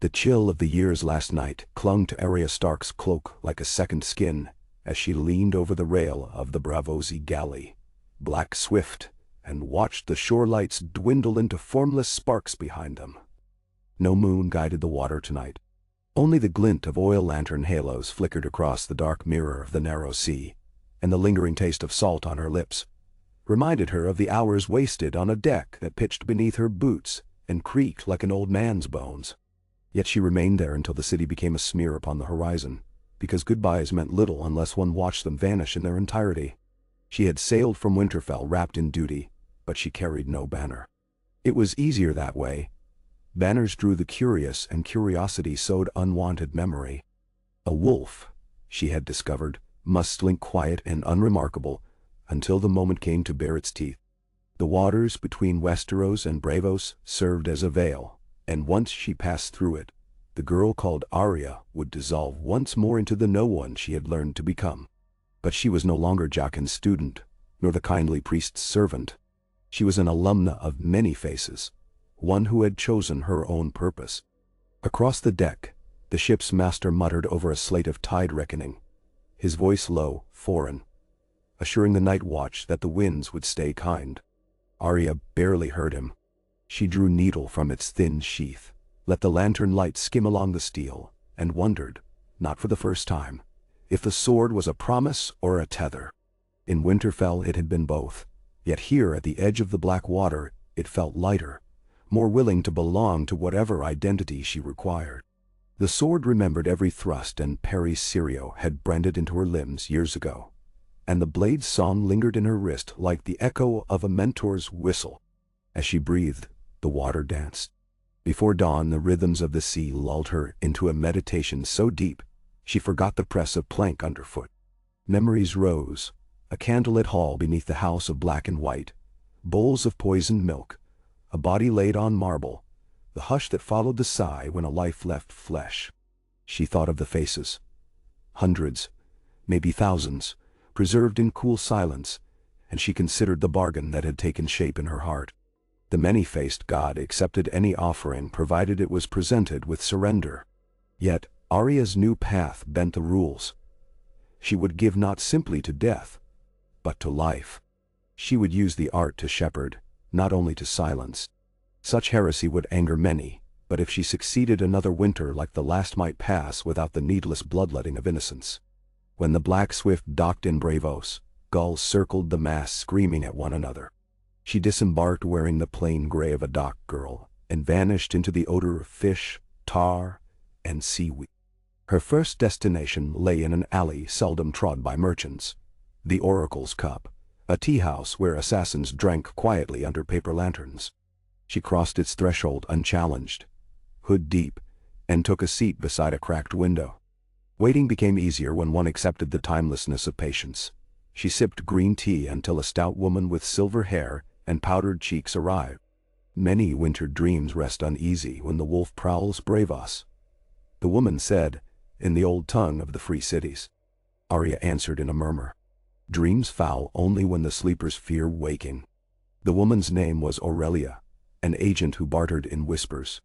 The chill of the years last night clung to Arya Stark's cloak like a second skin as she leaned over the rail of the Braavosi galley, black swift, and watched the shore lights dwindle into formless sparks behind them. No moon guided the water tonight. Only the glint of oil lantern halos flickered across the dark mirror of the narrow sea, and the lingering taste of salt on her lips reminded her of the hours wasted on a deck that pitched beneath her boots and creaked like an old man's bones. Yet she remained there until the city became a smear upon the horizon, because goodbyes meant little unless one watched them vanish in their entirety. She had sailed from Winterfell wrapped in duty, but she carried no banner. It was easier that way. Banners drew the curious, and curiosity sowed unwanted memory. A wolf, she had discovered, must slink quiet and unremarkable until the moment came to bare its teeth. The waters between Westeros and Braavos served as a veil, and once she passed through it, the girl called Arya would dissolve once more into the no one she had learned to become. But she was no longer Jaqen's student, nor the kindly priest's servant. She was an alumna of many faces, one who had chosen her own purpose. Across the deck, the ship's master muttered over a slate of tide reckoning, his voice low, foreign, assuring the night watch that the winds would stay kind. Arya barely heard him. She drew needle from its thin sheath, let the lantern light skim along the steel, and wondered, not for the first time, if the sword was a promise or a tether. In Winterfell it had been both, yet here at the edge of the black water it felt lighter, more willing to belong to whatever identity she required. The sword remembered every thrust and parry Syrio had branded into her limbs years ago, and the blade's song lingered in her wrist like the echo of a mentor's whistle. As she breathed, the water danced. Before dawn, the rhythms of the sea lulled her into a meditation so deep she forgot the press of plank underfoot. Memories rose, a candlelit hall beneath the house of black and white, bowls of poisoned milk, a body laid on marble, the hush that followed the sigh when a life left flesh. She thought of the faces, hundreds, maybe thousands, preserved in cool silence, and she considered the bargain that had taken shape in her heart. The many-faced god accepted any offering provided it was presented with surrender. Yet Arya's new path bent the rules. She would give not simply to death, but to life. She would use the art to shepherd, not only to silence. Such heresy would anger many, but if she succeeded, another winter like the last might pass without the needless bloodletting of innocence. When the Black Swift docked in Braavos, gulls circled the mast screaming at one another. She disembarked wearing the plain gray of a dock girl and vanished into the odor of fish, tar, and seaweed. Her first destination lay in an alley seldom trod by merchants, the Oracle's Cup, a tea-house where assassins drank quietly under paper lanterns. She crossed its threshold unchallenged, hood deep, and took a seat beside a cracked window. Waiting became easier when one accepted the timelessness of patience. She sipped green tea until a stout woman with silver hair and powdered cheeks arrived. Many wintered dreams rest uneasy when the wolf prowls Braavos, the woman said, in the old tongue of the free cities. Arya answered in a murmur. Dreams foul only when the sleepers fear waking. The woman's name was Aurelia, an agent who bartered in whispers.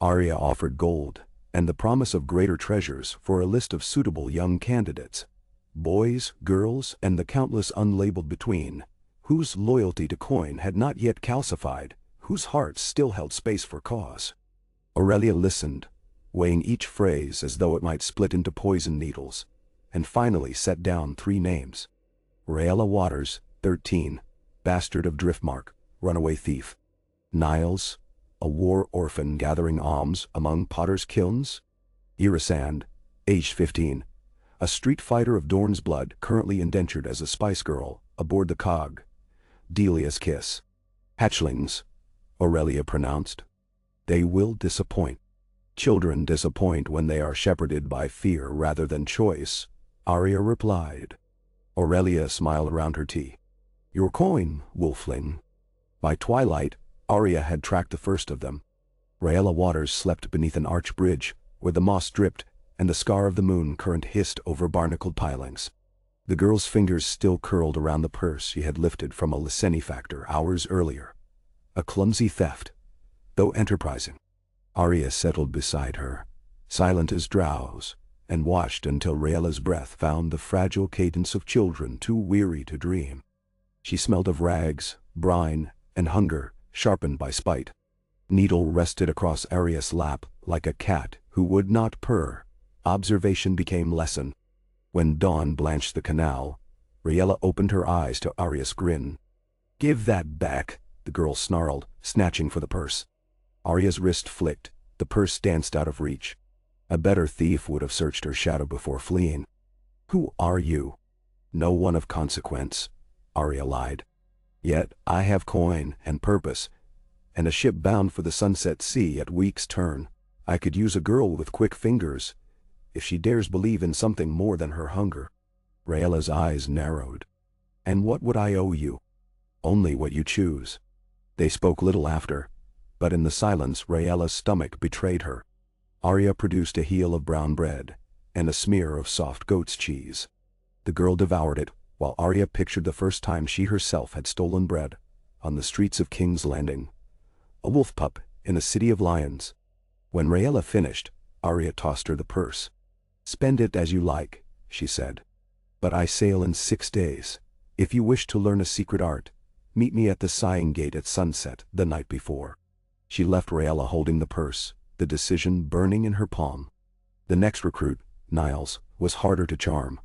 Arya offered gold and the promise of greater treasures for a list of suitable young candidates, boys, girls, and the countless unlabeled between, whose loyalty to coin had not yet calcified, whose hearts still held space for cause. Aurelia listened, weighing each phrase as though it might split into poison needles, and finally set down 3 names. Rhaella Waters, 13, bastard of Driftmark, runaway thief. Niles, a war orphan gathering alms among potter's kilns. Irisand, aged 15, a street fighter of Dorne's blood currently indentured as a spice girl aboard the cog. Delia's kiss. Hatchlings, Aurelia pronounced. They will disappoint. Children disappoint when they are shepherded by fear rather than choice, Arya replied. Aurelia smiled around her tea. Your coin, wolfling. By twilight, Arya had tracked the first of them. Rhaella Waters slept beneath an arch bridge, where the moss dripped and the scar of the moon current hissed over barnacled pilings. The girl's fingers still curled around the purse she had lifted from a Lyseni factor hours earlier. A clumsy theft, though enterprising. Arya settled beside her, silent as drowse, and watched until Raela's breath found the fragile cadence of children too weary to dream. She smelled of rags, brine, and hunger, sharpened by spite. Needle rested across Arya's lap like a cat who would not purr. Observation became lesson. When dawn blanched the canal, Raela opened her eyes to Arya's grin. "Give that back," the girl snarled, snatching for the purse. Arya's wrist flicked, the purse danced out of reach. A better thief would have searched her shadow before fleeing. "Who are you?" "No one of consequence," Arya lied. "Yet I have coin and purpose, and a ship bound for the Sunset Sea at week's turn. I could use a girl with quick fingers, if she dares believe in something more than her hunger." Raela's eyes narrowed. "And what would I owe you?" "Only what you choose." They spoke little after, but in the silence Raela's stomach betrayed her. Arya produced a heel of brown bread, and a smear of soft goat's cheese. The girl devoured it, while Arya pictured the first time she herself had stolen bread, on the streets of King's Landing. A wolf pup in a city of lions. When Raela finished, Arya tossed her the purse. "Spend it as you like," she said. "But I sail in 6 days. If you wish to learn a secret art, meet me at the Sighing Gate at sunset the night before." She left Raela holding the purse, the decision burning in her palm. The next recruit, Niles, was harder to charm.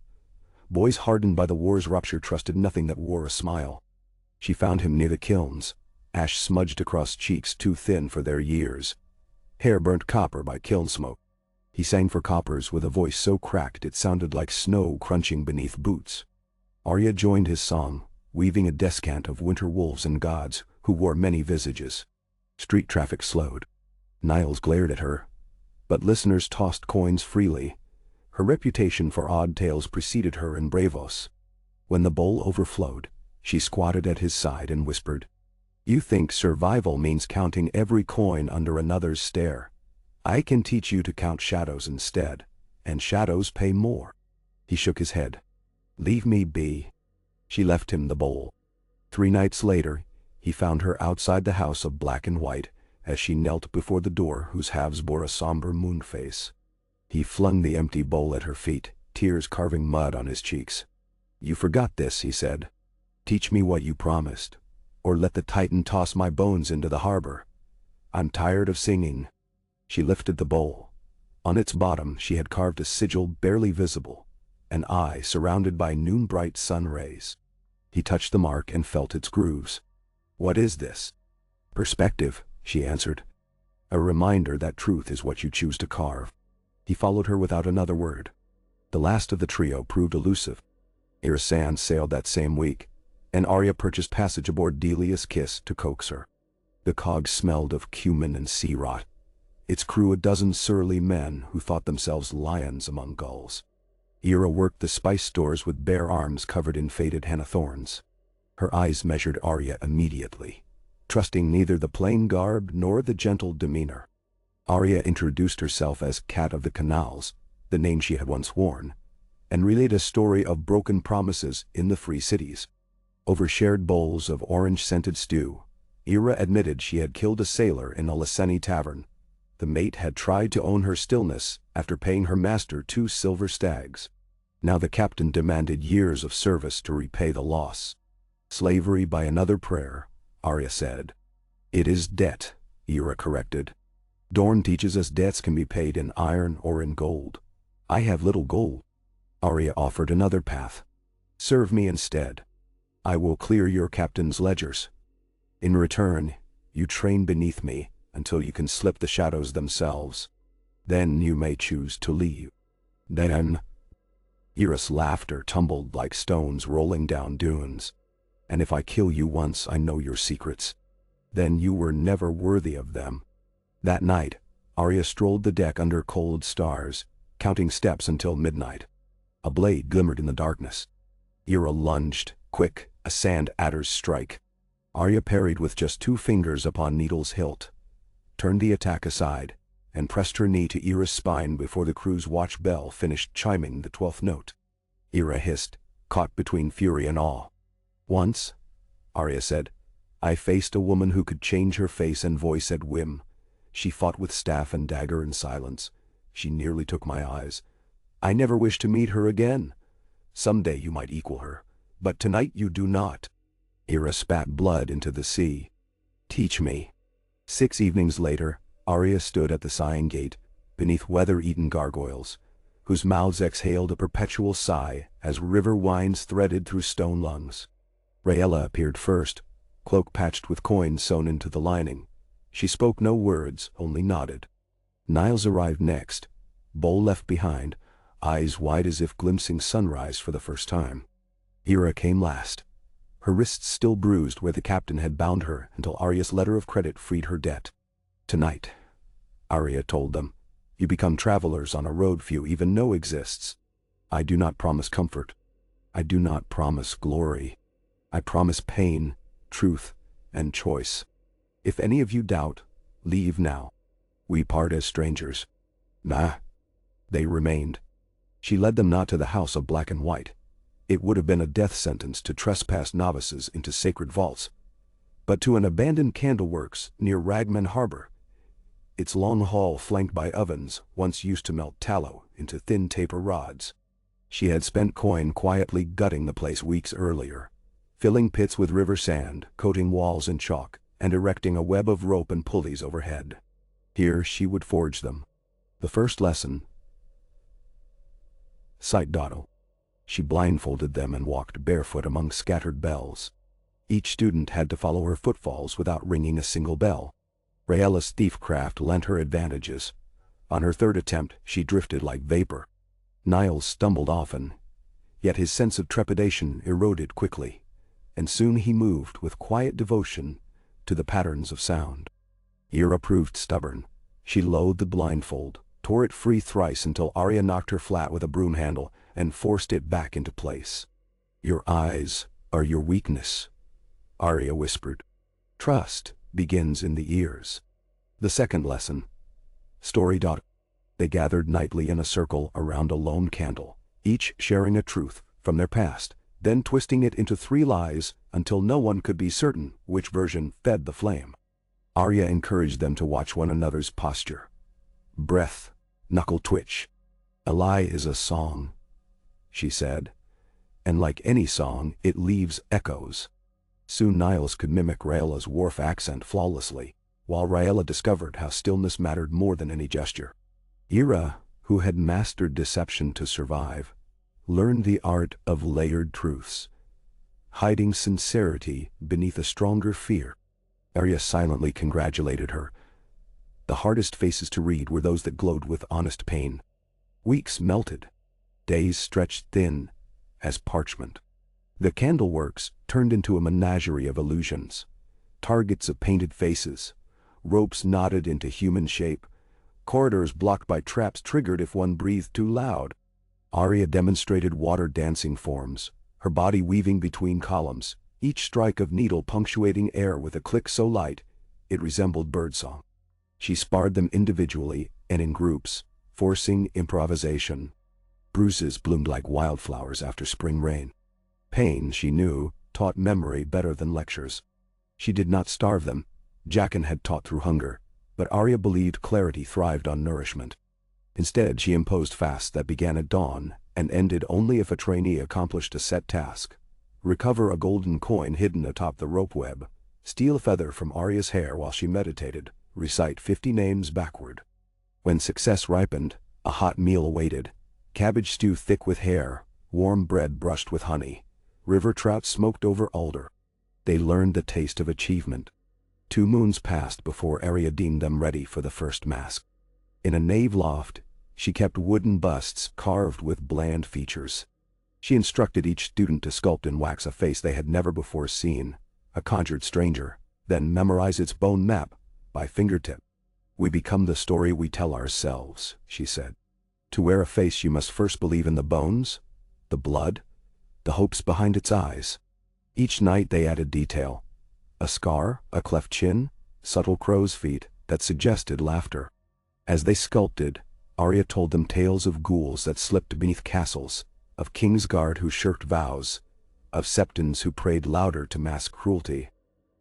Boys hardened by the war's rupture trusted nothing that wore a smile. She found him near the kilns, ash smudged across cheeks too thin for their years, hair burnt copper by kiln smoke. He sang for coppers with a voice so cracked it sounded like snow crunching beneath boots. Arya joined his song, weaving a descant of winter wolves and gods who wore many visages. Street traffic slowed. Niles glared at her, but listeners tossed coins freely. Her reputation for odd tales preceded her in Bravos. When the bowl overflowed, she squatted at his side and whispered, "You think survival means counting every coin under another's stare. I can teach you to count shadows instead, and shadows pay more." He shook his head. "Leave me be." She left him the bowl. 3 nights later, he found her outside the house of black and white, as she knelt before the door whose halves bore a somber moon face. He flung the empty bowl at her feet, tears carving mud on his cheeks. "You forgot this," he said. "Teach me what you promised, or let the Titan toss my bones into the harbor. I'm tired of singing." She lifted the bowl. On its bottom she had carved a sigil barely visible, an eye surrounded by noon-bright sun rays. He touched the mark and felt its grooves. "What is this?" "Perspective," she answered. "A reminder that truth is what you choose to carve." He followed her without another word. The last of the trio proved elusive. Irisan sailed that same week, and Arya purchased passage aboard Delia's Kiss to coax her. The cog smelled of cumin and sea rot. Its crew a dozen surly men who thought themselves lions among gulls. Ira worked the spice stores with bare arms covered in faded henna thorns. Her eyes measured Arya immediately, trusting neither the plain garb nor the gentle demeanor. Arya introduced herself as Cat of the Canals, the name she had once worn, and relayed a story of broken promises in the free cities. Over shared bowls of orange-scented stew, Ira admitted she had killed a sailor in a Laseni tavern. The mate had tried to own her stillness after paying her master 2 silver stags. Now the captain demanded years of service to repay the loss. "Slavery by another prayer," Arya said. "It is debt," Ira corrected. "Dorn teaches us debts can be paid in iron or in gold. I have little gold." Arya offered another path. "Serve me instead. I will clear your captain's ledgers. In return, you train beneath me until you can slip the shadows themselves. Then you may choose to leave." "Then?" Ira's laughter tumbled like stones rolling down dunes. "And if I kill you once, I know your secrets. Then you were never worthy of them." That night, Arya strolled the deck under cold stars, counting steps until midnight. A blade glimmered in the darkness. Ira lunged, quick, a sand adder's strike. Arya parried with just 2 fingers upon needle's hilt, turned the attack aside, and pressed her knee to Ira's spine before the crew's watch bell finished chiming the 12th note. Ira hissed, caught between fury and awe. "Once," Arya said, "I faced a woman who could change her face and voice at whim. She fought with staff and dagger in silence. She nearly took my eyes. I never wish to meet her again. Someday you might equal her, but tonight you do not. Arya spat blood into the sea. Teach me. 6 evenings later, Arya stood at the sighing gate, beneath weather-eaten gargoyles, whose mouths exhaled a perpetual sigh as river winds threaded through stone lungs. Rayella appeared first, cloak patched with coins sewn into the lining. She spoke no words, only nodded. Niles arrived next, bowl left behind, eyes wide as if glimpsing sunrise for the first time. Ira came last, her wrists still bruised where the captain had bound her until Arya's letter of credit freed her debt. Tonight, Arya told them, you become travelers on a road few even know exists. I do not promise comfort. I do not promise glory. I promise pain, truth, and choice. If any of you doubt, leave now. We part as strangers. Nah. They remained. She led them not to the house of black and white. It would have been a death sentence to trespass novices into sacred vaults, but to an abandoned candleworks near Ragman Harbor. Its long hall flanked by ovens once used to melt tallow into thin taper rods. She had spent coin quietly gutting the place weeks earlier, filling pits with river sand, coating walls in chalk, and erecting a web of rope and pulleys overhead. Here she would forge them. The first lesson: sight dotto. She blindfolded them and walked barefoot among scattered bells. Each student had to follow her footfalls without ringing a single bell. Rayella's thiefcraft lent her advantages. On her third attempt, she drifted like vapor. Niles stumbled often, yet his sense of trepidation eroded quickly, and soon he moved with quiet devotion to the patterns of sound. Ira proved stubborn. She loathed the blindfold, tore it free thrice until Arya knocked her flat with a broom handle and forced it back into place. Your eyes are your weakness, Arya whispered. Trust begins in the ears. The second lesson: story. They gathered nightly in a circle around a lone candle, each sharing a truth from their past, then twisting it into 3 lies until no one could be certain which version fed the flame. Arya encouraged them to watch one another's posture. Breath, knuckle twitch. A lie is a song, she said, and like any song, it leaves echoes. Soon Niles could mimic Rayella's wharf accent flawlessly, while Rayella discovered how stillness mattered more than any gesture. Ira, who had mastered deception to survive, learned the art of layered truths, hiding sincerity beneath a stronger fear. Arya silently congratulated her. The hardest faces to read were those that glowed with honest pain. Weeks melted. Days stretched thin as parchment. The candleworks turned into a menagerie of illusions. Targets of painted faces, ropes knotted into human shape, corridors blocked by traps triggered if one breathed too loud. Arya demonstrated water dancing forms, her body weaving between columns, each strike of needle punctuating air with a click so light it resembled birdsong. She sparred them individually and in groups, forcing improvisation. Bruises bloomed like wildflowers after spring rain. Pain, she knew, taught memory better than lectures. She did not starve them. Jaqen had taught through hunger, but Arya believed clarity thrived on nourishment. Instead, she imposed fasts that began at dawn and ended only if a trainee accomplished a set task: recover a golden coin hidden atop the rope web, steal a feather from Arya's hair while she meditated, recite 50 names backward. When success ripened, a hot meal awaited: cabbage stew thick with hair, warm bread brushed with honey, river trout smoked over alder. They learned the taste of achievement. 2 moons passed before Arya deemed them ready for the first mask. In a nave loft, she kept wooden busts carved with bland features. She instructed each student to sculpt in wax a face they had never before seen, a conjured stranger, then memorize its bone map by fingertip. We become the story we tell ourselves, she said. To wear a face you must first believe in the bones, the blood, the hopes behind its eyes. Each night they added detail: a scar, a cleft chin, subtle crow's feet that suggested laughter. As they sculpted, Arya told them tales of ghouls that slipped beneath castles, of Kingsguard who shirked vows, of septons who prayed louder to mask cruelty.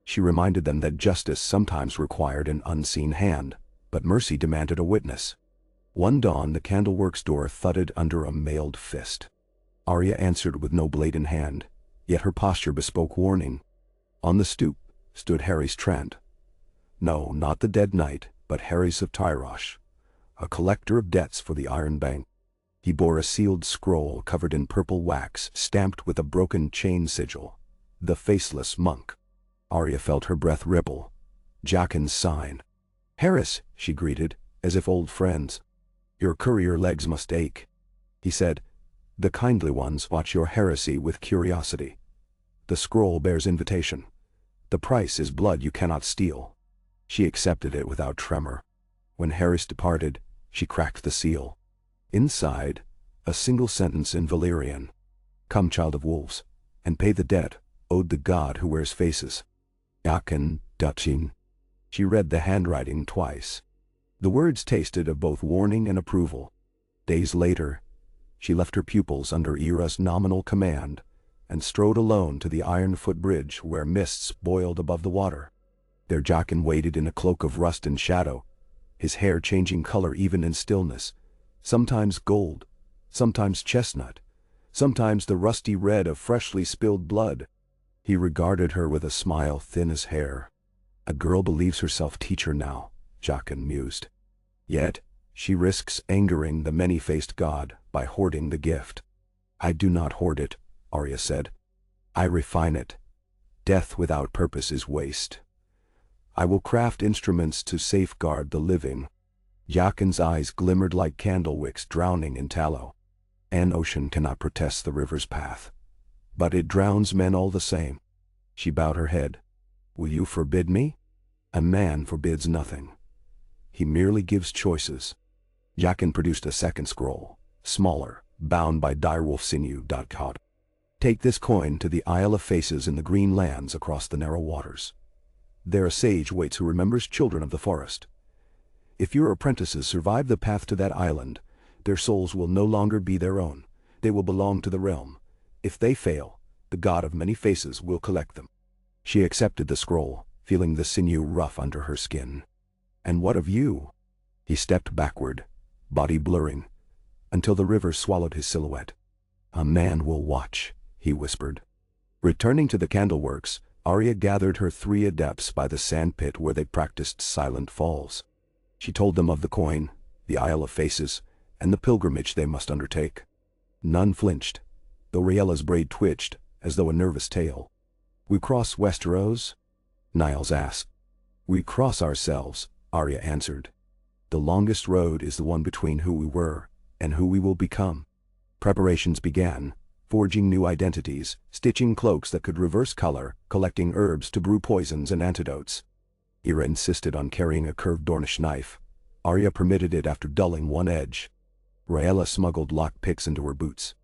She reminded them that justice sometimes required an unseen hand, but mercy demanded a witness. One dawn the candleworks door thudded under a mailed fist. Arya answered with no blade in hand, yet her posture bespoke warning. On the stoop stood Harry's Trent. No, not the dead knight, but Harry's of Tyrosh, a collector of debts for the Iron Bank. He bore a sealed scroll covered in purple wax, stamped with a broken chain sigil. The Faceless Monk. Arya felt her breath ripple. Jaqen's sign. "Harris," she greeted, as if old friends. "Your courier legs must ache," he said. "The kindly ones watch your heresy with curiosity. The scroll bears invitation. The price is blood you cannot steal." She accepted it without tremor. When Harris departed, she cracked the seal. Inside, a single sentence in Valyrian. "Come, child of wolves, and pay the debt owed the god who wears faces. Jaqen Dutchin." She read the handwriting twice. The words tasted of both warning and approval. Days later, she left her pupils under Ira's nominal command and strode alone to the iron footbridge where mists boiled above the water. There Jaqen waited in a cloak of rust and shadow, his hair changing color even in stillness, sometimes gold, sometimes chestnut, sometimes the rusty red of freshly spilled blood. He regarded her with a smile thin as hair. A girl believes herself teacher now, Jaqen mused. Yet, she risks angering the many-faced god by hoarding the gift. "I do not hoard it," Arya said. "I refine it. Death without purpose is waste. I will craft instruments to safeguard the living." Jaqen's eyes glimmered like candle wicks drowning in tallow. "An ocean cannot protest the river's path, but it drowns men all the same." She bowed her head. "Will you forbid me?" "A man forbids nothing. He merely gives choices." Jaqen produced a second scroll, smaller, bound by direwolf sinew. "Take this coin to the Isle of Faces in the Green Lands across the narrow waters. There a sage waits who remembers children of the forest. If your apprentices survive the path to that island, their souls will no longer be their own. They will belong to the realm. If they fail, the god of many faces will collect them." She accepted the scroll, feeling the sinew rough under her skin. "And what of you?" He stepped backward, body blurring, until the river swallowed his silhouette. "A man will watch," he whispered. Returning to the candleworks, Arya gathered her 3 adepts by the sandpit where they practiced silent falls. She told them of the coin, the Isle of Faces, and the pilgrimage they must undertake. None flinched, though Riella's braid twitched, as though a nervous tail. "We cross Westeros?" Niles asked. "We cross ourselves," Arya answered. "The longest road is the one between who we were and who we will become." Preparations began, forging new identities, stitching cloaks that could reverse color, collecting herbs to brew poisons and antidotes. Ira insisted on carrying a curved Dornish knife. Arya permitted it after dulling one edge. Rhaella smuggled lock picks into her boots.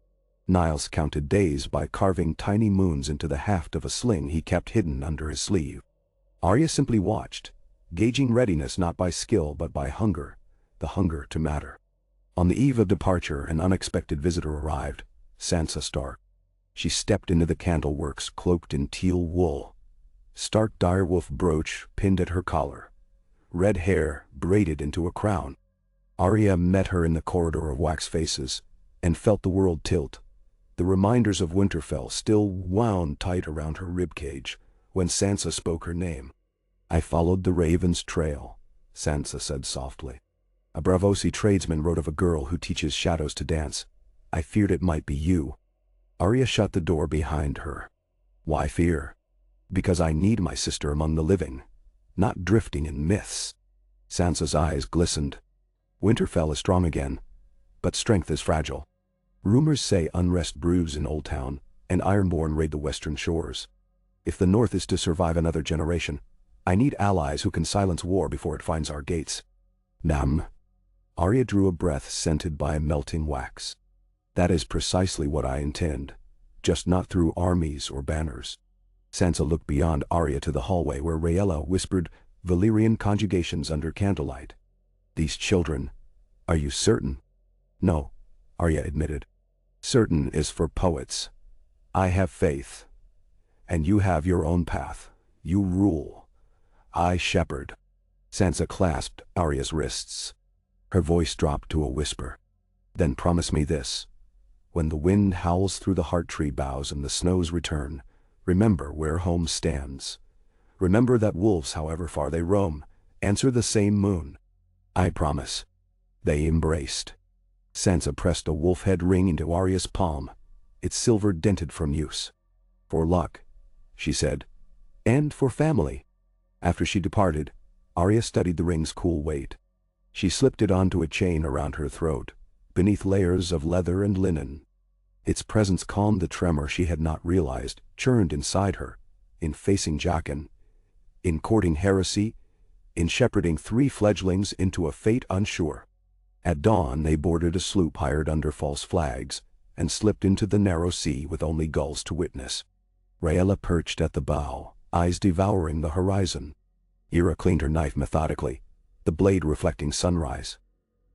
Niles counted days by carving tiny moons into the haft of a sling he kept hidden under his sleeve. Arya simply watched, gauging readiness not by skill but by hunger, the hunger to matter. On the eve of departure, an unexpected visitor arrived, Sansa Stark. She stepped into the candleworks cloaked in teal wool. Stark direwolf brooch pinned at her collar. Red hair braided into a crown. Arya met her in the corridor of wax faces, and felt the world tilt. The reminders of Winterfell still wound tight around her ribcage when Sansa spoke her name. "I followed the Raven's trail," Sansa said softly. "A Braavosi tradesman wrote of a girl who teaches shadows to dance. I feared it might be you." Arya shut the door behind her. "Why fear?" "Because I need my sister among the living, not drifting in myths." Sansa's eyes glistened. "Winterfell is strong again, but strength is fragile. Rumors say unrest brews in Old Town, and Ironborn raid the western shores. If the North is to survive another generation, I need allies who can silence war before it finds our gates." "Nam." Arya drew a breath scented by melting wax. "That is precisely what I intend, just not through armies or banners." Sansa looked beyond Arya to the hallway where Rhaella whispered Valyrian conjugations under candlelight. "These children, are you certain?" "No," Arya admitted. "Certain is for poets. I have faith. And you have your own path. You rule. I shepherd." Sansa clasped Arya's wrists. Her voice dropped to a whisper. "Then promise me this. When the wind howls through the heart tree boughs and the snows return, remember where home stands. Remember that wolves, however far they roam, answer the same moon." "I promise." They embraced. Sansa pressed a wolf head ring into Arya's palm, its silver dented from use. "For luck," she said, "and for family." After she departed, Arya studied the ring's cool weight. She slipped it onto a chain around her throat, beneath layers of leather and linen. Its presence calmed the tremor she had not realized churned inside her, in facing Jaqen, in courting heresy, in shepherding 3 fledglings into a fate unsure. At dawn they boarded a sloop hired under false flags, and slipped into the narrow sea with only gulls to witness. Rhaella perched at the bow, eyes devouring the horizon. Ira cleaned her knife methodically, the blade reflecting sunrise.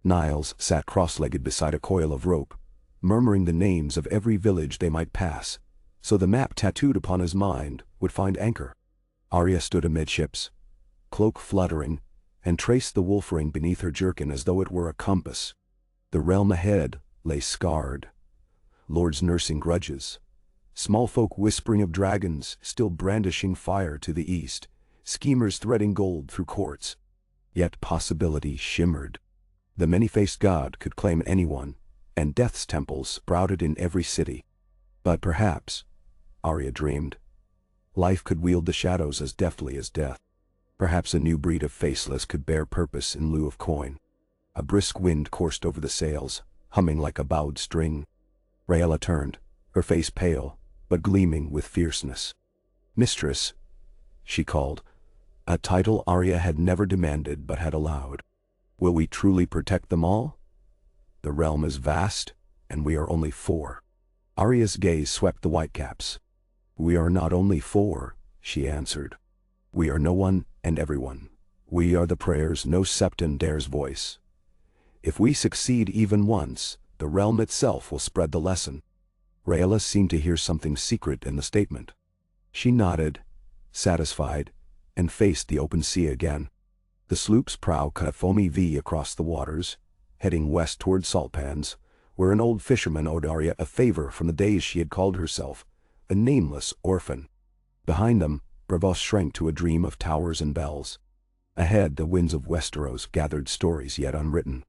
Niles sat cross-legged beside a coil of rope, murmuring the names of every village they might pass, so the map tattooed upon his mind would find anchor. Arya stood amidships, cloak fluttering, and traced the wolf ring beneath her jerkin as though it were a compass. The realm ahead lay scarred. Lords nursing grudges, small folk whispering of dragons still brandishing fire to the east, schemers threading gold through courts. Yet possibility shimmered. The many-faced god could claim anyone, and death's temples sprouted in every city. But perhaps, Arya dreamed, life could wield the shadows as deftly as death. Perhaps a new breed of Faceless could bear purpose in lieu of coin. A brisk wind coursed over the sails, humming like a bowed string. Rhaella turned, her face pale, but gleaming with fierceness. "Mistress," she called, a title Arya had never demanded but had allowed. "Will we truly protect them all? The realm is vast, and we are only 4. Arya's gaze swept the whitecaps. "We are not only 4, she answered. "We are no one and everyone. We are the prayers no septon dares voice. If we succeed even once, the realm itself will spread the lesson." Rhaella seemed to hear something secret in the statement. She nodded, satisfied, and faced the open sea again. The sloop's prow cut a foamy V across the waters, heading west toward Saltpans, where an old fisherman owed Arya a favor from the days she had called herself a nameless orphan. Behind them, Braavos shrank to a dream of towers and bells. Ahead, the winds of Westeros gathered stories yet unwritten.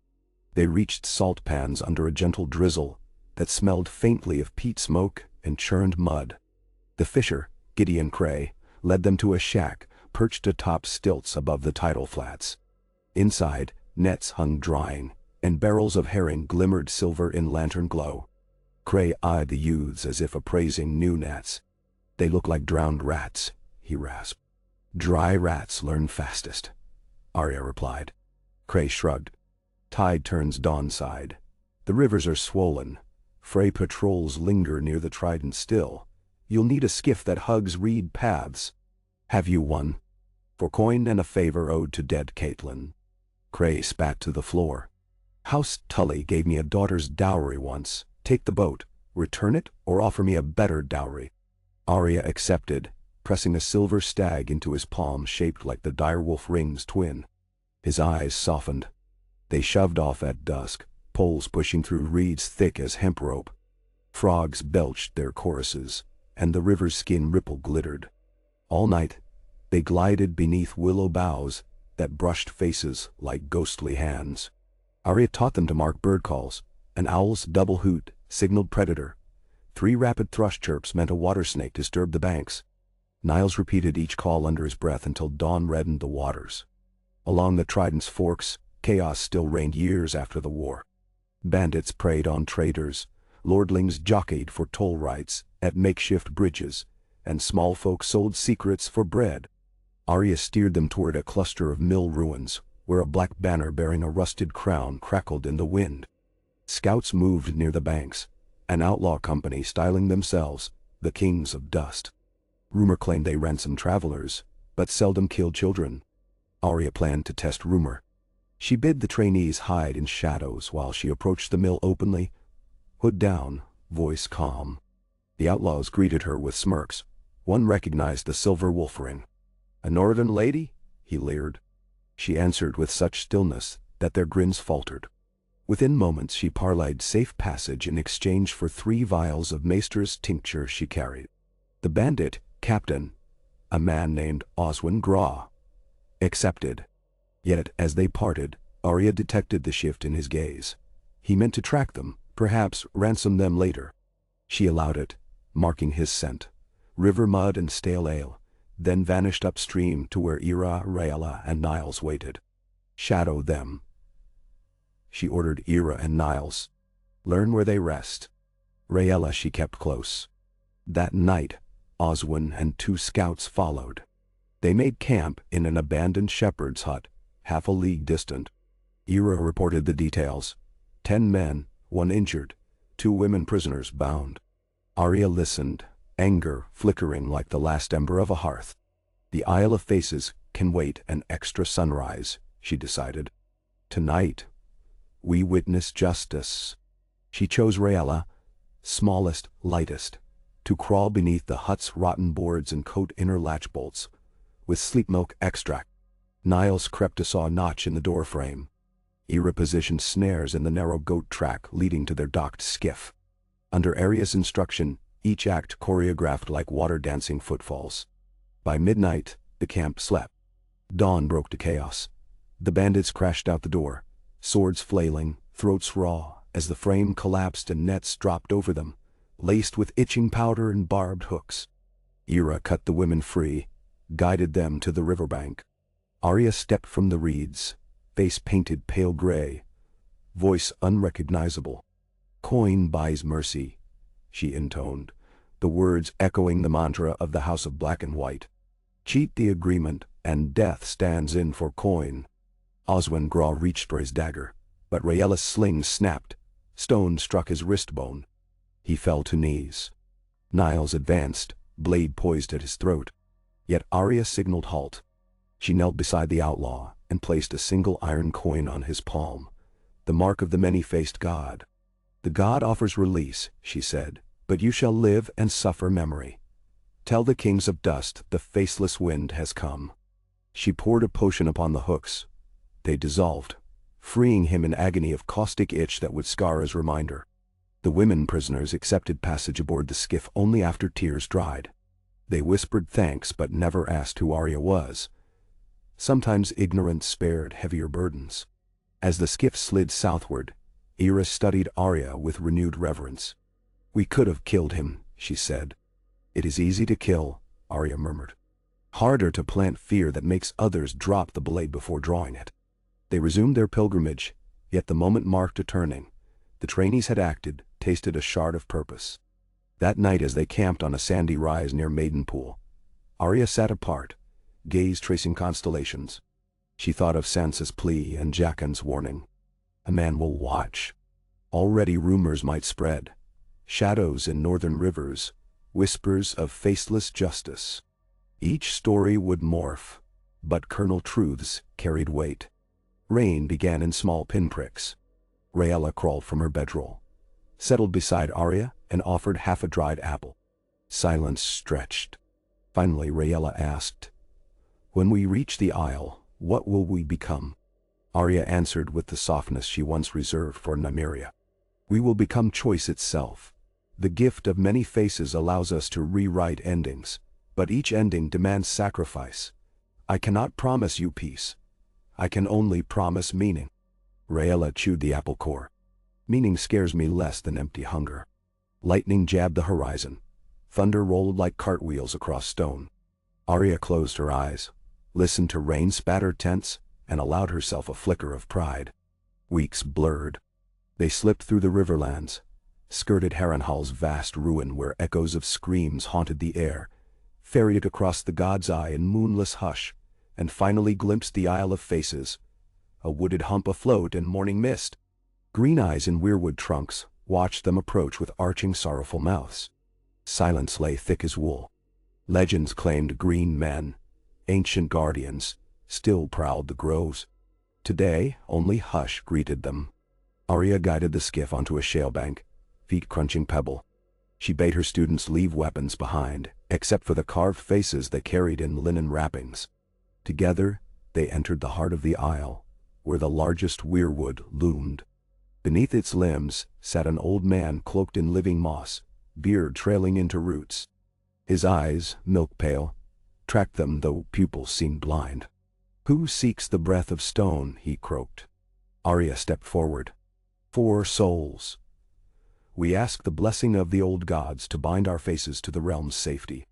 They reached Saltpans under a gentle drizzle that smelled faintly of peat smoke and churned mud. The fisher, Gideon Cray, led them to a shack perched atop stilts above the tidal flats. Inside, nets hung drying, and barrels of herring glimmered silver in lantern glow. Cray eyed the youths as if appraising new gnats. "They look like drowned rats," he rasped. "Dry rats learn fastest," Arya replied. Cray shrugged. "Tide turns dawn side. The rivers are swollen. Frey patrols linger near the Trident still. You'll need a skiff that hugs reed paths. Have you one? For coin and a favor owed to dead Catelyn." Cray spat to the floor. "House Tully gave me a daughter's dowry once. Take the boat, return it, or offer me a better dowry." Arya accepted, pressing a silver stag into his palm shaped like the direwolf ring's twin. His eyes softened. They shoved off at dusk, poles pushing through reeds thick as hemp rope. Frogs belched their choruses, and the river's skin ripple glittered. All night, they glided beneath willow boughs that brushed faces like ghostly hands. Arya taught them to mark bird calls. An owl's double hoot signaled predator. 3 rapid thrush chirps meant a water snake disturbed the banks. Niles repeated each call under his breath until dawn reddened the waters. Along the Trident's forks, chaos still reigned years after the war. Bandits preyed on traders, lordlings jockeyed for toll rights at makeshift bridges, and small folk sold secrets for bread. Arya steered them toward a cluster of mill ruins, where a black banner bearing a rusted crown crackled in the wind. Scouts moved near the banks, an outlaw company styling themselves the Kings of Dust. Rumor claimed they ransomed travelers, but seldom killed children. Arya planned to test rumor. She bid the trainees hide in shadows while she approached the mill openly, hood down, voice calm. The outlaws greeted her with smirks. One recognized the silver wolf ring. "A northern lady?" he leered. she answered with such stillness that their grins faltered. Within moments she parlayed safe passage in exchange for 3 vials of maester's tincture she carried. The bandit, captain, a man named Oswin Graw, accepted. Yet as they parted, Arya detected the shift in his gaze. He meant to track them, perhaps ransom them later. She allowed it, marking his scent, river mud and stale ale, then vanished upstream to where Ira, Raella, and Niles waited. "Shadow them," she ordered Ira and Niles. "Learn where they rest." Raella she kept close. That night, Oswin and 2 scouts followed. They made camp in an abandoned shepherd's hut, half a league distant. Ira reported the details. 10 men, 1 injured, 2 women prisoners bound. Arya listened, anger flickering like the last ember of a hearth. The Isle of Faces can wait an extra sunrise, she decided. Tonight, we witness justice. She chose Raella, smallest, lightest, to crawl beneath the hut's rotten boards and coat inner latch bolts with sleep milk extract. Niles crept to saw a notch in the door frame. Ira positioned snares in the narrow goat track leading to their docked skiff. Under Arya's instruction, each act choreographed like water-dancing footfalls. By midnight, the camp slept. Dawn broke to chaos. The bandits crashed out the door, swords flailing, throats raw, as the frame collapsed and nets dropped over them, laced with itching powder and barbed hooks. Ira cut the women free, guided them to the riverbank. Arya stepped from the reeds, face painted pale gray, voice unrecognizable. "Coin buys mercy," she intoned, the words echoing the mantra of the House of Black and White. "Cheat the agreement, and death stands in for coin." Oswin Graw reached for his dagger, but Raella's sling snapped. Stone struck his wrist bone. He fell to knees. Niles advanced, blade poised at his throat. Yet Arya signaled halt. She knelt beside the outlaw and placed a single iron coin on his palm, the mark of the many-faced god. "The god offers release," she said, "but you shall live and suffer memory. Tell the kings of dust the faceless wind has come." She poured a potion upon the hooks. They dissolved, freeing him in agony of caustic itch that would scar as reminder. The women prisoners accepted passage aboard the skiff only after tears dried. They whispered thanks but never asked who Arya was. Sometimes ignorance spared heavier burdens. As the skiff slid southward, Ira studied Arya with renewed reverence. "We could have killed him," she said. "It is easy to kill," Arya murmured. "Harder to plant fear that makes others drop the blade before drawing it." They resumed their pilgrimage, yet the moment marked a turning. The trainees had acted, tasted a shard of purpose. That night as they camped on a sandy rise near Maidenpool, Arya sat apart, gaze tracing constellations. She thought of Sansa's plea and Jaqen's warning. A man will watch. Already rumors might spread. Shadows in northern rivers, whispers of faceless justice. Each story would morph, but kernel truths carried weight. Rain began in small pinpricks. Raella crawled from her bedroll, settled beside Arya, and offered half a dried apple. Silence stretched. Finally Raella asked, "When we reach the Isle, what will we become?" Arya answered with the softness she once reserved for Nymeria. "We will become choice itself. The gift of many faces allows us to rewrite endings, but each ending demands sacrifice. I cannot promise you peace. I can only promise meaning." Raella chewed the apple core. "Meaning scares me less than empty hunger." Lightning jabbed the horizon. Thunder rolled like cartwheels across stone. Arya closed her eyes, listened to rain spatter tents, and allowed herself a flicker of pride. Weeks blurred. They slipped through the riverlands, skirted Harrenhal's vast ruin where echoes of screams haunted the air, ferried across the God's Eye in moonless hush, and finally glimpsed the Isle of Faces, a wooded hump afloat in morning mist. Green eyes in weirwood trunks watched them approach with arching sorrowful mouths. Silence lay thick as wool. Legends claimed green men, ancient guardians, still prowled the groves. Today, only hush greeted them. Arya guided the skiff onto a shale bank, feet crunching pebble. She bade her students leave weapons behind, except for the carved faces they carried in linen wrappings. Together, They entered the heart of the isle, where the largest weirwood loomed. Beneath its limbs sat an old man cloaked in living moss, beard trailing into roots. His eyes, milk-pale, tracked them though pupils seemed blind. "Who seeks the breath of stone?" he croaked. Arya stepped forward. "4 souls. We ask the blessing of the old gods to bind our faces to the realm's safety."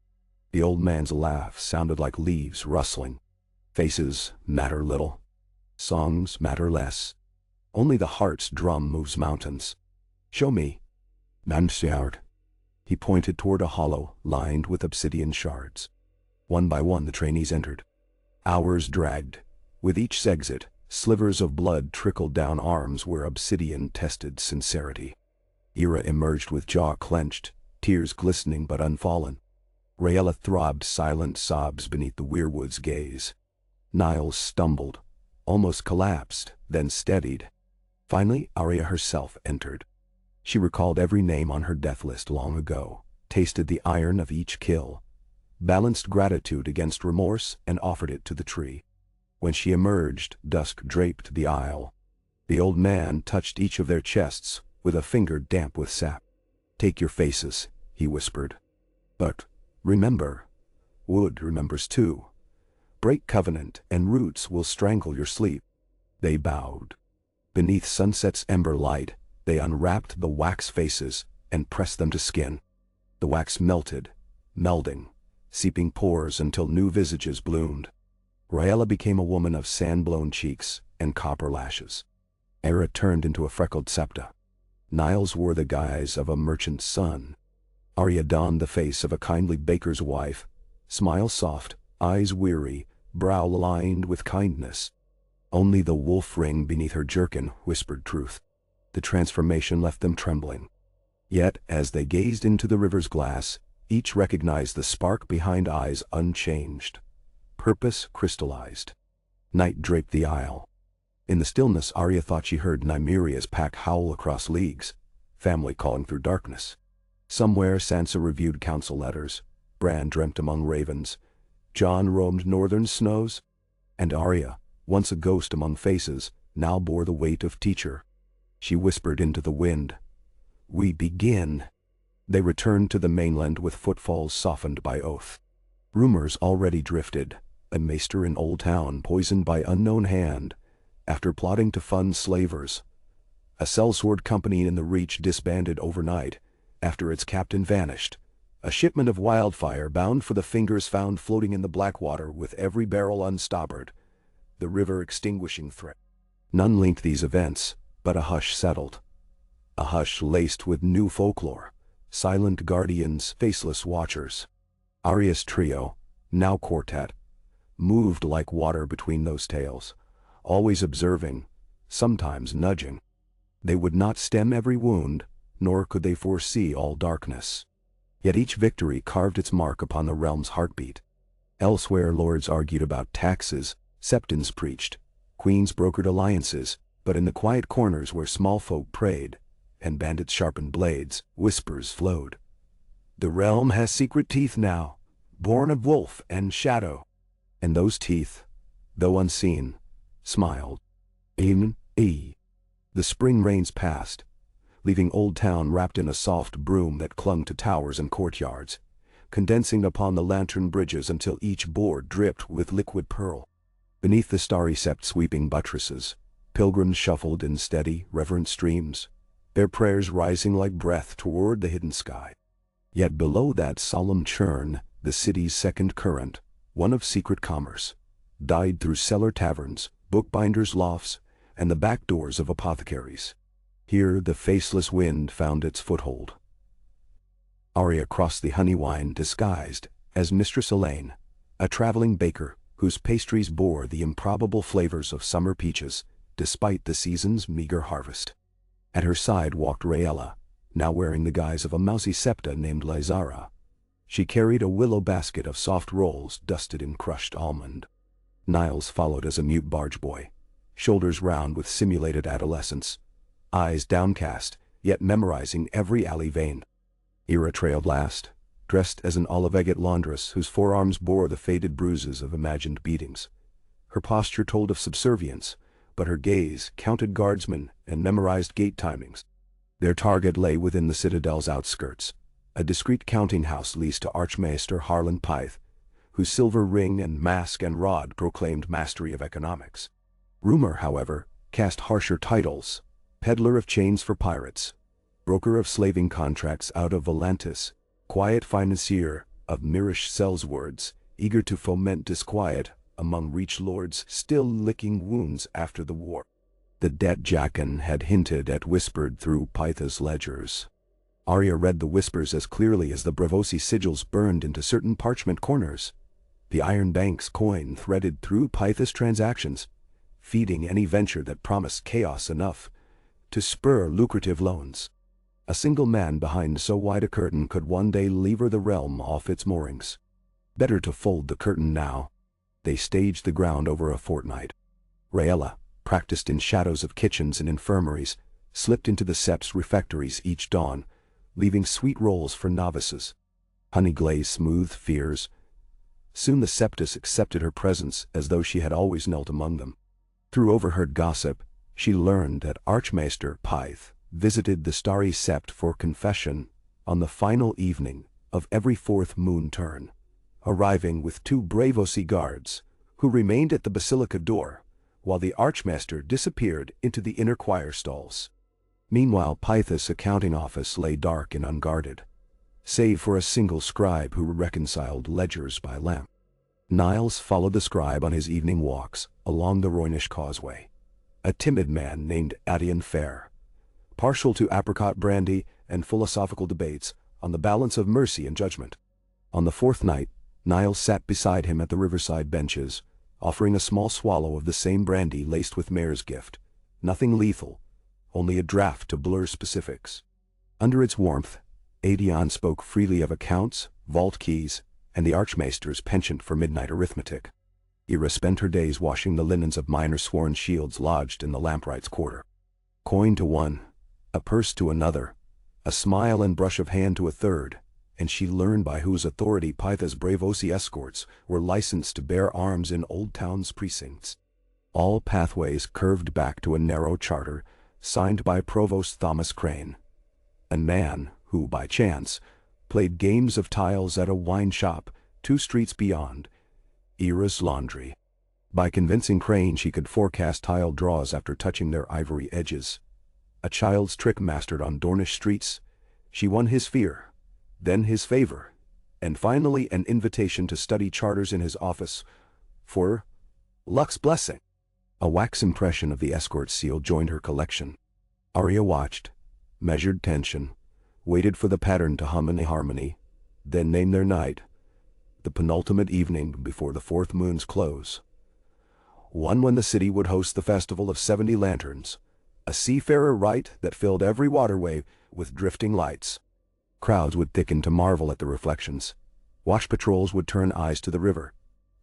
The old man's laugh sounded like leaves rustling. "Faces matter little. Songs matter less. Only the heart's drum moves mountains. Show me." "Mansjord." He pointed toward a hollow lined with obsidian shards. One by one the trainees entered. Hours dragged. With each exit, slivers of blood trickled down arms where obsidian tested sincerity. Arya emerged with jaw clenched, tears glistening but unfallen. Rayella throbbed silent sobs beneath the weirwood's gaze. Niles stumbled, almost collapsed, then steadied. Finally, Arya herself entered. She recalled every name on her death list long ago, tasted the iron of each kill, balanced gratitude against remorse, and offered it to the tree. When she emerged, dusk draped the isle. The old man touched each of their chests with a finger damp with sap. "Take your faces," he whispered. "But remember, wood remembers too. Break covenant, and roots will strangle your sleep." They bowed. Beneath sunset's ember light, they unwrapped the wax faces and pressed them to skin. The wax melted, melding, seeping pores until new visages bloomed. Rayella became a woman of sand-blown cheeks and copper lashes. Arya turned into a freckled septa. Niles wore the guise of a merchant's son. Arya donned the face of a kindly baker's wife, smile soft, eyes weary, brow lined with kindness. Only the wolf ring beneath her jerkin whispered truth. The transformation left them trembling. Yet, as they gazed into the river's glass, each recognized the spark behind eyes unchanged. Purpose crystallized. Night draped the isle. In the stillness, Arya thought she heard Nymeria's pack howl across leagues, family calling through darkness. Somewhere Sansa reviewed council letters, Bran dreamt among ravens, Jon roamed northern snows, and Arya, once a ghost among faces, now bore the weight of teacher. She whispered into the wind, "We begin." They returned to the mainland with footfalls softened by oath. Rumors already drifted, a maester in Old Town poisoned by unknown hand, after plotting to fund slavers. A sellsword company in the Reach disbanded overnight, after its captain vanished. A shipment of wildfire bound for the Fingers found floating in the Blackwater with every barrel unstoppered, the river extinguishing threat. None linked these events, but a hush settled. A hush laced with new folklore, silent guardians, faceless watchers. Arya's trio, now quartet, moved like water between those tales, always observing, sometimes nudging. They would not stem every wound, nor could they foresee all darkness. Yet each victory carved its mark upon the realm's heartbeat. Elsewhere lords argued about taxes, septons preached, queens brokered alliances, but in the quiet corners where small folk prayed, and bandits sharpened blades, whispers flowed. "The realm has secret teeth now, born of wolf and shadow." And those teeth, though unseen, smiled. The spring rains passed, leaving Old Town wrapped in a soft broom that clung to towers and courtyards, condensing upon the lantern bridges until each board dripped with liquid pearl. Beneath the starry-sept sweeping buttresses, pilgrims shuffled in steady, reverent streams, their prayers rising like breath toward the hidden sky. Yet below that solemn churn, the city's second current, one of secret commerce, died through cellar taverns, bookbinders' lofts, and the back doors of apothecaries. Here the faceless wind found its foothold. Arya crossed the Honeywine disguised as Mistress Elaine, a traveling baker whose pastries bore the improbable flavors of summer peaches, despite the season's meager harvest. At her side walked Rayella, now wearing the guise of a mousy septa named Lysara. She carried a willow basket of soft rolls dusted in crushed almond. Niles followed as a mute barge boy, shoulders round with simulated adolescence, eyes downcast, yet memorizing every alley vein. Arya trailed last, dressed as an olive agate laundress whose forearms bore the faded bruises of imagined beatings. Her posture told of subservience, but her gaze counted guardsmen and memorized gate timings. Their target lay within the citadel's outskirts, a discreet counting house leased to Archmaester Harlan Pythe, whose silver ring and mask and rod proclaimed mastery of economics. Rumor, however, cast harsher titles: peddler of chains for pirates, broker of slaving contracts out of Volantis, quiet financier of Mirish sellswords, eager to foment disquiet among reach lords still licking wounds after the war. The debt-jackin had hinted at whispered through Pythe's ledgers. Arya read the whispers as clearly as the Bravosi sigils burned into certain parchment corners. The Iron Bank's coin threaded through Pythe's transactions, feeding any venture that promised chaos enough to spur lucrative loans. A single man behind so wide a curtain could one day lever the realm off its moorings. Better to fold the curtain now. They staged the ground over a fortnight. Raella, practiced in shadows of kitchens and infirmaries, slipped into the Sept's refectories each dawn, leaving sweet rolls for novices. Honey-glazed smooth fears. Soon the Septess accepted her presence as though she had always knelt among them. Through overheard gossip, she learned that Archmaester Pythe visited the starry Sept for confession on the final evening of every fourth moon turn, arriving with 2 Bravosi guards, who remained at the basilica door, while the Archmaester disappeared into the inner choir stalls. Meanwhile Pythe's accounting office lay dark and unguarded, save for a single scribe who reconciled ledgers by lamp. Niles followed the scribe on his evening walks along the Roynish causeway, a timid man named Adian Fair, partial to apricot brandy and philosophical debates on the balance of mercy and judgment. On the 4th night, Niles sat beside him at the riverside benches, offering a small swallow of the same brandy laced with mare's gift. Nothing lethal, only a draught to blur specifics. Under its warmth, Adian spoke freely of accounts, vault keys, and the Archmaester's penchant for midnight arithmetic. Ira spent her days washing the linens of minor sworn shields lodged in the lampright's quarter. Coin to one, a purse to another, a smile and brush of hand to a third, and she learned by whose authority Pythe's Bravosi escorts were licensed to bear arms in Old Town's precincts. All pathways curved back to a narrow charter signed by Provost Thomas Crane, a man who, by chance, played games of tiles at a wine shop 2 streets beyond Ira's laundry. By convincing Crane she could forecast tile draws after touching their ivory edges. A child's trick mastered on Dornish streets, she won his fear, then his favor, and finally an invitation to study charters in his office for luck's blessing. A wax impression of the escort seal joined her collection. Arya watched, measured tension, waited for the pattern to hum in harmony, then named their night, the penultimate evening before the 4th moon's close. One when the city would host the festival of 70 lanterns, a seafarer rite that filled every waterway with drifting lights. Crowds would thicken to marvel at the reflections. Watch patrols would turn eyes to the river.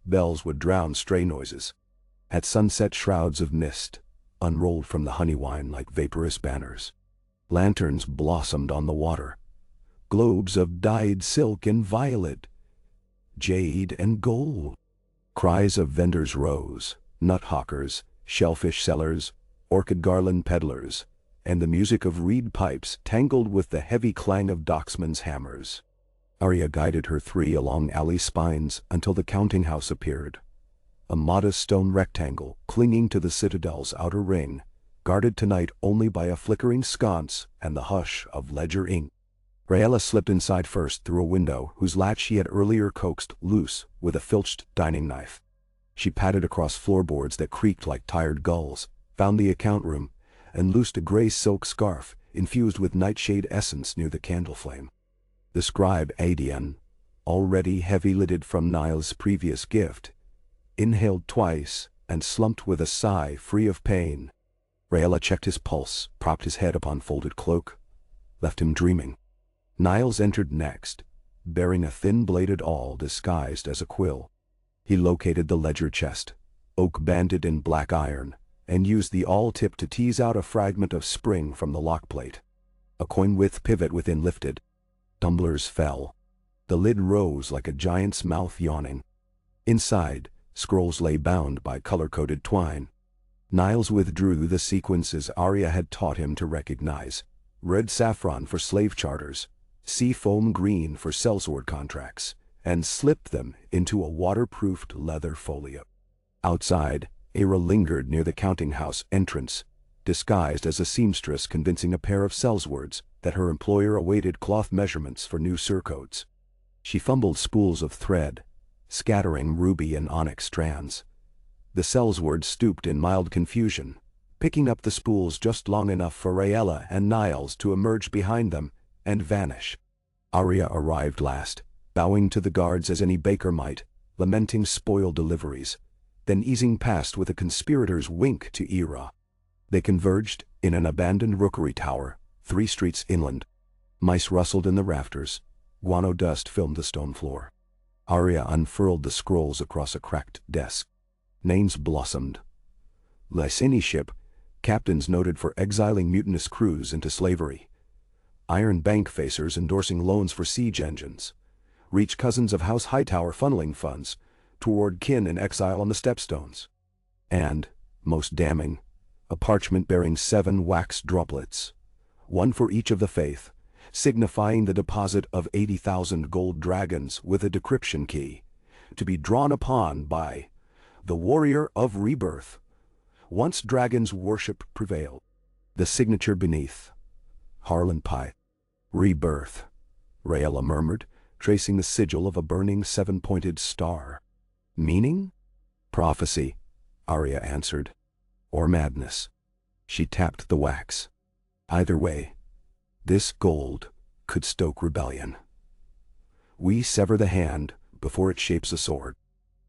Bells would drown stray noises. At sunset, shrouds of mist unrolled from the honey wine like vaporous banners. Lanterns blossomed on the water. Globes of dyed silk and violet, jade and gold. Cries of vendors rose, nut hawkers, shellfish sellers, orchid garland peddlers, and the music of reed pipes tangled with the heavy clang of docksmen's hammers. Arya guided her 3 along alley spines until the counting house appeared, a modest stone rectangle clinging to the citadel's outer ring, guarded tonight only by a flickering sconce and the hush of ledger ink. Raella slipped inside first through a window whose latch she had earlier coaxed loose with a filched dining knife. She padded across floorboards that creaked like tired gulls, found the account room, and loosed a gray silk scarf infused with nightshade essence near the candle flame. The scribe Adian, already heavy-lidded from Niles' previous gift, inhaled twice and slumped with a sigh free of pain. Raella checked his pulse, propped his head upon folded cloak, left him dreaming. Niles entered next, bearing a thin-bladed awl disguised as a quill. He located the ledger chest, oak-banded in black iron, and used the awl tip to tease out a fragment of spring from the lockplate. A coin-width pivot within lifted. Tumblers fell. The lid rose like a giant's mouth yawning. Inside, Scrolls lay bound by color-coded twine. Niles withdrew the sequences Arya had taught him to recognize: red saffron for slave charters, sea foam green for sellsword contracts, and slipped them into a waterproofed leather folio. Outside, Arya lingered near the counting-house entrance, disguised as a seamstress convincing a pair of sellswords that her employer awaited cloth measurements for new surcoats. She fumbled spools of thread, scattering ruby and onyx strands. The sellsword stooped in mild confusion, picking up the spools just long enough for Raella and Niles to emerge behind them and vanish. Arya arrived last, bowing to the guards as any baker might, lamenting spoiled deliveries, then easing past with a conspirator's wink to Ira. They converged in an abandoned rookery tower, 3 streets inland. Mice rustled in the rafters. Guano dust filmed the stone floor. Arya unfurled the scrolls across a cracked desk. Names blossomed. Lysini ship, captains noted for exiling mutinous crews into slavery. Iron bank facers endorsing loans for siege engines. Reach cousins of House Hightower funneling funds toward kin in exile on the stepstones. And, most damning, a parchment bearing 7 wax droplets, one for each of the faith, signifying the deposit of 80,000 gold dragons with a decryption key, to be drawn upon by the warrior of rebirth. Once dragons' worship prevailed. The signature beneath: Harlan Pye. Rebirth, Raella murmured, tracing the sigil of a burning 7-pointed star. Meaning? Prophecy, Arya answered. Or madness. She tapped the wax. Either way, this gold could stoke rebellion. We sever the hand before it shapes a sword.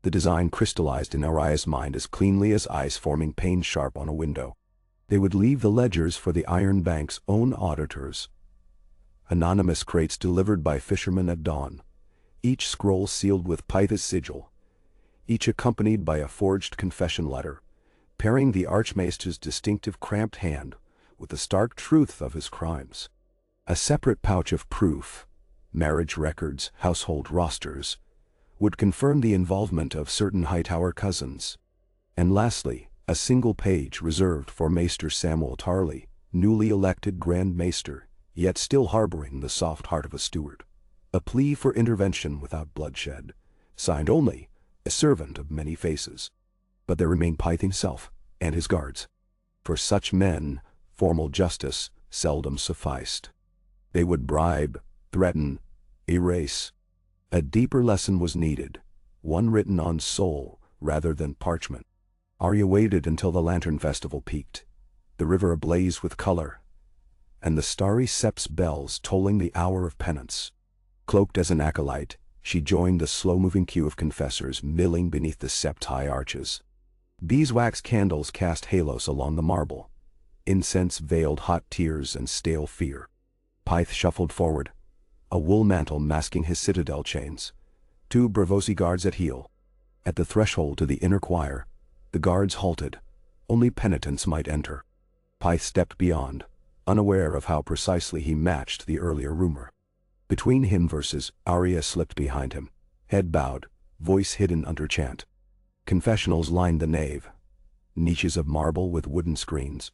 The design crystallized in Arya's mind as cleanly as ice forming pane sharp on a window. They would leave the ledgers for the Iron Bank's own auditors. Anonymous crates delivered by fishermen at dawn, each scroll sealed with Pythe's sigil, each accompanied by a forged confession letter, pairing the Archmaester's distinctive cramped hand with the stark truth of his crimes. A separate pouch of proof, marriage records, household rosters, would confirm the involvement of certain Hightower cousins. And lastly, a single page reserved for Maester Samuel Tarley, newly elected Grand Maester, yet still harboring the soft heart of a steward. A plea for intervention without bloodshed, signed only, a servant of many faces. But there remained Pythe himself and his guards. For such men, formal justice seldom sufficed. They would bribe, threaten, erase. A deeper lesson was needed, one written on soul rather than parchment. Arya waited until the Lantern Festival peaked, the river ablaze with color, and the starry seps bells tolling the hour of penance. Cloaked as an acolyte, she joined the slow-moving queue of confessors milling beneath the sept-high arches. Beeswax candles cast halos along the marble. Incense veiled hot tears and stale fear. Pythe shuffled forward, a wool mantle masking his citadel chains. 2 Bravosi guards at heel. At the threshold to the inner choir, the guards halted. Only penitents might enter. Pythe stepped beyond, unaware of how precisely he matched the earlier rumor. Between him verses, Arya slipped behind him, head bowed, voice hidden under chant. Confessionals lined the nave, niches of marble with wooden screens.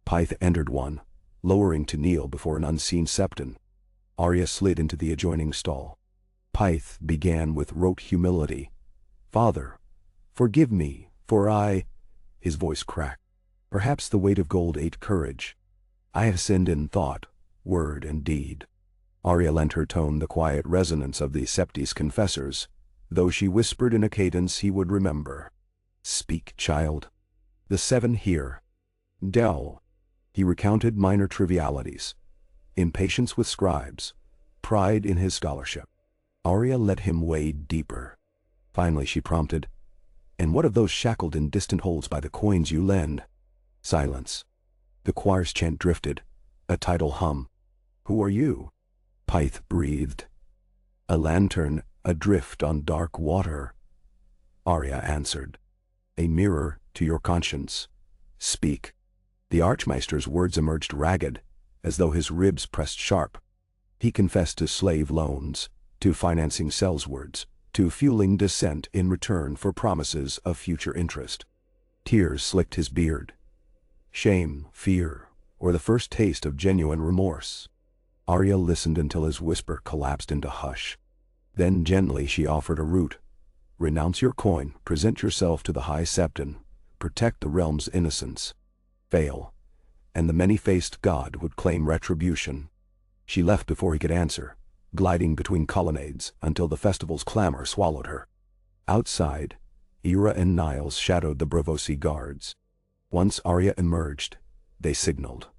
Pythe entered one, lowering to kneel before an unseen septon. Arya slid into the adjoining stall. Pythe began with rote humility. "Father, forgive me, for I—" His voice cracked. Perhaps the weight of gold ate courage. "I have sinned in thought, word, and deed." Arya lent her tone the quiet resonance of the Septi's confessors, though she whispered in a cadence he would remember. "Speak, child. The 7 hear." Dell. He recounted minor trivialities. Impatience with scribes, pride in his scholarship. Arya let him wade deeper. Finally she prompted, "And what of those shackled in distant holds by the coins you lend?" Silence. The choir's chant drifted, a tidal hum. "Who are you?" Pythe breathed. "A lantern adrift on dark water," Arya answered. "A mirror to your conscience. Speak." The Archmaester's words emerged ragged, as though his ribs pressed sharp. He confessed to slave loans, to financing sellswords, to fueling dissent in return for promises of future interest. Tears slicked his beard. Shame, fear, or the first taste of genuine remorse. Arya listened until his whisper collapsed into hush. Then gently she offered a route. Renounce your coin, present yourself to the High Septon, protect the realm's innocence. Fail, and the many-faced god would claim retribution. She left before he could answer, gliding between colonnades until the festival's clamor swallowed her. Outside, Ira and Niles shadowed the Braavosi guards. Once Arya emerged, they signaled.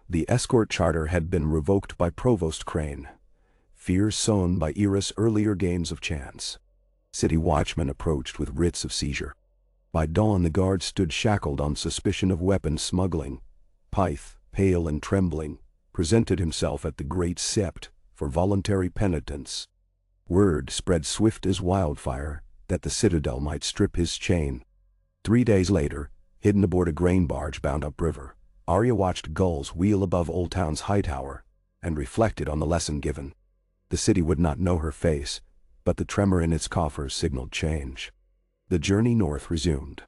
The escort charter had been revoked by Provost Crane, fears sown by Ira's earlier games of chance. City watchmen approached with writs of seizure. By dawn the guards stood shackled on suspicion of weapons smuggling. Pythe, pale and trembling, presented himself at the Great Sept for voluntary penitence. Word spread swift as wildfire that the citadel might strip his chain. 3 days later, hidden aboard a grain barge bound upriver, Arya watched gulls wheel above Old Town's high tower and reflected on the lesson given. The city would not know her face, but the tremor in its coffers signaled change. The journey north resumed.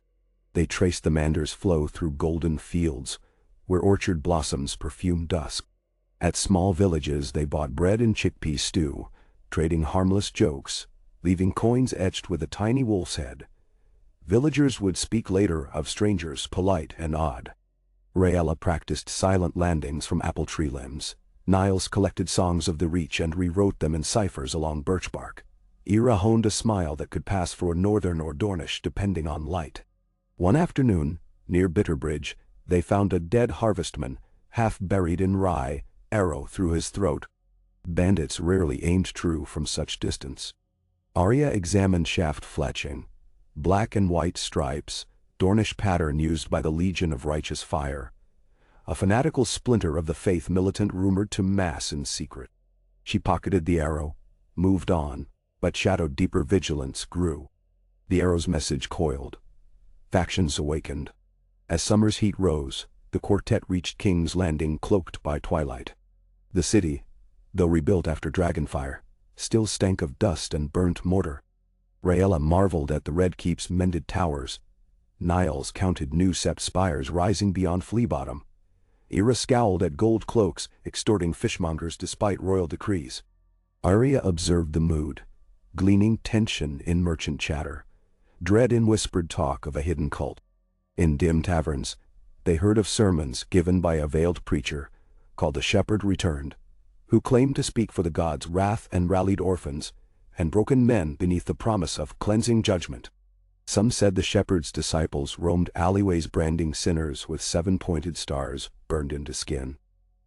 They traced the Mander's flow through golden fields, where orchard blossoms perfumed dusk. At small villages they bought bread and chickpea stew, trading harmless jokes, leaving coins etched with a tiny wolf's head. Villagers would speak later of strangers polite and odd. Raella practiced silent landings from apple tree limbs. Niles collected songs of the Reach and rewrote them in ciphers along birch bark. Ira honed a smile that could pass for northern or Dornish depending on light. One afternoon, near Bitterbridge, they found a dead harvestman, half buried in rye, arrow through his throat. Bandits rarely aimed true from such distance. Arya examined shaft fletching. Black and white stripes, Dornish pattern used by the Legion of Righteous Fire. A fanatical splinter of the faith militant rumored to mass in secret. She pocketed the arrow, moved on, but shadowed deeper vigilance grew. The arrow's message coiled. Factions awakened. As summer's heat rose, the quartet reached King's Landing cloaked by twilight. The city, though rebuilt after Dragonfire, still stank of dust and burnt mortar. Raella marveled at the Red Keep's mended towers. Niles counted new sept spires rising beyond Fleabottom. Ira scowled at gold cloaks extorting fishmongers despite royal decrees. Arya observed the mood, gleaning tension in merchant chatter, dread in whispered talk of a hidden cult. In dim taverns, they heard of sermons given by a veiled preacher, called the Shepherd Returned, who claimed to speak for the gods' wrath and rallied orphans and broken men beneath the promise of cleansing judgment. Some said the shepherd's disciples roamed alleyways branding sinners with 7-pointed stars burned into skin.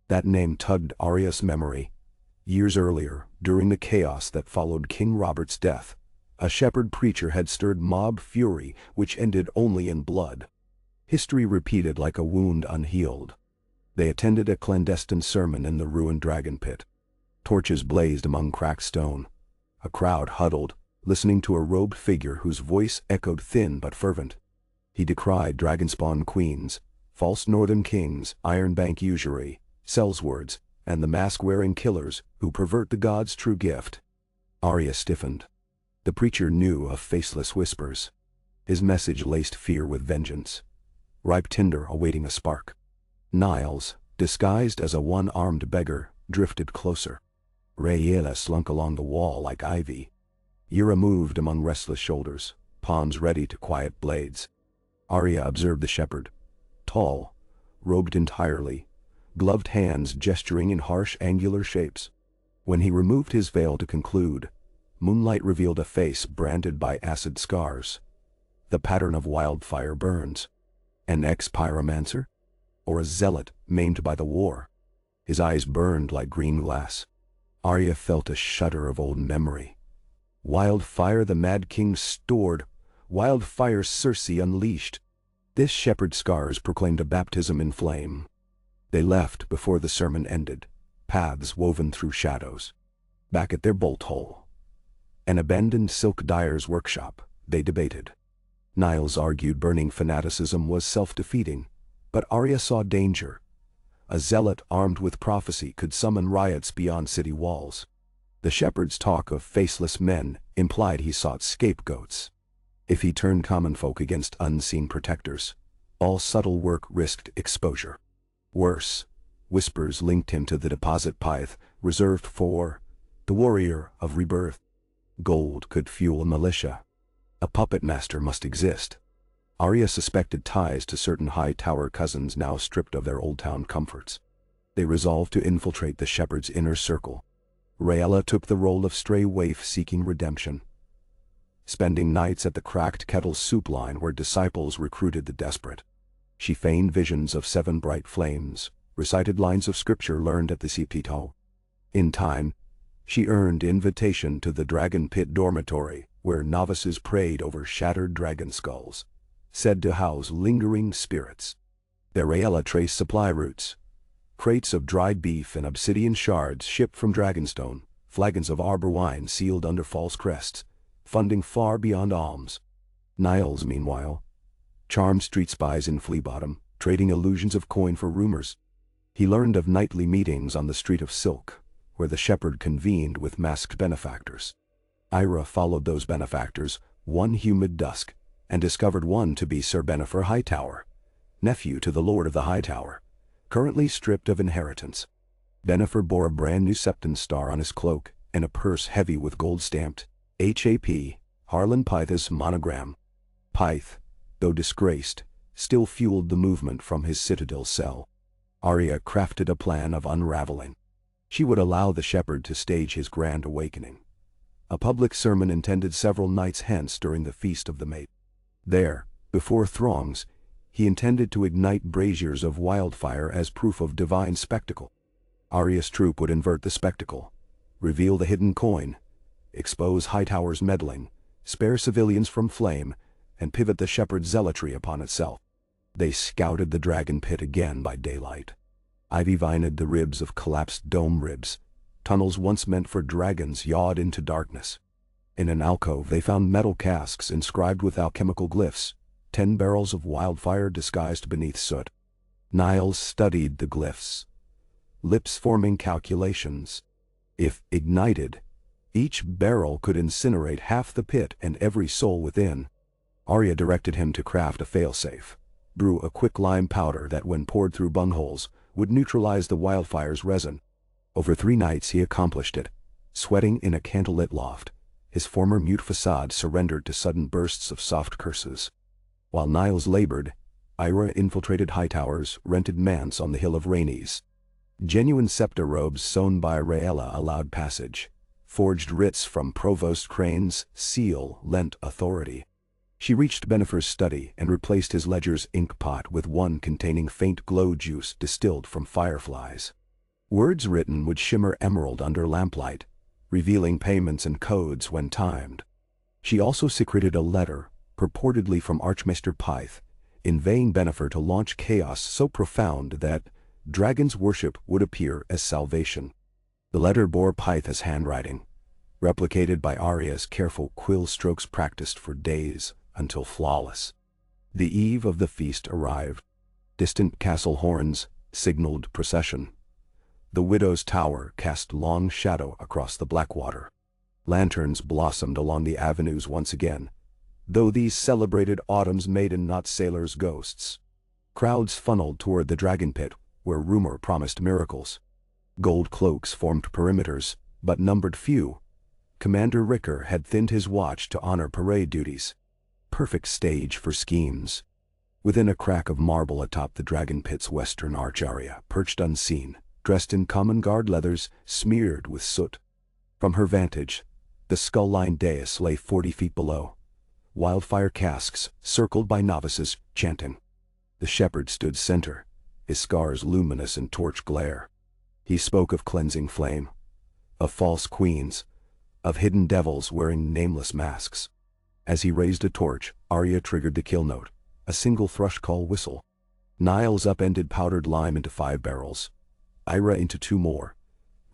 That name tugged Arya's memory. Years earlier, during the chaos that followed King Robert's death, a shepherd preacher had stirred mob fury which ended only in blood. History repeated like a wound unhealed. They attended a clandestine sermon in the ruined dragon pit. Torches blazed among cracked stone. A crowd huddled, listening to a robed figure whose voice echoed thin but fervent. He decried dragonspawn queens, false northern kings, ironbank usury, sellswords, and the mask-wearing killers who pervert the gods' true gift. Arya stiffened. The preacher knew of faceless whispers. His message laced fear with vengeance. Ripe tinder awaiting a spark. Niles, disguised as a one-armed beggar, drifted closer. Raella slunk along the wall like ivy. Ira moved among restless shoulders, palms ready to quiet blades. Arya observed the shepherd. Tall, robed entirely, gloved hands gesturing in harsh angular shapes. When he removed his veil to conclude, moonlight revealed a face branded by acid scars. The pattern of wildfire burns. An ex-pyromancer? Or a zealot maimed by the war? His eyes burned like green glass. Arya felt a shudder of old memory. Wildfire the Mad King stored, wildfire Circe unleashed. This shepherd's scars proclaimed a baptism in flame. They left before the sermon ended, paths woven through shadows. Back at their bolt hole, an abandoned silk dyer's workshop, they debated. Niles argued burning fanaticism was self-defeating, but Arya saw danger. A zealot armed with prophecy could summon riots beyond city walls. The shepherd's talk of faceless men implied he sought scapegoats. If he turned common folk against unseen protectors, all subtle work risked exposure. Worse, whispers linked him to the deposit pyth reserved for the warrior of rebirth. Gold could fuel militia. A puppet master must exist. Arya suspected ties to certain high-tower cousins now stripped of their old town comforts. They resolved to infiltrate the shepherd's inner circle. Rhaella took the role of stray waif seeking redemption, spending nights at the cracked kettle soup line where disciples recruited the desperate. She feigned visions of 7 bright flames, recited lines of scripture learned at the Siptito. In time, she earned invitation to the Dragon Pit dormitory, where novices prayed over shattered dragon skulls, said to house lingering spirits. There Rhaella traced supply routes. Crates of dried beef and obsidian shards shipped from Dragonstone, flagons of arbor wine sealed under false crests, funding far beyond alms. Niles, meanwhile, charmed street spies in Flea Bottom, trading illusions of coin for rumors. He learned of nightly meetings on the Street of Silk, where the shepherd convened with masked benefactors. Arya followed those benefactors one humid dusk, and discovered one to be Sir Bennifer Hightower, nephew to the Lord of the Hightower, currently stripped of inheritance. Bennifer bore a brand new Septon star on his cloak, and a purse heavy with gold-stamped H.A.P. Harlan Pyth's monogram. Pyth, though disgraced, still fueled the movement from his citadel cell. Arya crafted a plan of unraveling. She would allow the shepherd to stage his grand awakening. A public sermon intended several nights hence during the Feast of the Mate. There, before throngs, he intended to ignite braziers of wildfire as proof of divine spectacle. Arya's troop would invert the spectacle, reveal the hidden coin, expose Hightower's meddling, spare civilians from flame, and pivot the shepherd's zealotry upon itself. They scouted the dragon pit again by daylight. Ivy vined the ribs of collapsed dome ribs. Tunnels once meant for dragons yawed into darkness. In an alcove they found metal casks inscribed with alchemical glyphs, 10 barrels of wildfire disguised beneath soot. Niles studied the glyphs, lips forming calculations. If ignited, each barrel could incinerate half the pit and every soul within. Arya directed him to craft a failsafe, brew a quicklime powder that when poured through bungholes would neutralize the wildfire's resin. Over 3 nights he accomplished it, sweating in a candlelit loft. His former mute facade surrendered to sudden bursts of soft curses. While Niles labored, Arya infiltrated Hightowers, rented manse on the Hill of Rainies. Genuine scepter robes sewn by Rhaella allowed passage. Forged writs from Provost Crane's seal lent authority. She reached Bennifer's study and replaced his ledger's ink pot with one containing faint glow juice distilled from fireflies. Words written would shimmer emerald under lamplight, revealing payments and codes when timed. She also secreted a letter, purportedly from Archmaester Pyth, inveighing Bennifer to launch chaos so profound that dragon's worship would appear as salvation. The letter bore Pyth's handwriting, replicated by Arya's careful quill strokes practiced for days until flawless. The eve of the feast arrived. Distant castle horns signaled procession. The widow's tower cast long shadow across the Blackwater. Lanterns blossomed along the avenues once again, though these celebrated autumn's maiden not sailors' ghosts. Crowds funneled toward the dragon pit, where rumor promised miracles. Gold cloaks formed perimeters, but numbered few. Commander Ricker had thinned his watch to honor parade duties. Perfect stage for schemes. Within a crack of marble atop the dragon pit's western arch, Arya perched unseen, dressed in common guard leathers smeared with soot. From her vantage, the skull-lined dais lay 40 feet below. Wildfire casks circled by novices chanting. The shepherd stood center, his scars luminous in torch glare. He spoke of cleansing flame, of false queens, of hidden devils wearing nameless masks. As he raised a torch, Arya triggered the kill note, a single thrush call whistle. Niles upended powdered lime into 5 barrels, Arya into 2 more.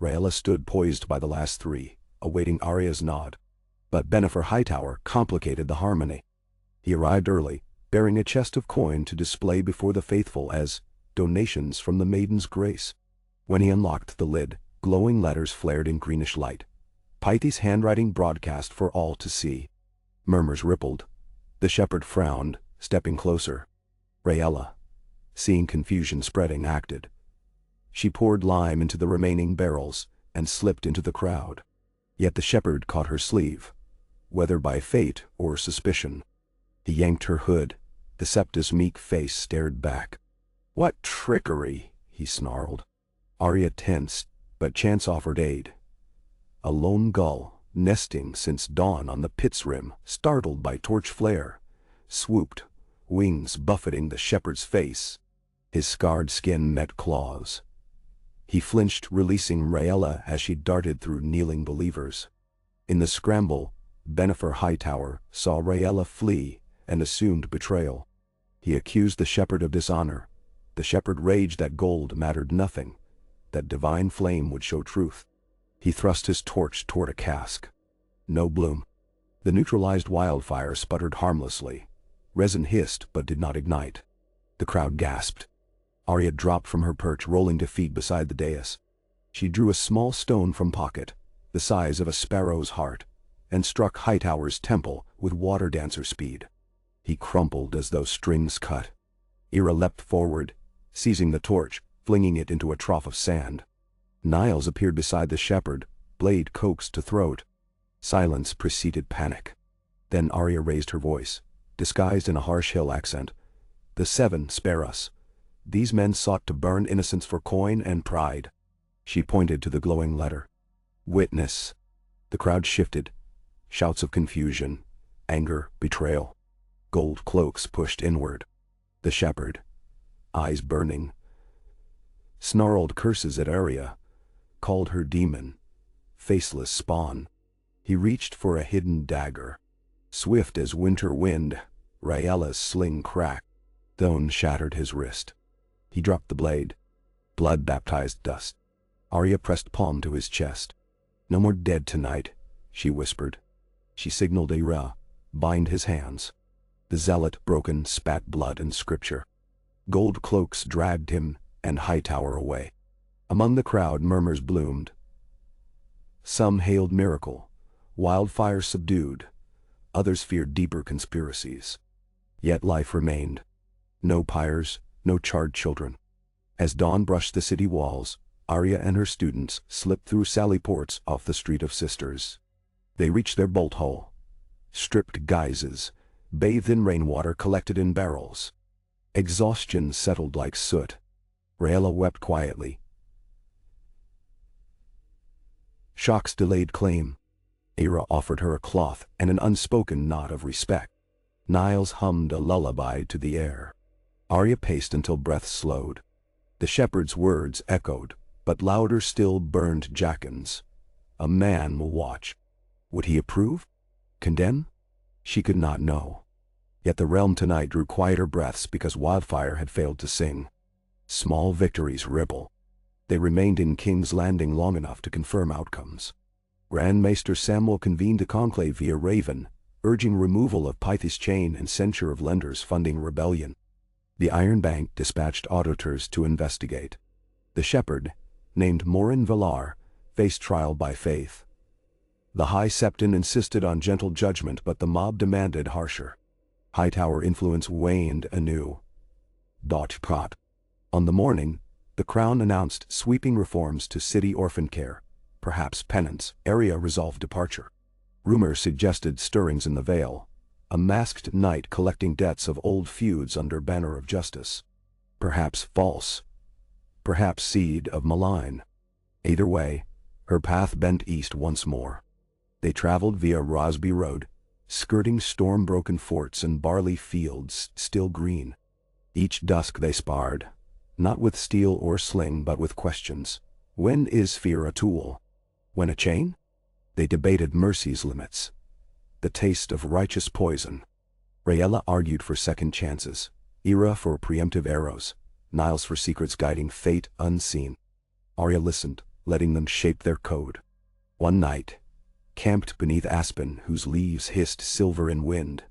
Rhaella stood poised by the last 3, awaiting Arya's nod. But Bennifer Hightower complicated the harmony. He arrived early, bearing a chest of coin to display before the faithful as donations from the Maiden's Grace. When he unlocked the lid, glowing letters flared in greenish light. Pythe's handwriting broadcast for all to see. Murmurs rippled. The shepherd frowned, stepping closer. Rayella, seeing confusion spreading, acted. She poured lime into the remaining barrels and slipped into the crowd. Yet the shepherd caught her sleeve, whether by fate or suspicion. He yanked her hood. The septa's meek face stared back. "What trickery!" he snarled. Arya tensed, but chance offered aid. A lone gull, nesting since dawn on the pit's rim, startled by torch flare, swooped, wings buffeting the shepherd's face. His scarred skin met claws. He flinched, releasing Rayella as she darted through kneeling believers. In the scramble, Benifer Hightower saw Rayella flee and assumed betrayal. He accused the shepherd of dishonor. The shepherd raged that gold mattered nothing, that divine flame would show truth. He thrust his torch toward a cask. No bloom. The neutralized wildfire sputtered harmlessly. Resin hissed but did not ignite. The crowd gasped. Arya dropped from her perch, rolling to feet beside the dais. She drew a small stone from pocket, the size of a sparrow's heart, and struck Hightower's temple with water dancer speed. He crumpled as though strings cut. Ira leapt forward, seizing the torch, flinging it into a trough of sand. Niles appeared beside the shepherd, blade coaxed to throat. Silence preceded panic. Then Arya raised her voice, disguised in a harsh hill accent. "The seven spare us. These men sought to burn innocence for coin and pride." She pointed to the glowing letter. "Witness." The crowd shifted. Shouts of confusion, anger, betrayal. Gold cloaks pushed inward. The shepherd, eyes burning, snarled curses at Arya, called her demon, faceless spawn. He reached for a hidden dagger. Swift as winter wind, Rayella's sling cracked. Stone shattered his wrist. He dropped the blade. Blood baptized dust. Arya pressed palm to his chest. "No more dead tonight," she whispered. She signaled Ira, "Bind his hands." The zealot, broken, spat blood and scripture. Gold cloaks dragged him and Hightower away. Among the crowd murmurs bloomed. Some hailed miracle, wildfire subdued. Others feared deeper conspiracies. Yet life remained. No pyres, no charred children. As dawn brushed the city walls, Arya and her students slipped through sally ports off the Street of Sisters. They reached their bolt hole. Stripped guises, bathed in rainwater collected in barrels. Exhaustion settled like soot. Rayella wept quietly. Shock's delayed claim. Ira offered her a cloth and an unspoken nod of respect. Niles hummed a lullaby to the air. Arya paced until breath slowed. The shepherd's words echoed, but louder still burned Jackin's. A man will watch. Would he approve? Condemn? She could not know. Yet the realm tonight drew quieter breaths because wildfire had failed to sing. Small victories ripple. They remained in King's Landing long enough to confirm outcomes. Grand Maester Samuel convened a conclave via Raven, urging removal of Pythe's chain and censure of lenders funding rebellion. The Iron Bank dispatched auditors to investigate. The shepherd, named Morin Villar, faced trial by faith. The High Septon insisted on gentle judgment, but the mob demanded harsher. Hightower influence waned anew. On the morning, the Crown announced sweeping reforms to city orphan care, perhaps penance. Arya resolved departure. Rumor suggested stirrings in the Vale, a masked knight collecting debts of old feuds under banner of justice. Perhaps false. Perhaps seed of malign. Either way, her path bent east once more. They traveled via Rosby Road, skirting storm-broken forts and barley fields still green. Each dusk they sparred, not with steel or sling but with questions. When is fear a tool? When a chain? They debated mercy's limits, the taste of righteous poison. Rayella argued for second chances, Ira for preemptive arrows, Niles for secrets guiding fate unseen. Arya listened, letting them shape their code. One night, camped beneath aspen whose leaves hissed silver in wind,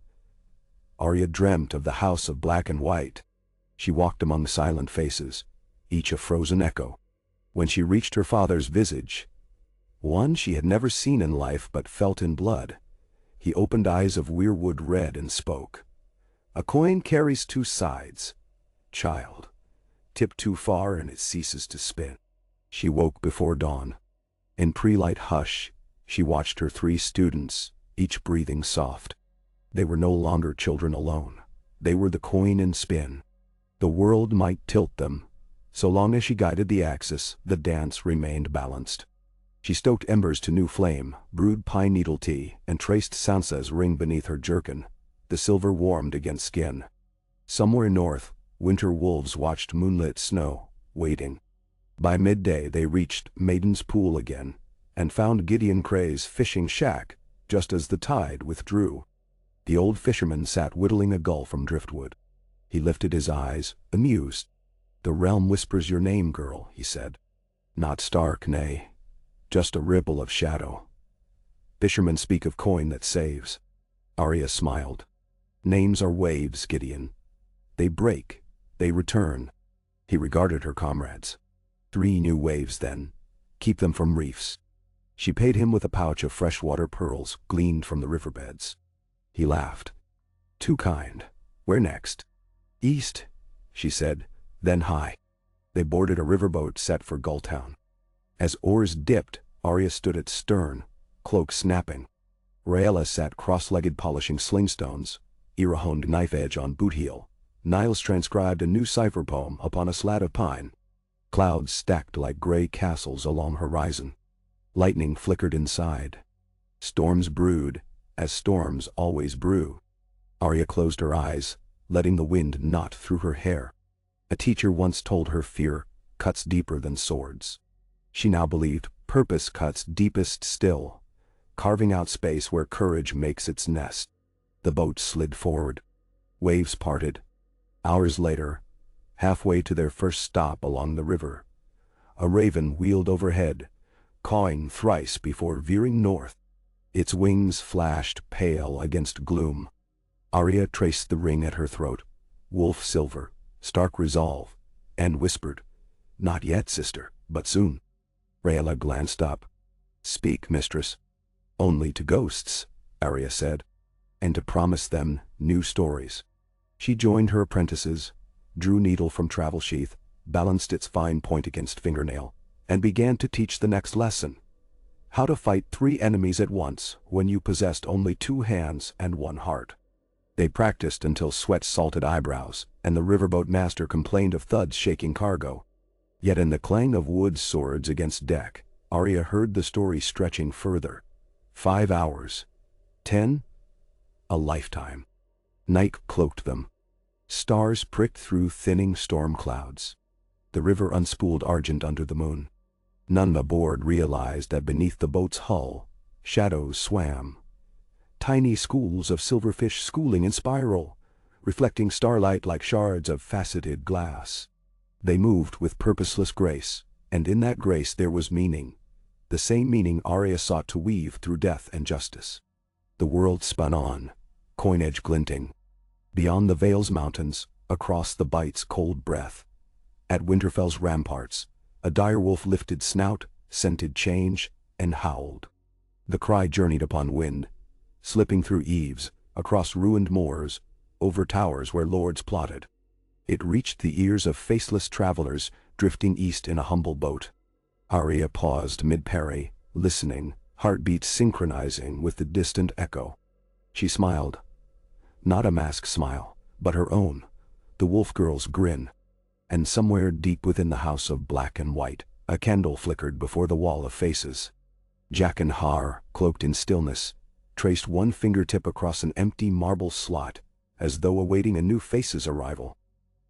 Arya dreamt of the house of black and white. She walked among silent faces, each a frozen echo. When she reached her father's visage, One she had never seen in life but felt in blood. He opened eyes of weirwood red and spoke. "A coin carries two sides. Child, tip too far and it ceases to spin." She woke before dawn. In pre-light hush, she watched her 3 students, each breathing soft. They were no longer children alone. They were the coin in spin. The world might tilt them. So long as she guided the axis, the dance remained balanced. She stoked embers to new flame, brewed pine needle tea, and traced Sansa's ring beneath her jerkin. The silver warmed against skin. Somewhere north, winter wolves watched moonlit snow, waiting. By midday they reached Maiden's Pool again, and found Gideon Cray's fishing shack, just as the tide withdrew. The old fisherman sat whittling a gull from driftwood. He lifted his eyes, amused. "The realm whispers your name, girl," he said. "Not stark, nay. Just a ripple of shadow. Fishermen speak of coin that saves." Arya smiled. "Names are waves, Gideon. They break, they return." He regarded her comrades. 3 new waves then. Keep them from reefs. She paid him with a pouch of freshwater pearls gleaned from the riverbeds. He laughed. "Too kind. Where next?" "East," she said, then high. They boarded a riverboat set for Gulltown. As oars dipped, Arya stood at stern, cloak snapping. Rhaella sat cross-legged polishing slingstones, Ira honed knife edge on boot heel. Niles transcribed a new cipher poem upon a slat of pine. Clouds stacked like gray castles along horizon. Lightning flickered inside. Storms brewed, as storms always brew. Arya closed her eyes, letting the wind knot through her hair. A teacher once told her fear cuts deeper than swords. She now believed purpose cuts deepest still, carving out space where courage makes its nest. The boat slid forward. Waves parted. Hours later, halfway to their first stop along the river, a raven wheeled overhead, cawing thrice before veering north. Its wings flashed pale against gloom. Arya traced the ring at her throat, wolf silver, stark resolve, and whispered, "Not yet, sister, but soon." Rhaella glanced up. "Speak, mistress." "Only to ghosts," Arya said, "and to promise them new stories." She joined her apprentices, drew needle from travel sheath, balanced its fine point against fingernail, and began to teach the next lesson. How to fight 3 enemies at once when you possessed only 2 hands and 1 heart. They practiced until sweat salted eyebrows, and the riverboat master complained of thuds shaking cargo. Yet in the clang of wood swords against deck, Arya heard the story stretching further. 5 hours. 10? A lifetime. Night cloaked them. Stars pricked through thinning storm clouds. The river unspooled argent under the moon. None aboard realized that beneath the boat's hull, shadows swam. Tiny schools of silverfish schooling in spiral, reflecting starlight like shards of faceted glass. They moved with purposeless grace, and in that grace there was meaning. The same meaning Arya sought to weave through death and justice. The world spun on, coinage glinting. Beyond the Vale's mountains, across the Bite's cold breath. At Winterfell's ramparts, a direwolf lifted snout, scented change, and howled. The cry journeyed upon wind, slipping through eaves, across ruined moors, over towers where lords plotted. It reached the ears of faceless travelers drifting east in a humble boat. Arya paused mid-parry, listening, heartbeats synchronizing with the distant echo. She smiled. Not a masked smile, but her own, the wolf girl's grin. And somewhere deep within the house of black and white, a candle flickered before the wall of faces. Jaqen Har, cloaked in stillness, traced one fingertip across an empty marble slot, as though awaiting a new face's arrival.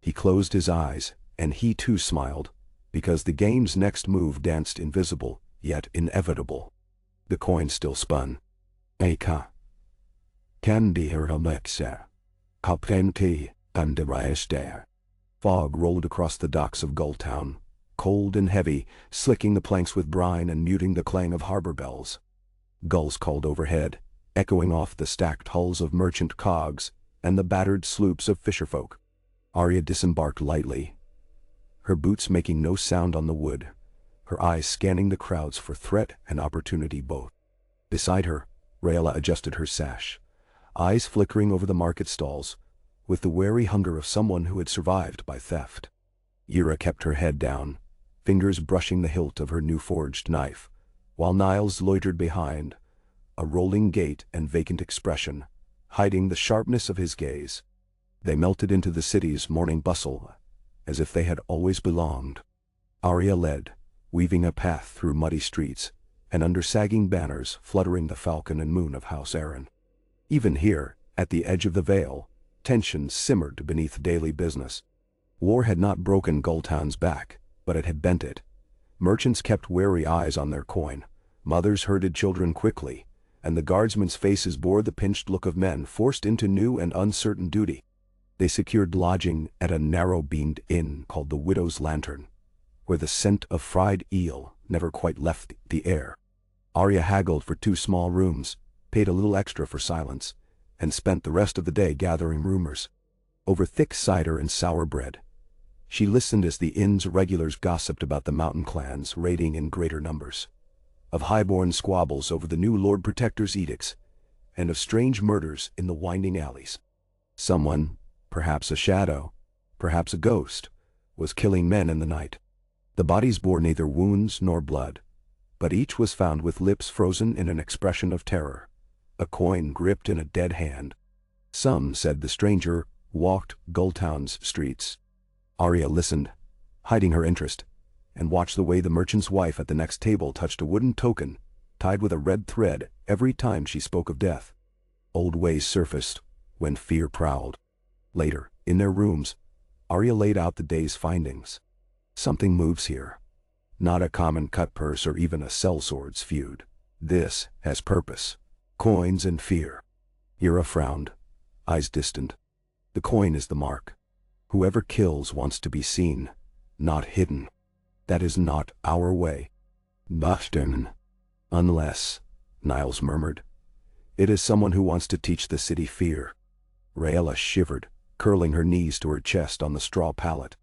He closed his eyes, and he too smiled, because the game's next move danced invisible, yet inevitable. The coin still spun. Eka. Kandi Heromexer. Kapenti, and Raester. Fog rolled across the docks of Gulltown, cold and heavy, slicking the planks with brine and muting the clang of harbor bells. Gulls called overhead, echoing off the stacked hulls of merchant cogs and the battered sloops of fisherfolk. Arya disembarked lightly, her boots making no sound on the wood, her eyes scanning the crowds for threat and opportunity both. Beside her, Rayla adjusted her sash, eyes flickering over the market stalls, with the wary hunger of someone who had survived by theft. Ira kept her head down, fingers brushing the hilt of her new-forged knife, while Niles loitered behind, a rolling gait and vacant expression, hiding the sharpness of his gaze. They melted into the city's morning bustle, as if they had always belonged. Arya led, weaving a path through muddy streets, and under sagging banners fluttering the falcon and moon of House Arryn. Even here, at the edge of the Vale, tension simmered beneath daily business. War had not broken Gulltown's back, but it had bent it. Merchants kept wary eyes on their coin, mothers herded children quickly, and the guardsmen's faces bore the pinched look of men forced into new and uncertain duty. They secured lodging at a narrow-beamed inn called the Widow's Lantern, where the scent of fried eel never quite left the air. Arya haggled for 2 small rooms, paid a little extra for silence, and spent the rest of the day gathering rumors. Over thick cider and sour bread, she listened as the inn's regulars gossiped about the mountain clans raiding in greater numbers, of high-born squabbles over the new Lord Protector's edicts, and of strange murders in the winding alleys. Someone, perhaps a shadow, perhaps a ghost, was killing men in the night. The bodies bore neither wounds nor blood, but each was found with lips frozen in an expression of terror, a coin gripped in a dead hand. Some said the stranger walked Gulltown's streets. Arya listened, hiding her interest, and watched the way the merchant's wife at the next table touched a wooden token tied with a red thread every time she spoke of death. Old ways surfaced when fear prowled. Later, in their rooms, Arya laid out the day's findings. Something moves here. Not a common cut purse or even a sellsword's feud. This has purpose. Coins and fear. Ira frowned, eyes distant. The coin is the mark. Whoever kills wants to be seen, not hidden. That is not our way. Boston. Unless, Niles murmured. It is someone who wants to teach the city fear. Rayla shivered, curling her knees to her chest on the straw pallet.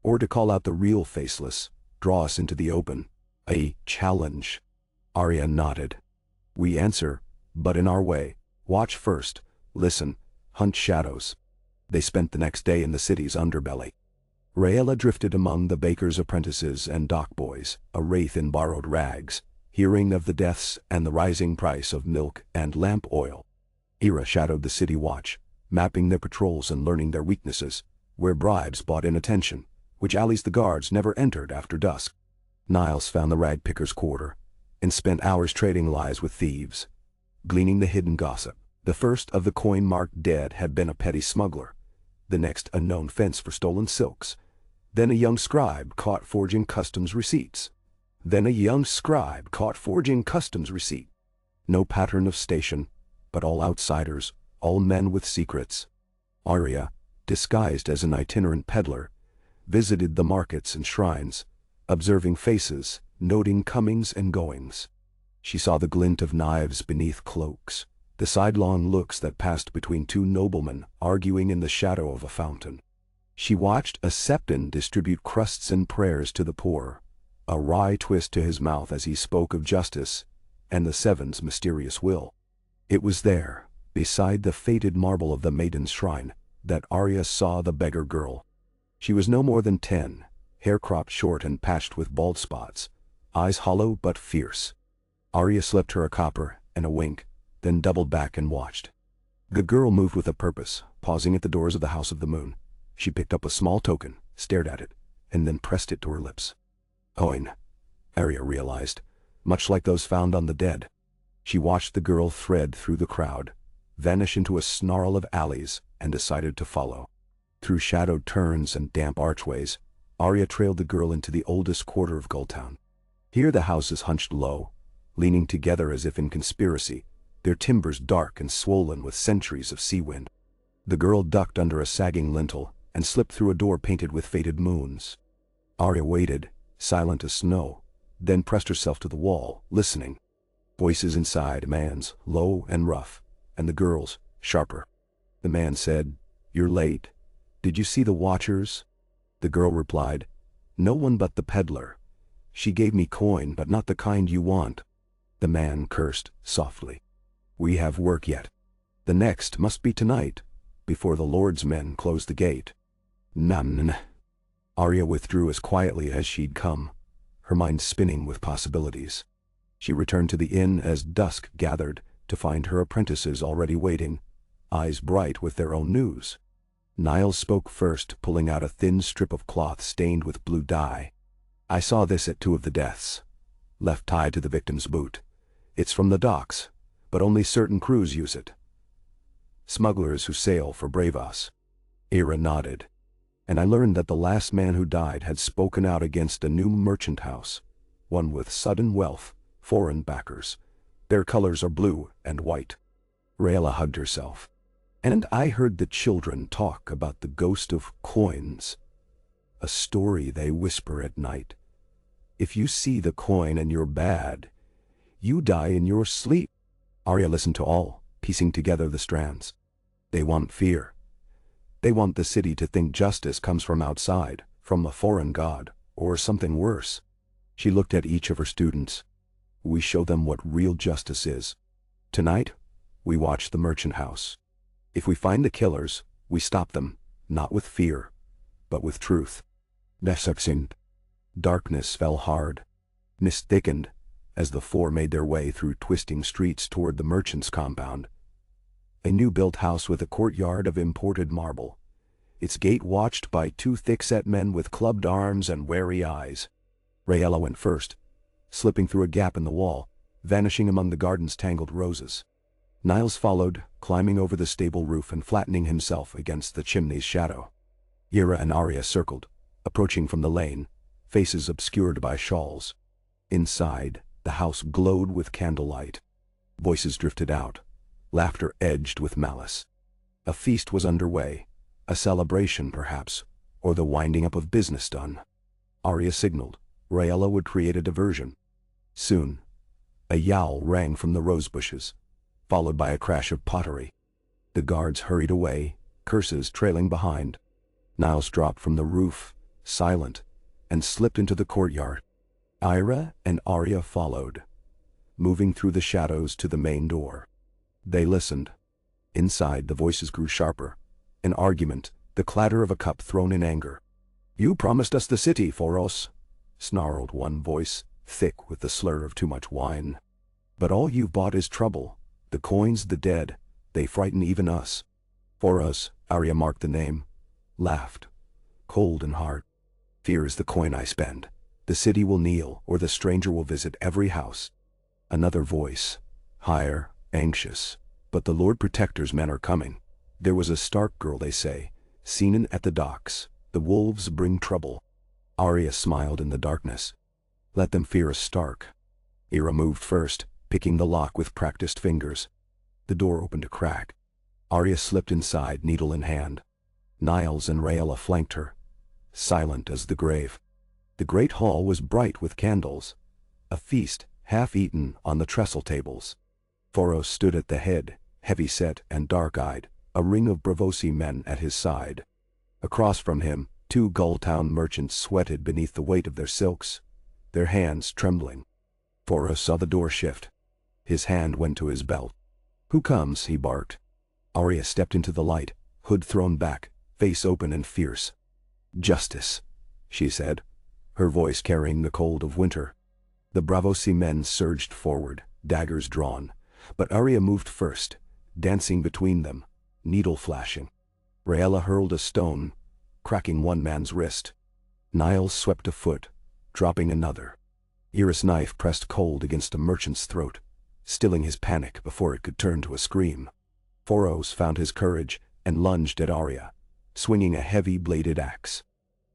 Or to call out the real Faceless, draw us into the open. A challenge. Arya nodded. We answer, but in our way. Watch first, listen, hunt shadows. They spent the next day in the city's underbelly. Rayla drifted among the baker's apprentices and dock boys, a wraith in borrowed rags, hearing of the deaths and the rising price of milk and lamp oil. Ira shadowed the city watch, mapping their patrols and learning their weaknesses, where bribes bought inattention, which alleys the guards never entered after dusk. Niles found the rag picker's quarter, and spent hours trading lies with thieves, gleaning the hidden gossip. The first of the coin-marked dead had been a petty smuggler, the next a known fence for stolen silks, then a young scribe caught forging customs receipts. No pattern of station, but all outsiders, all men with secrets. Arya, disguised as an itinerant peddler, visited the markets and shrines, observing faces, noting comings and goings. She saw the glint of knives beneath cloaks, the sidelong looks that passed between 2 noblemen arguing in the shadow of a fountain. She watched a septon distribute crusts and prayers to the poor, a wry twist to his mouth as he spoke of justice and the Seven's mysterious will. It was there, beside the faded marble of the maiden's shrine, that Arya saw the beggar girl. She was no more than 10, hair cropped short and patched with bald spots, eyes hollow but fierce. Arya slipped her a copper and a wink, then doubled back and watched. The girl moved with a purpose, pausing at the doors of the House of the Moon. She picked up a small token, stared at it, and then pressed it to her lips. Coin, Arya realized, much like those found on the dead. She watched the girl thread through the crowd, vanish into a snarl of alleys, and decided to follow. Through shadowed turns and damp archways, Arya trailed the girl into the oldest quarter of Gulltown. Here the houses hunched low, leaning together as if in conspiracy, their timbers dark and swollen with centuries of sea wind. The girl ducked under a sagging lintel and slipped through a door painted with faded moons. Arya waited, silent as snow, then pressed herself to the wall, listening. Voices inside, a man's, low and rough, and the girl's, sharper. The man said, "You're late. Did you see the watchers?" The girl replied, "No one but the peddler. She gave me coin, but not the kind you want." The man cursed softly. "We have work yet. The next must be tonight, before the Lord's men close the gate." "None." Arya withdrew as quietly as she'd come, her mind spinning with possibilities. She returned to the inn as dusk gathered to find her apprentices already waiting, eyes bright with their own news. Niles spoke first, pulling out a thin strip of cloth stained with blue dye. "I saw this at 2 of the deaths, left tied to the victim's boot. It's from the docks, but only certain crews use it. Smugglers who sail for Bravos." Arya nodded. "And I learned that the last man who died had spoken out against a new merchant house, one with sudden wealth, foreign backers. Their colors are blue and white." Rayla hugged herself. "And I heard the children talk about the ghost of coins. A story they whisper at night. If you see the coin and you're bad, you die in your sleep." Arya listened to all, piecing together the strands. "They want fear. They want the city to think justice comes from outside, from a foreign god, or something worse." She looked at each of her students. "We show them what real justice is. Tonight, we watch the merchant house. If we find the killers, we stop them, not with fear, but with truth." Darkness fell hard. Mist thickened as the four made their way through twisting streets toward the merchant's compound. A new-built house with a courtyard of imported marble, its gate watched by 2 thick-set men with clubbed arms and wary eyes. Rayella went first, slipping through a gap in the wall, vanishing among the garden's tangled roses. Niles followed, climbing over the stable roof and flattening himself against the chimney's shadow. Ira and Arya circled, approaching from the lane, faces obscured by shawls. Inside, the house glowed with candlelight. Voices drifted out, laughter edged with malice. A feast was underway, a celebration perhaps, or the winding up of business done. Arya signaled. Rayella would create a diversion. Soon, a yowl rang from the rose bushes, followed by a crash of pottery. The guards hurried away, curses trailing behind. Niles dropped from the roof, silent, and slipped into the courtyard. Ira and Arya followed, moving through the shadows to the main door. They listened. Inside, the voices grew sharper. An argument, the clatter of a cup thrown in anger. "You promised us the city, Foros," snarled one voice, thick with the slur of too much wine. "But all you've bought is trouble. The coins, the dead, they frighten even us." Foros, Arya marked the name, laughed, cold and hard. "Fear is the coin I spend. The city will kneel, or the stranger will visit every house." Another voice, higher, anxious. "But the Lord Protector's men are coming. There was a Stark girl, they say, seen in at the docks. The wolves bring trouble." Arya smiled in the darkness. "Let them fear a Stark." Ira moved first, picking the lock with practiced fingers. The door opened a crack. Arya slipped inside, needle in hand. Niles and Rayella flanked her, silent as the grave. The great hall was bright with candles, a feast half-eaten on the trestle tables. Foros stood at the head, heavy-set and dark-eyed, a ring of Bravosi men at his side. Across from him, 2 Gulltown merchants sweated beneath the weight of their silks, their hands trembling. Foros saw the door shift. His hand went to his belt. "Who comes?" he barked. Arya stepped into the light, hood thrown back, face open and fierce. "Justice," she said, her voice carrying the cold of winter. The Bravosi men surged forward, daggers drawn, but Arya moved first, dancing between them, needle flashing. Rayella hurled a stone, cracking one man's wrist. Niles swept a foot, dropping another. Ira's knife pressed cold against a merchant's throat, stilling his panic before it could turn to a scream. Foros found his courage and lunged at Arya, swinging a heavy-bladed axe.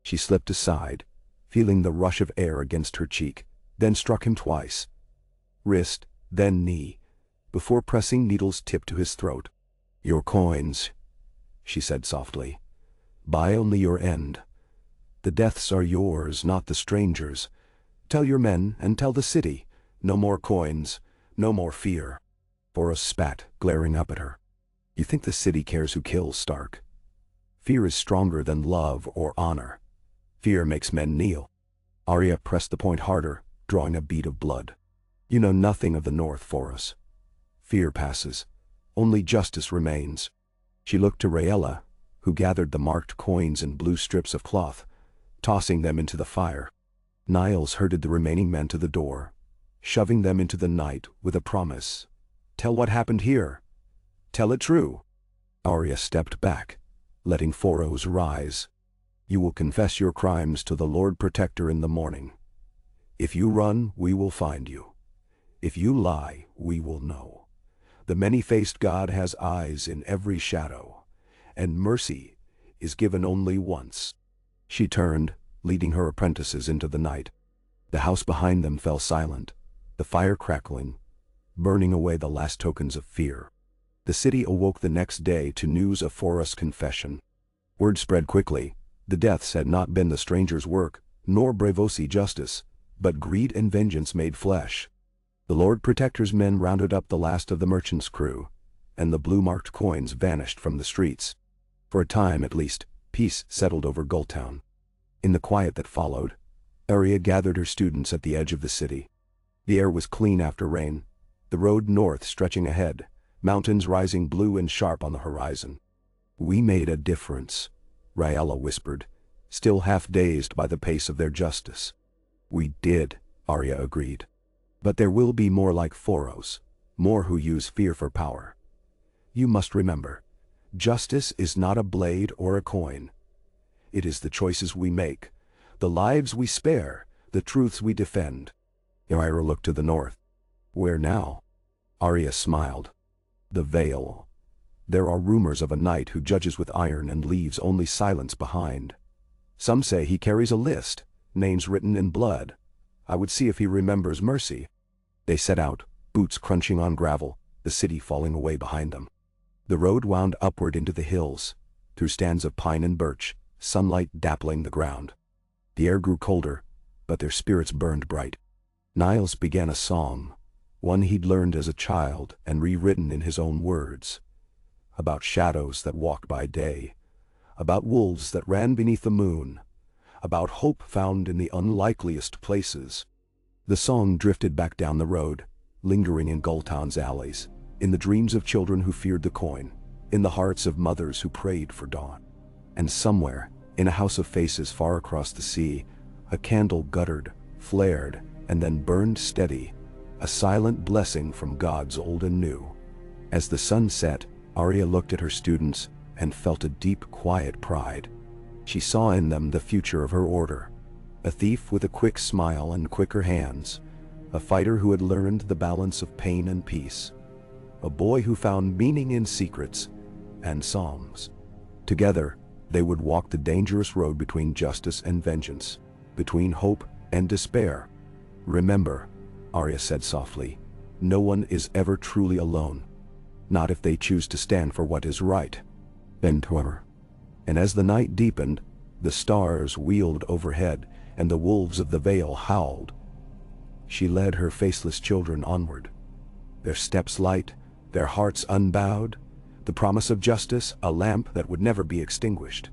She slipped aside, feeling the rush of air against her cheek, then struck him twice. Wrist, then knee, before pressing needle's tip to his throat. "Your coins," she said softly. "Buy only your end. The deaths are yours, not the strangers. Tell your men and tell the city. No more coins, no more fear." Foros spat, glaring up at her. "You think the city cares who kills, Stark? Fear is stronger than love or honor. Fear makes men kneel." Arya pressed the point harder, drawing a bead of blood. You know nothing of the north for us. Fear passes. Only justice remains. She looked to Rayella, who gathered the marked coins in blue strips of cloth, tossing them into the fire. Niles herded the remaining men to the door, shoving them into the night with a promise. Tell what happened here. Tell it true. Arya stepped back, letting Foros rise. You will confess your crimes to the Lord Protector in the morning. If you run, we will find you. If you lie, we will know. The many-faced God has eyes in every shadow, and mercy is given only once. She turned, leading her apprentices into the night. The house behind them fell silent, the fire crackling, burning away the last tokens of fear. The city awoke the next day to news of Foros' confession. Word spread quickly. The deaths had not been the stranger's work, nor Braavosi justice, but greed and vengeance made flesh. The Lord Protector's men rounded up the last of the merchant's crew, and the blue-marked coins vanished from the streets. For a time, at least, peace settled over Gulltown. In the quiet that followed, Arya gathered her students at the edge of the city. The air was clean after rain, the road north stretching ahead, mountains rising blue and sharp on the horizon. We made a difference, Rayella whispered, still half dazed by the pace of their justice. We did, Arya agreed. But there will be more like Foros, more who use fear for power. You must remember, justice is not a blade or a coin. It is the choices we make, the lives we spare, the truths we defend. Arya looked to the north. Where now? Arya smiled. The Vale. There are rumors of a knight who judges with iron and leaves only silence behind. Some say he carries a list, names written in blood. I would see if he remembers mercy. They set out, boots crunching on gravel, the city falling away behind them. The road wound upward into the hills, through stands of pine and birch, sunlight dappling the ground. The air grew colder, but their spirits burned bright. Niles began a song, one he'd learned as a child and rewritten in his own words. About shadows that walk by day, about wolves that ran beneath the moon, about hope found in the unlikeliest places. The song drifted back down the road, lingering in Gulltown's alleys, in the dreams of children who feared the coin, in the hearts of mothers who prayed for dawn. And somewhere, in a house of faces far across the sea, a candle guttered, flared, and then burned steady, a silent blessing from gods old and new. As the sun set, Arya looked at her students and felt a deep, quiet pride. She saw in them the future of her order, a thief with a quick smile and quicker hands, a fighter who had learned the balance of pain and peace, a boy who found meaning in secrets and songs. Together, they would walk the dangerous road between justice and vengeance, between hope and despair. Remember, Arya said softly, no one is ever truly alone, not if they choose to stand for what is right. Then to her. And as the night deepened, the stars wheeled overhead and the wolves of the Vale howled. She led her faceless children onward, their steps light, their hearts unbowed, the promise of justice a lamp that would never be extinguished.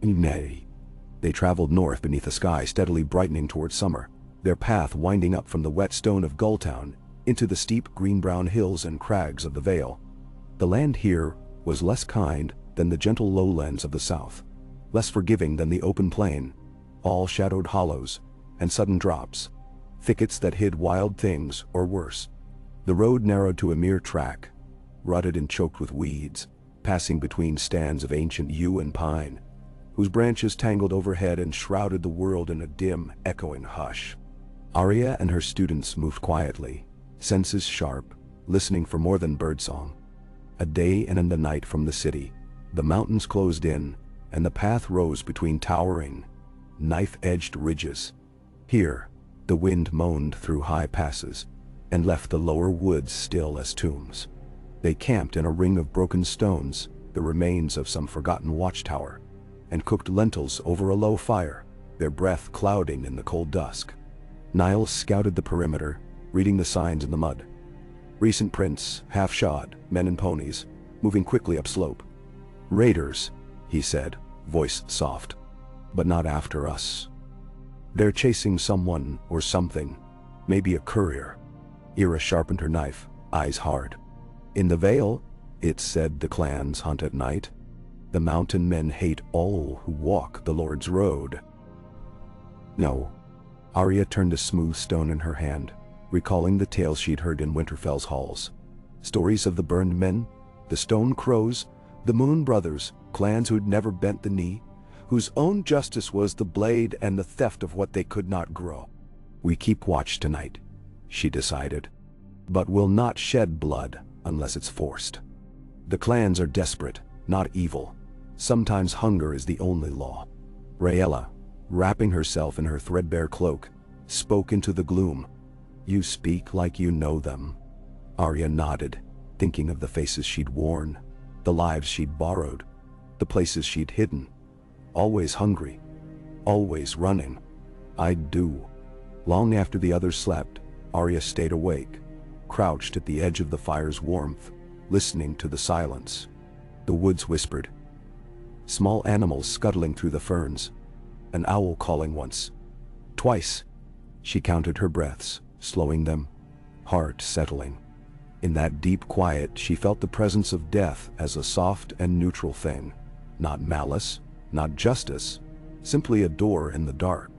Nay. They traveled north beneath a sky steadily brightening toward summer, their path winding up from the wet stone of Gulltown into the steep green-brown hills and crags of the Vale. The land here was less kind than the gentle lowlands of the south, less forgiving than the open plain, all shadowed hollows and sudden drops, thickets that hid wild things or worse. The road narrowed to a mere track, rutted and choked with weeds, passing between stands of ancient yew and pine, whose branches tangled overhead and shrouded the world in a dim, echoing hush. Arya and her students moved quietly, senses sharp, listening for more than birdsong. A day and a night from the city, the mountains closed in, and the path rose between towering, knife-edged ridges. Here, the wind moaned through high passes, and left the lower woods still as tombs. They camped in a ring of broken stones, the remains of some forgotten watchtower, and cooked lentils over a low fire, their breath clouding in the cold dusk. Niles scouted the perimeter, reading the signs in the mud. Recent prints, half-shod, men and ponies, moving quickly upslope. Raiders, he said, voice soft. But not after us. They're chasing someone or something. Maybe a courier. Ira sharpened her knife, eyes hard. In the Vale, it said the clans hunt at night. The mountain men hate all who walk the Lord's road. No. Arya turned a smooth stone in her hand, recalling the tales she'd heard in Winterfell's halls. Stories of the burned men, the stone crows, the moon brothers, clans who'd never bent the knee, whose own justice was the blade and the theft of what they could not grow. We keep watch tonight, she decided, but will not shed blood unless it's forced. The clans are desperate, not evil. Sometimes hunger is the only law. Rhaella, wrapping herself in her threadbare cloak, spoke into the gloom. You speak like you know them. Arya nodded, thinking of the faces she'd worn, the lives she'd borrowed, the places she'd hidden. Always hungry, always running. I do. Long after the others slept, Arya stayed awake, crouched at the edge of the fire's warmth, listening to the silence. The woods whispered. Small animals scuttling through the ferns. An owl calling once. Twice. She counted her breaths, slowing them, heart settling. In that deep quiet, she felt the presence of death as a soft and neutral thing. Not malice, not justice, simply a door in the dark.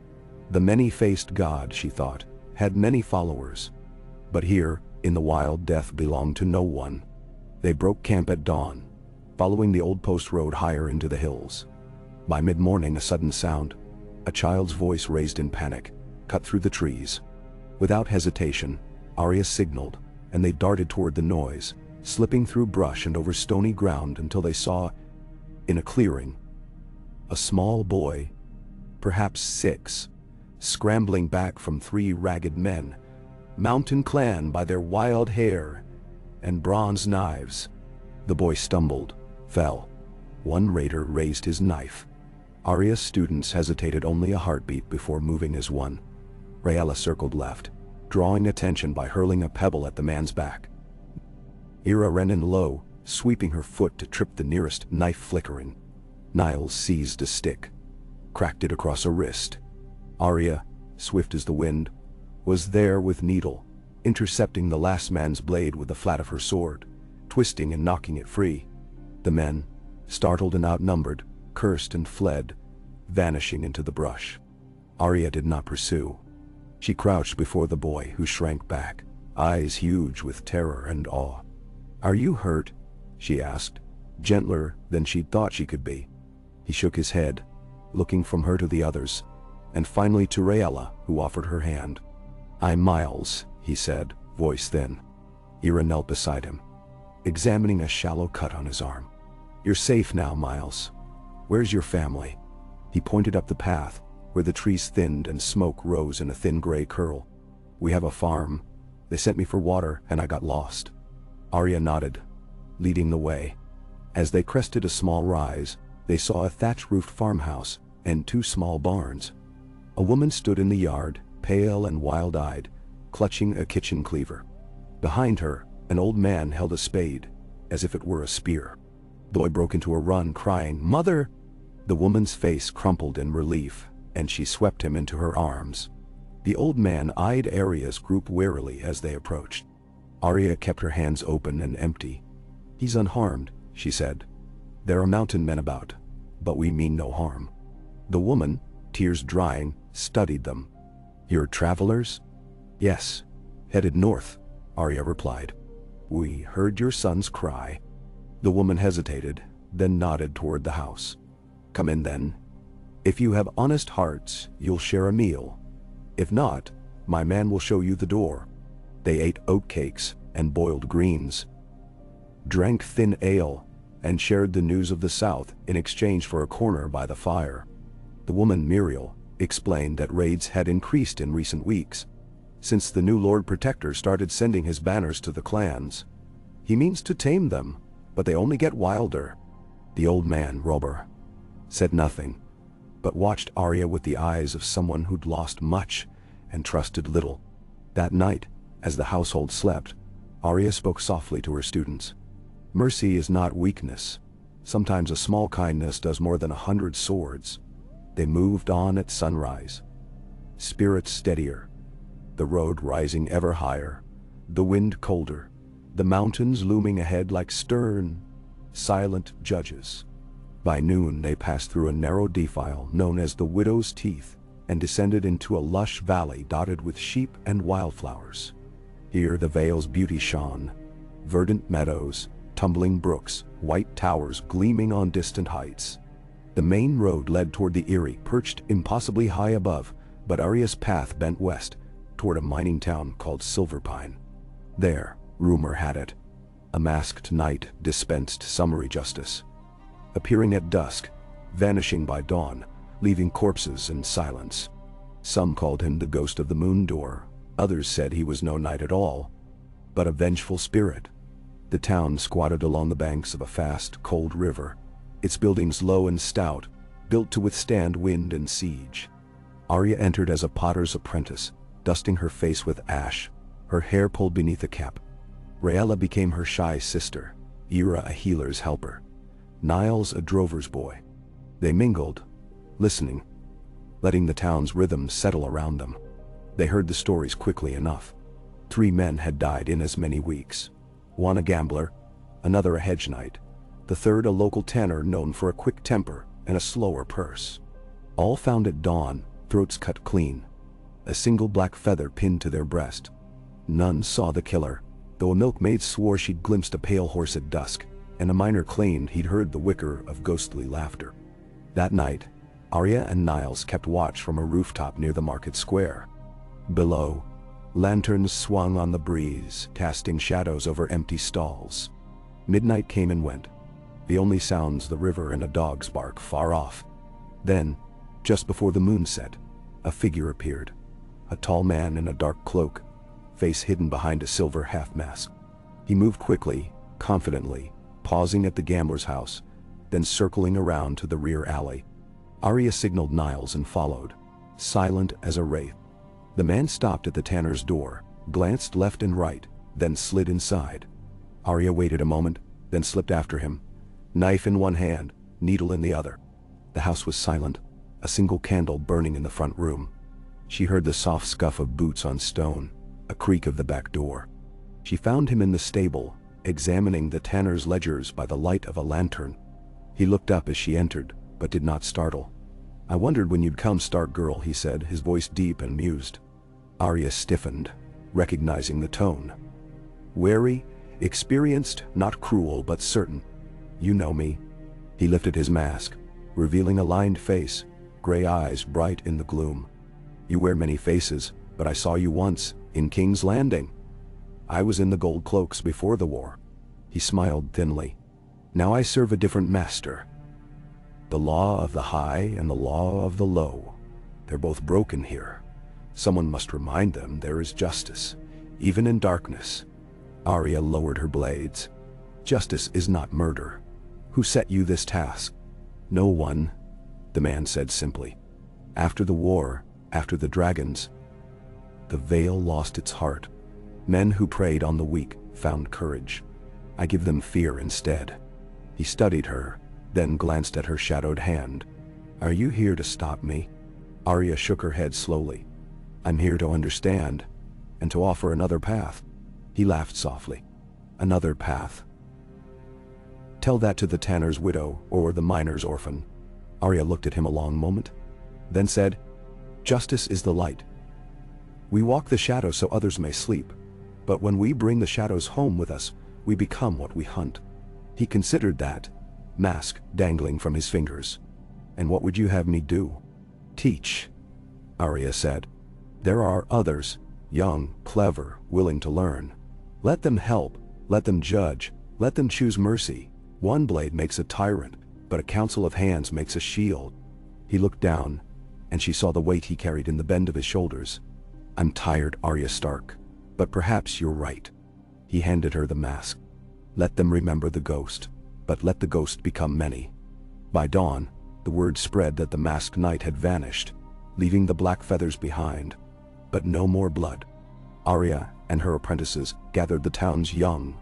The many-faced god, she thought, had many followers. But here, in the wild, death belonged to no one. They broke camp at dawn, following the old post road higher into the hills. By mid-morning, a sudden sound, a child's voice raised in panic, cut through the trees. Without hesitation, Arya signaled, and they darted toward the noise, slipping through brush and over stony ground until they saw, in a clearing, a small boy, perhaps 6, scrambling back from 3 ragged men, mountain clan by their wild hair and bronze knives. The boy stumbled, fell. One raider raised his knife. Arya's students hesitated only a heartbeat before moving as one. Rhaella circled left, drawing attention by hurling a pebble at the man's back. Ira ran in low, sweeping her foot to trip the nearest knife flickering. Niles seized a stick, cracked it across a wrist. Arya, swift as the wind, was there with needle, intercepting the last man's blade with the flat of her sword, twisting and knocking it free. The men, startled and outnumbered, cursed and fled, vanishing into the brush. Arya did not pursue. She crouched before the boy, who shrank back, eyes huge with terror and awe. "Are you hurt?" she asked, gentler than she'd thought she could be. He shook his head, looking from her to the others, and finally to Rhaella, who offered her hand. "I'm Miles," he said, voice thin. Ira knelt beside him, examining a shallow cut on his arm. "You're safe now, Miles. Where's your family?" He pointed up the path, where the trees thinned and smoke rose in a thin gray curl. "We have a farm. They sent me for water, and I got lost." Arya nodded, leading the way. As they crested a small rise, they saw a thatch-roofed farmhouse and 2 small barns. A woman stood in the yard, pale and wild-eyed, clutching a kitchen cleaver. Behind her, an old man held a spade, as if it were a spear. The boy broke into a run, crying, "Mother!" The woman's face crumpled in relief, and she swept him into her arms. The old man eyed Arya's group warily as they approached. Arya kept her hands open and empty. "He's unharmed," she said. "There are mountain men about, but we mean no harm." The woman, tears drying, studied them. "You're travelers?" "Yes, headed north," Arya replied. "We heard your son's cry." The woman hesitated, then nodded toward the house. "Come in then. If you have honest hearts, you'll share a meal. If not, my man will show you the door." They ate oatcakes and boiled greens, drank thin ale, and shared the news of the South in exchange for a corner by the fire. The woman, Muriel, explained that raids had increased in recent weeks, since the new Lord Protector started sending his banners to the clans. He means to tame them, but they only get wilder. The old man, Robber, said nothing, but watched Arya with the eyes of someone who'd lost much and trusted little. That night, as the household slept, Arya spoke softly to her students. "Mercy is not weakness. Sometimes a small kindness does more than 100 swords." They moved on at sunrise. spirits steadier, the road rising ever higher, the wind colder, the mountains looming ahead like stern, silent judges. By noon they passed through a narrow defile known as the Widow's Teeth and descended into a lush valley dotted with sheep and wildflowers. Here the vale's beauty shone, verdant meadows, tumbling brooks, white towers gleaming on distant heights. The main road led toward the Eyrie, perched impossibly high above, but Arya's path bent west, toward a mining town called Silverpine. There, rumor had it, a masked knight dispensed summary justice, appearing at dusk, vanishing by dawn, leaving corpses and silence. Some called him the Ghost of the Moon Door, others said he was no knight at all, but a vengeful spirit. The town squatted along the banks of a fast, cold river, its buildings low and stout, built to withstand wind and siege. Arya entered as a potter's apprentice, dusting her face with ash, her hair pulled beneath a cap. Rhaella became her shy sister, Ira a healer's helper, Niles a drover's boy. They mingled, listening, letting the town's rhythm settle around them. They heard the stories quickly enough. 3 men had died in as many weeks. One a gambler, another a hedge knight, the third a local tanner known for a quick temper and a slower purse. All found at dawn, throats cut clean, a single black feather pinned to their breast. None saw the killer, though a milkmaid swore she'd glimpsed a pale horse at dusk, and a miner claimed he'd heard the whicker of ghostly laughter. That night, Arya and Niles kept watch from a rooftop near the market square. Below, lanterns swung on the breeze, casting shadows over empty stalls. Midnight came and went, the only sounds the river and a dog's bark far off. Then, just before the moon set, a figure appeared, a tall man in a dark cloak, face hidden behind a silver half-mask. He moved quickly, confidently, pausing at the gambler's house, then circling around to the rear alley. Arya signaled Niles and followed, silent as a wraith. The man stopped at the tanner's door, glanced left and right, then slid inside. Arya waited a moment, then slipped after him, knife in one hand, needle in the other. The house was silent, a single candle burning in the front room. She heard the soft scuff of boots on stone, a creak of the back door. She found him in the stable, examining the tanner's ledgers by the light of a lantern. He looked up as she entered, but did not startle. "I wondered when you'd come, Stark girl," he said, his voice deep and mused. Arya stiffened, recognizing the tone. Wary, experienced, not cruel but certain. "You know me." He lifted his mask, revealing a lined face, gray eyes bright in the gloom. "You wear many faces, but I saw you once, in King's Landing. I was in the gold cloaks before the war." He smiled thinly. "Now I serve a different master. The law of the high and the law of the low. They're both broken here. Someone must remind them there is justice, even in darkness." Arya lowered her blades. "Justice is not murder. Who set you this task?" "No one," the man said simply. "After the war, after the dragons, the Vale lost its heart. Men who preyed on the weak found courage. I give them fear instead." He studied her, then glanced at her shadowed hand. "Are you here to stop me?" Arya shook her head slowly. "I'm here to understand, and to offer another path." He laughed softly. "Another path. Tell that to the tanner's widow or the miner's orphan." Arya looked at him a long moment, then said, "Justice is the light. We walk the shadows so others may sleep, but when we bring the shadows home with us, we become what we hunt." He considered that, mask dangling from his fingers. "And what would you have me do?" "Teach," Arya said. "There are others, young, clever, willing to learn. Let them help, let them judge, let them choose mercy. One blade makes a tyrant, but a council of hands makes a shield." He looked down, and she saw the weight he carried in the bend of his shoulders. "I'm tired, Arya Stark, but perhaps you're right." He handed her the mask. "Let them remember the ghost, but let the ghost become many." By dawn, the word spread that the masked knight had vanished, leaving the black feathers behind, but no more blood. Arya and her apprentices gathered the town's young,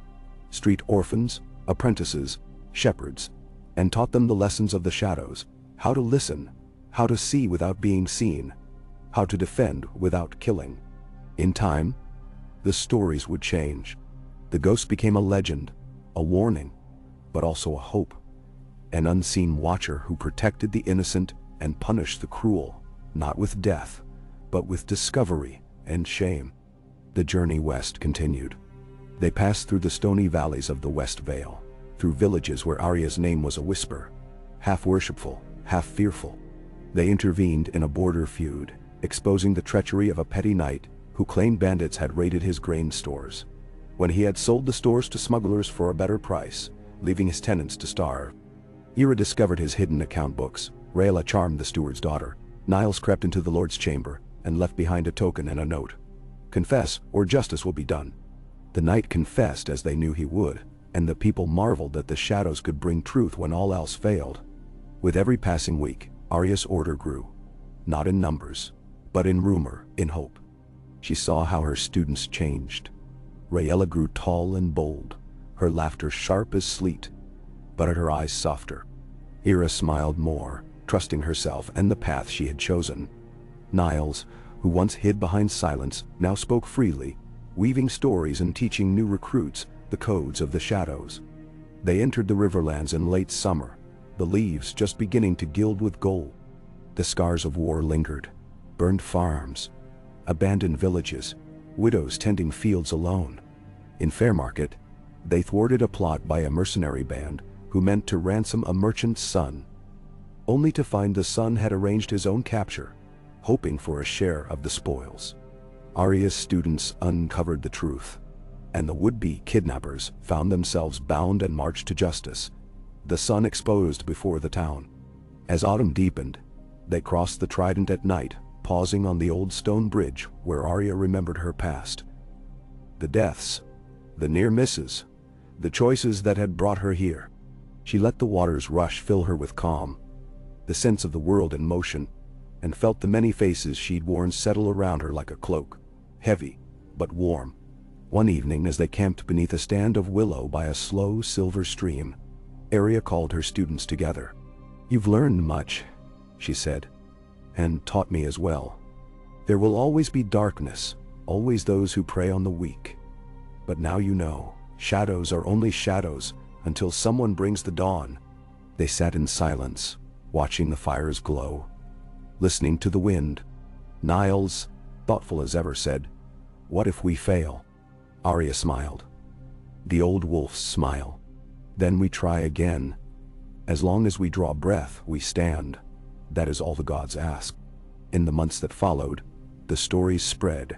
street orphans, apprentices, shepherds, and taught them the lessons of the shadows, how to listen, how to see without being seen. how to defend without killing. In time, the stories would change. The ghost became a legend, a warning, but also a hope. An unseen watcher who protected the innocent and punished the cruel, not with death, but with discovery and shame. The journey west continued. They passed through the stony valleys of the West Vale, through villages where Arya's name was a whisper, half worshipful, half fearful. They intervened in a border feud, exposing the treachery of a petty knight who claimed bandits had raided his grain stores, when he had sold the stores to smugglers for a better price, leaving his tenants to starve. Arya discovered his hidden account books. Rhaella charmed the steward's daughter. Niles crept into the Lord's chamber and left behind a token and a note. "Confess, or justice will be done." The knight confessed as they knew he would, and the people marveled that the shadows could bring truth when all else failed. With every passing week, Arya's order grew, not in numbers, but in rumor, in hope. She saw how her students changed. Rhaella grew tall and bold, her laughter sharp as sleet, but her eyes softer. Arya smiled more, trusting herself and the path she had chosen. Niles, who once hid behind silence, now spoke freely, weaving stories and teaching new recruits the codes of the shadows. They entered the Riverlands in late summer, the leaves just beginning to gild with gold. The scars of war lingered, burned farms, abandoned villages, widows tending fields alone. In Fairmarket, they thwarted a plot by a mercenary band who meant to ransom a merchant's son, only to find the son had arranged his own capture, hoping for a share of the spoils. Arya's students uncovered the truth, and the would-be kidnappers found themselves bound and marched to justice, the sun exposed before the town. As autumn deepened, they crossed the Trident at night, pausing on the old stone bridge where Arya remembered her past. The deaths, the near misses, the choices that had brought her here. She let the water's rush fill her with calm, the sense of the world in motion, and felt the many faces she'd worn settle around her like a cloak, heavy but warm. One evening, as they camped beneath a stand of willow by a slow silver stream, Arya called her students together. "You've learned much," she said, "and taught me as well. There will always be darkness, always those who prey on the weak. But now you know, shadows are only shadows until someone brings the dawn." They sat in silence, watching the fires glow, listening to the wind. Niles, thoughtful as ever, said, "What if we fail?" Arya smiled. The old wolf's smile. "Then we try again. As long as we draw breath, we stand. That is all the gods ask." In the months that followed, the stories spread,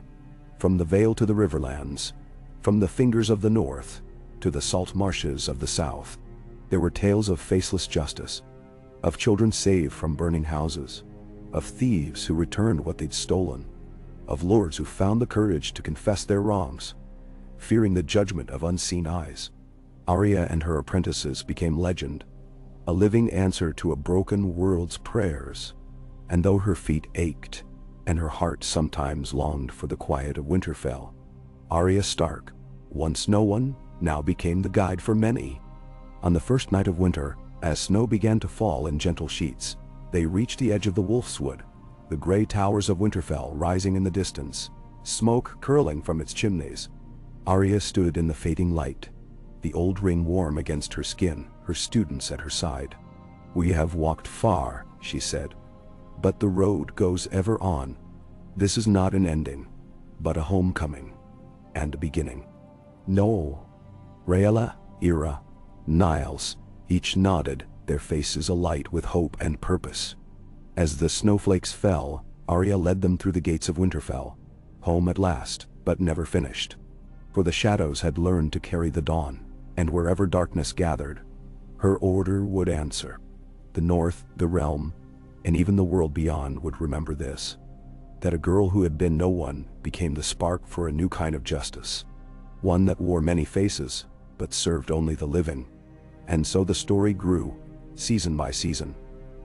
from the Vale to the Riverlands, from the fingers of the north to the salt marshes of the south. There were tales of faceless justice, of children saved from burning houses, of thieves who returned what they'd stolen, of lords who found the courage to confess their wrongs, fearing the judgment of unseen eyes. Arya and her apprentices became legend, a living answer to a broken world's prayers. And though her feet ached, and her heart sometimes longed for the quiet of Winterfell, Arya Stark, once no one, now became the guide for many. On the first night of winter, as snow began to fall in gentle sheets, they reached the edge of the Wolfswood, the gray towers of Winterfell rising in the distance, smoke curling from its chimneys. Arya stood in the fading light, the old ring warm against her skin, her students at her side. "We have walked far," she said, "but the road goes ever on. This is not an ending, but a homecoming, and a beginning." "No." Rhaella, Arya, Niles, each nodded, their faces alight with hope and purpose. As the snowflakes fell, Arya led them through the gates of Winterfell, home at last, but never finished. For the shadows had learned to carry the dawn, and wherever darkness gathered, her order would answer. The North, the realm, and even the world beyond would remember this, that a girl who had been no one became the spark for a new kind of justice, one that wore many faces, but served only the living. And so the story grew, season by season,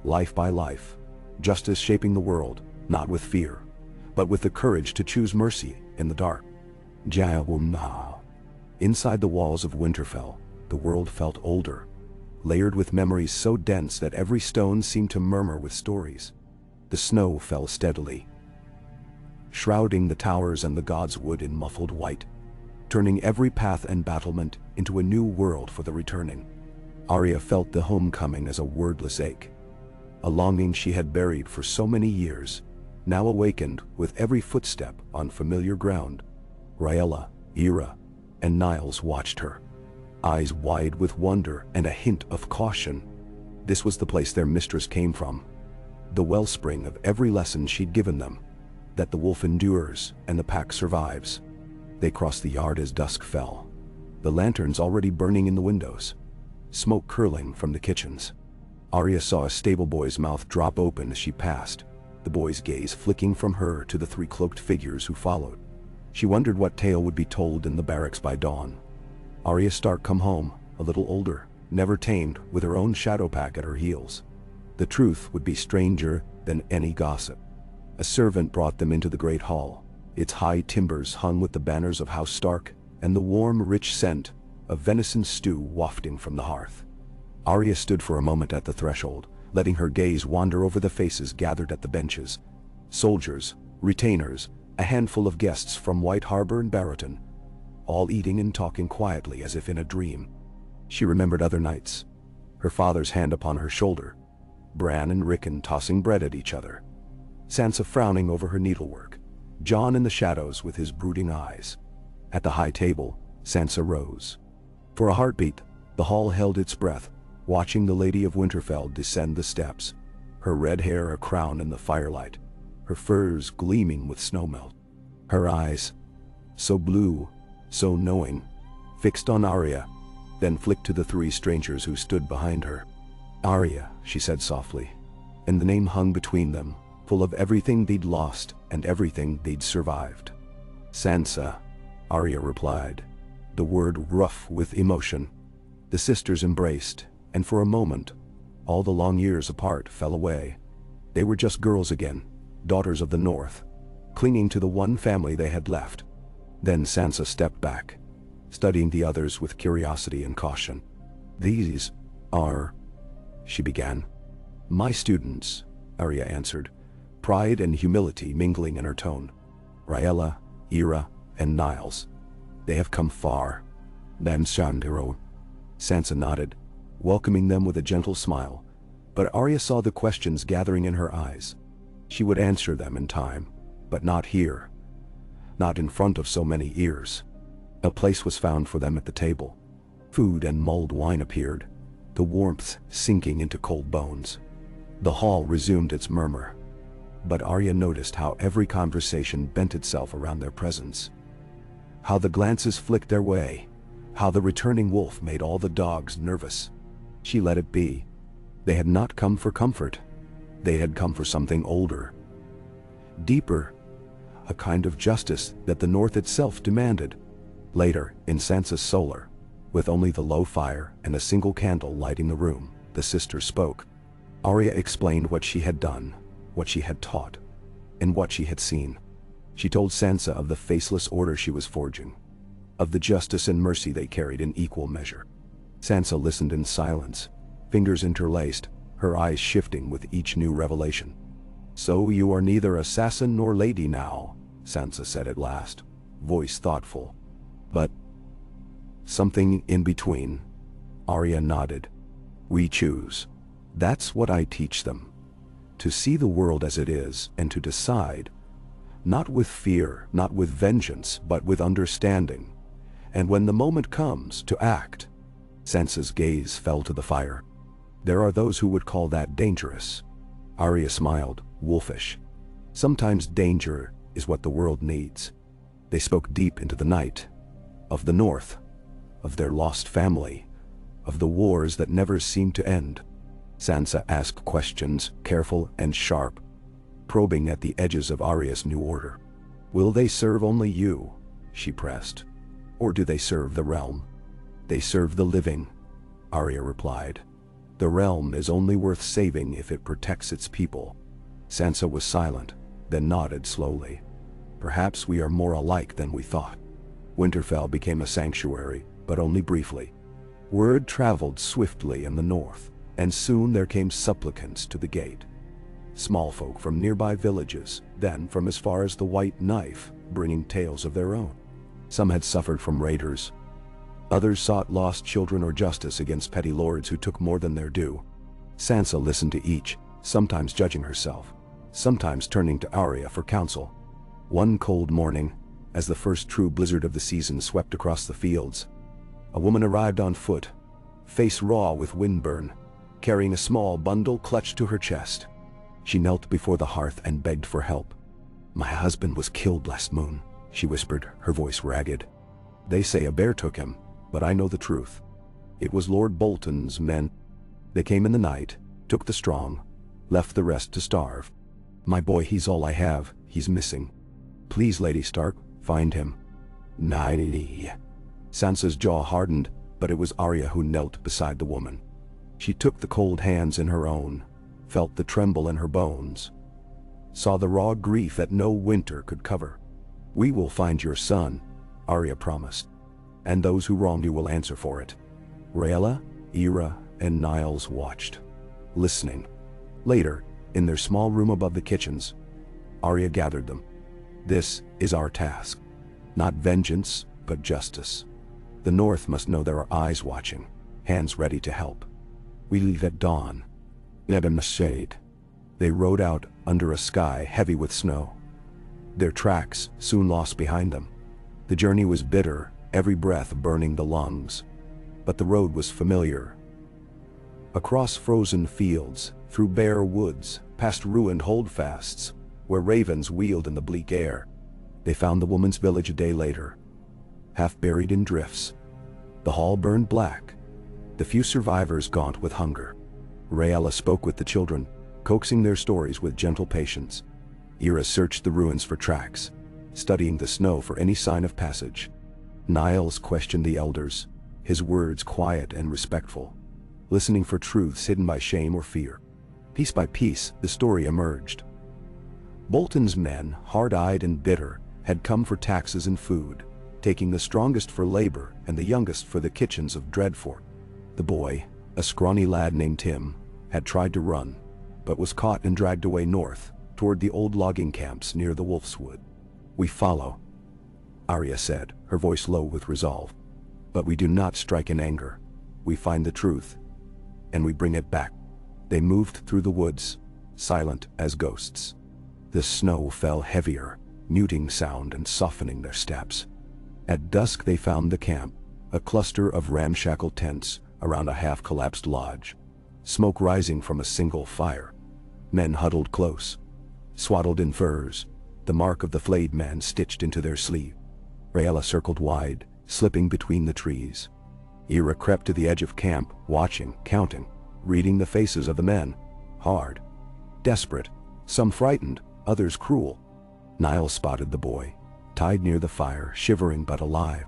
life by life, justice shaping the world, not with fear, but with the courage to choose mercy in the dark. Inside the walls of Winterfell, the world felt older, layered with memories so dense that every stone seemed to murmur with stories. The snow fell steadily, shrouding the towers and the gods' wood in muffled white, turning every path and battlement into a new world for the returning. Arya felt the homecoming as a wordless ache, a longing she had buried for so many years, now awakened with every footstep on familiar ground. Raella, Ira, and Niles watched her, eyes wide with wonder and a hint of caution. This was the place their mistress came from, the wellspring of every lesson she'd given them, that the wolf endures and the pack survives. They crossed the yard as dusk fell, the lanterns already burning in the windows, smoke curling from the kitchens. Arya saw a stable boy's mouth drop open as she passed, the boy's gaze flicking from her to the three cloaked figures who followed. She wondered what tale would be told in the barracks by dawn. Arya Stark come home, a little older, never tamed, with her own shadow pack at her heels. The truth would be stranger than any gossip. A servant brought them into the great hall, its high timbers hung with the banners of House Stark, and the warm, rich scent of venison stew wafting from the hearth. Arya stood for a moment at the threshold, letting her gaze wander over the faces gathered at the benches. Soldiers, retainers, a handful of guests from White Harbor and Barrowton, all eating and talking quietly as if in a dream. She remembered other nights, her father's hand upon her shoulder, Bran and Rickon tossing bread at each other, Sansa frowning over her needlework, Jon in the shadows with his brooding eyes. At the high table, Sansa rose. For a heartbeat, the hall held its breath, watching the Lady of Winterfell descend the steps, her red hair a crown in the firelight, her furs gleaming with snowmelt. Her eyes, so blue, so knowing, fixed on Arya, then flicked to the three strangers who stood behind her. Arya, she said softly, and the name hung between them, full of everything they'd lost and everything they'd survived. Sansa, Arya replied, the word rough with emotion. The sisters embraced, and for a moment, all the long years apart fell away. They were just girls again, daughters of the North, clinging to the one family they had left. Then Sansa stepped back, studying the others with curiosity and caution. "These are," she began. "My students," Arya answered, pride and humility mingling in her tone. "Raella, Ira, and Niles. They have come far." "Them Shandiro." Sansa nodded, welcoming them with a gentle smile, but Arya saw the questions gathering in her eyes. She would answer them in time, but not here. Not in front of so many ears. A place was found for them at the table. Food and mulled wine appeared, the warmth sinking into cold bones. The hall resumed its murmur, but Arya noticed how every conversation bent itself around their presence. How the glances flicked their way, how the returning wolf made all the dogs nervous. She let it be. They had not come for comfort. They had come for something older, deeper, a kind of justice that the North itself demanded. Later, in Sansa's solar, with only the low fire and a single candle lighting the room, the sisters spoke. Arya explained what she had done, what she had taught, and what she had seen. She told Sansa of the faceless order she was forging, of the justice and mercy they carried in equal measure. Sansa listened in silence, fingers interlaced, her eyes shifting with each new revelation. "So you are neither assassin nor lady now," Sansa said at last, voice thoughtful. "But something in between." Arya nodded. "We choose. That's what I teach them. To see the world as it is and to decide, not with fear, not with vengeance, but with understanding. And when the moment comes, to act." Sansa's gaze fell to the fire. "There are those who would call that dangerous." Arya smiled, wolfish. "Sometimes danger is what the world needs." They spoke deep into the night, of the North, of their lost family, of the wars that never seemed to end. Sansa asked questions, careful and sharp, probing at the edges of Arya's new order. "Will they serve only you?" she pressed. "Or do they serve the realm?" "They serve the living," Arya replied. "The realm is only worth saving if it protects its people." Sansa was silent, then nodded slowly. "Perhaps we are more alike than we thought." Winterfell became a sanctuary, but only briefly. Word traveled swiftly in the North, and soon there came supplicants to the gate. small folk from nearby villages, then from as far as the White Knife, bringing tales of their own. Some had suffered from raiders. Others sought lost children or justice against petty lords who took more than their due. Sansa listened to each, sometimes judging herself, sometimes turning to Arya for counsel. One cold morning, as the first true blizzard of the season swept across the fields, a woman arrived on foot, face raw with windburn, carrying a small bundle clutched to her chest. She knelt before the hearth and begged for help. "My husband was killed last moon," she whispered, her voice ragged. "They say a bear took him, but I know the truth. It was Lord Bolton's men. They came in the night, took the strong, left the rest to starve. My boy, he's all I have, he's missing. Please, Lady Stark, find him." "Nay." Sansa's jaw hardened, but it was Arya who knelt beside the woman. She took the cold hands in her own, felt the tremble in her bones, saw the raw grief that no winter could cover. "We will find your son," Arya promised, "and those who wronged you will answer for it." Rhaella, Ira, and Niles watched, listening. Later, in their small room above the kitchens, Arya gathered them. "This is our task. Not vengeance, but justice. The North must know there are eyes watching, hands ready to help. We leave at dawn." Nebem shade. They rode out under a sky heavy with snow. Their tracks soon lost behind them. The journey was bitter, every breath burning the lungs. But the road was familiar. Across frozen fields, through bare woods, past ruined holdfasts, where ravens wheeled in the bleak air. They found the woman's village a day later, half buried in drifts. The hall burned black, the few survivors gaunt with hunger. Rhaella spoke with the children, coaxing their stories with gentle patience. Ira searched the ruins for tracks, studying the snow for any sign of passage. Niles questioned the elders, his words quiet and respectful, listening for truths hidden by shame or fear. Piece by piece, the story emerged. Bolton's men, hard-eyed and bitter, had come for taxes and food, taking the strongest for labor and the youngest for the kitchens of Dreadfort. The boy, a scrawny lad named Tim, had tried to run, but was caught and dragged away north, toward the old logging camps near the Wolf's Wood. "We follow," Arya said, her voice low with resolve. "But we do not strike in anger. We find the truth, and we bring it back." They moved through the woods, silent as ghosts. The snow fell heavier, muting sound and softening their steps. At dusk they found the camp, a cluster of ramshackle tents around a half-collapsed lodge, smoke rising from a single fire. Men huddled close, swaddled in furs, the mark of the flayed man stitched into their sleeve. Rhaella circled wide, slipping between the trees. Ira crept to the edge of camp, watching, counting, reading the faces of the men. Hard, desperate, some frightened, others cruel. Niles spotted the boy, tied near the fire, shivering but alive.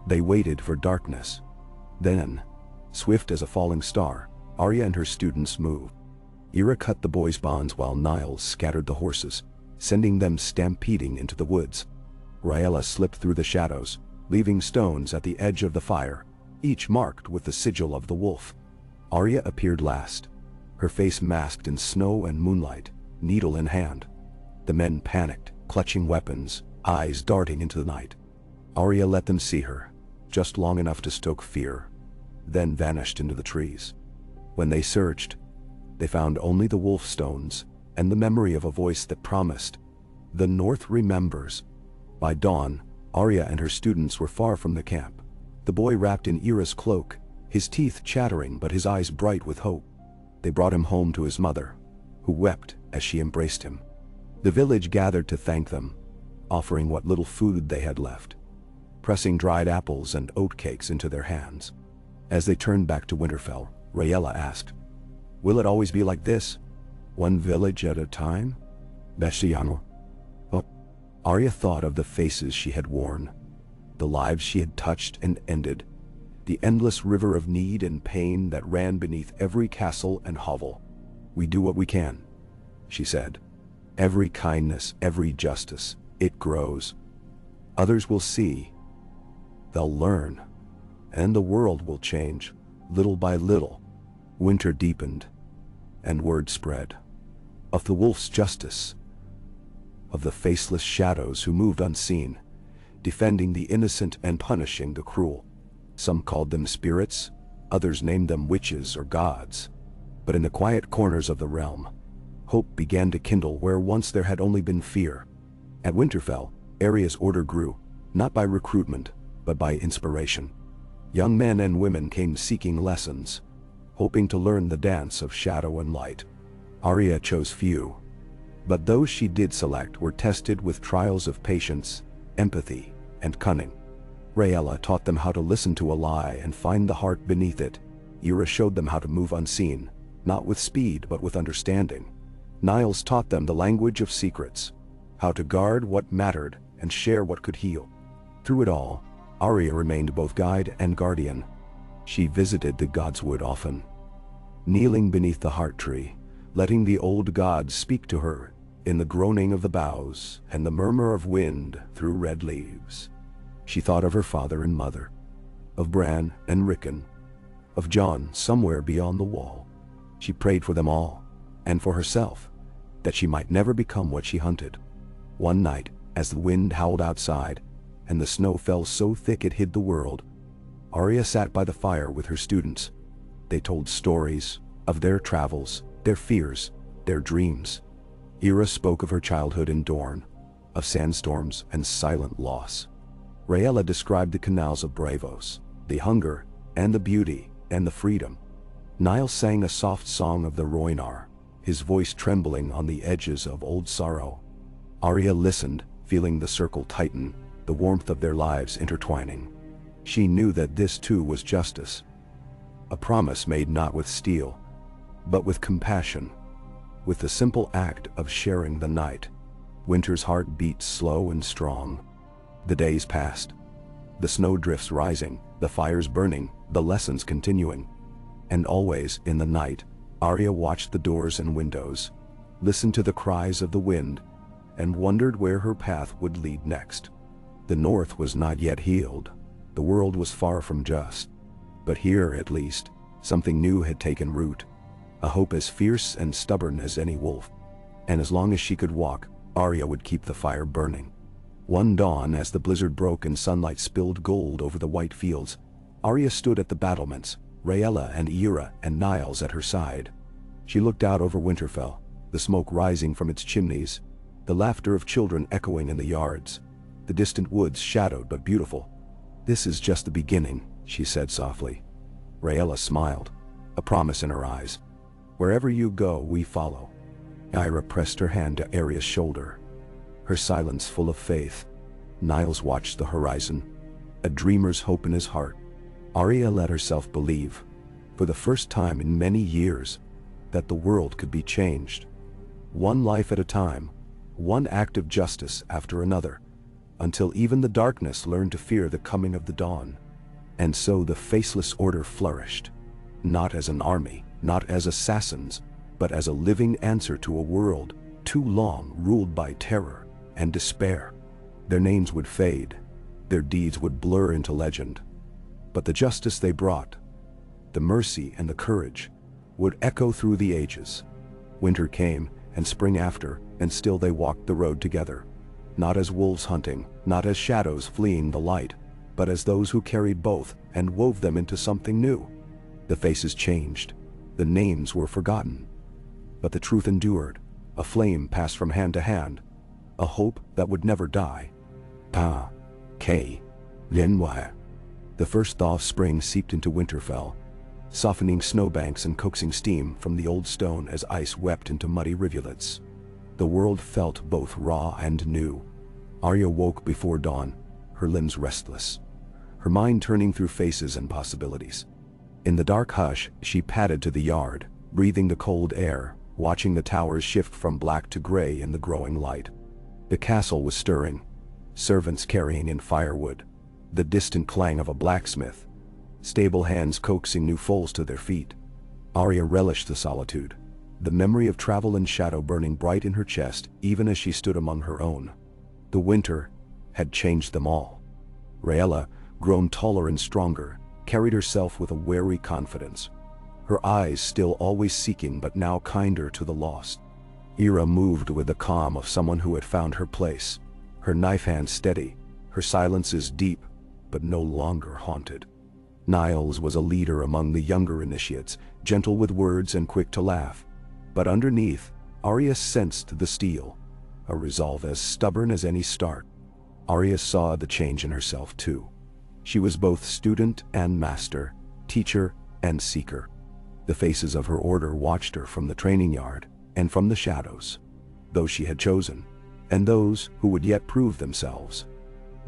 They waited for darkness. Then, swift as a falling star, Arya and her students moved. Ira cut the boy's bonds while Niles scattered the horses, sending them stampeding into the woods. Rhaella slipped through the shadows, leaving stones at the edge of the fire, each marked with the sigil of the wolf. Arya appeared last, her face masked in snow and moonlight, needle in hand. The men panicked, clutching weapons, eyes darting into the night. Arya let them see her, just long enough to stoke fear, then vanished into the trees. When they searched, they found only the wolf stones and the memory of a voice that promised, "The North remembers." By dawn, Arya and her students were far from the camp. The boy wrapped in Ira's cloak, his teeth chattering but his eyes bright with hope. They brought him home to his mother, who wept as she embraced him. The village gathered to thank them, offering what little food they had left, pressing dried apples and oatcakes into their hands. As they turned back to Winterfell, Rhaella asked, "Will it always be like this? One village at a time?" Beshiano. Oh. Arya thought of the faces she had worn, the lives she had touched and ended, the endless river of need and pain that ran beneath every castle and hovel. "We do what we can," she said. "Every kindness, every justice, it grows. Others will see. They'll learn. And the world will change, little by little." Winter deepened, and word spread. of the wolf's justice, of the faceless shadows who moved unseen, defending the innocent and punishing the cruel. Some called them spirits, others named them witches or gods. But in the quiet corners of the realm, hope began to kindle where once there had only been fear. At Winterfell, Arya's order grew, not by recruitment, but by inspiration. Young men and women came seeking lessons, hoping to learn the dance of shadow and light. Arya chose few, but those she did select were tested with trials of patience, empathy, and cunning. Rhaella taught them how to listen to a lie and find the heart beneath it. Ira showed them how to move unseen, not with speed but with understanding. Niles taught them the language of secrets, how to guard what mattered and share what could heal. Through it all, Arya remained both guide and guardian. She visited the godswood often, kneeling beneath the heart tree, letting the old gods speak to her in the groaning of the boughs and the murmur of wind through red leaves. She thought of her father and mother, of Bran and Rickon, of Jon somewhere beyond the wall. She prayed for them all, and for herself, that she might never become what she hunted. One night, as the wind howled outside, and the snow fell so thick it hid the world, Arya sat by the fire with her students. They told stories of their travels, their fears, their dreams. Ira spoke of her childhood in Dorne, of sandstorms and silent loss. Rhaella described the canals of Braavos, the hunger and the beauty and the freedom. Niles sang a soft song of the Rhoynar, his voice trembling on the edges of old sorrow. Arya listened, feeling the circle tighten, the warmth of their lives intertwining. She knew that this too was justice, a promise made not with steel, but with compassion, with the simple act of sharing the night. Winter's heart beat slow and strong. The days passed, the snowdrifts rising, the fires burning, the lessons continuing. And always in the night, Arya watched the doors and windows, listened to the cries of the wind, and wondered where her path would lead next. The north was not yet healed, the world was far from just. But here, at least, something new had taken root, a hope as fierce and stubborn as any wolf. And as long as she could walk, Arya would keep the fire burning. One dawn, as the blizzard broke and sunlight spilled gold over the white fields, Arya stood at the battlements, Rhaella and Ira and Niles at her side. She looked out over Winterfell, the smoke rising from its chimneys, the laughter of children echoing in the yards, the distant woods shadowed but beautiful. "This is just the beginning," she said softly. Rhaella smiled, a promise in her eyes. "Wherever you go, we follow." Ira pressed her hand to Arya's shoulder, her silence full of faith. Niles watched the horizon, a dreamer's hope in his heart. Arya let herself believe, for the first time in many years, that the world could be changed. One life at a time, one act of justice after another, until even the darkness learned to fear the coming of the dawn. And so the Faceless Order flourished, not as an army, not as assassins, but as a living answer to a world too long ruled by terror and despair. Their names would fade, their deeds would blur into legend, but the justice they brought, the mercy and the courage, would echo through the ages. Winter came, and spring after, and still they walked the road together, not as wolves hunting, not as shadows fleeing the light, but as those who carried both and wove them into something new. The faces changed, the names were forgotten, but the truth endured. A flame passed from hand to hand, a hope that would never die. Pa, K, Lin-Wai. The first thaw of spring seeped into Winterfell, softening snowbanks and coaxing steam from the old stone as ice wept into muddy rivulets. The world felt both raw and new. Arya woke before dawn, her limbs restless, her mind turning through faces and possibilities. In the dark hush, she padded to the yard, breathing the cold air, watching the towers shift from black to gray in the growing light. The castle was stirring, servants carrying in firewood, the distant clang of a blacksmith, stable hands coaxing new foals to their feet. Arya relished the solitude, the memory of travel and shadow burning bright in her chest even as she stood among her own. The winter had changed them all. Rhaella, grown taller and stronger, carried herself with a wary confidence, her eyes still always seeking but now kinder to the lost. Ira moved with the calm of someone who had found her place, her knife hand steady, her silences deep, but no longer haunted. Niles was a leader among the younger initiates, gentle with words and quick to laugh. But underneath, Arya sensed the steel, a resolve as stubborn as any start. Arya saw the change in herself too. She was both student and master, teacher and seeker. The faces of her order watched her from the training yard and from the shadows, those she had chosen, and those who would yet prove themselves.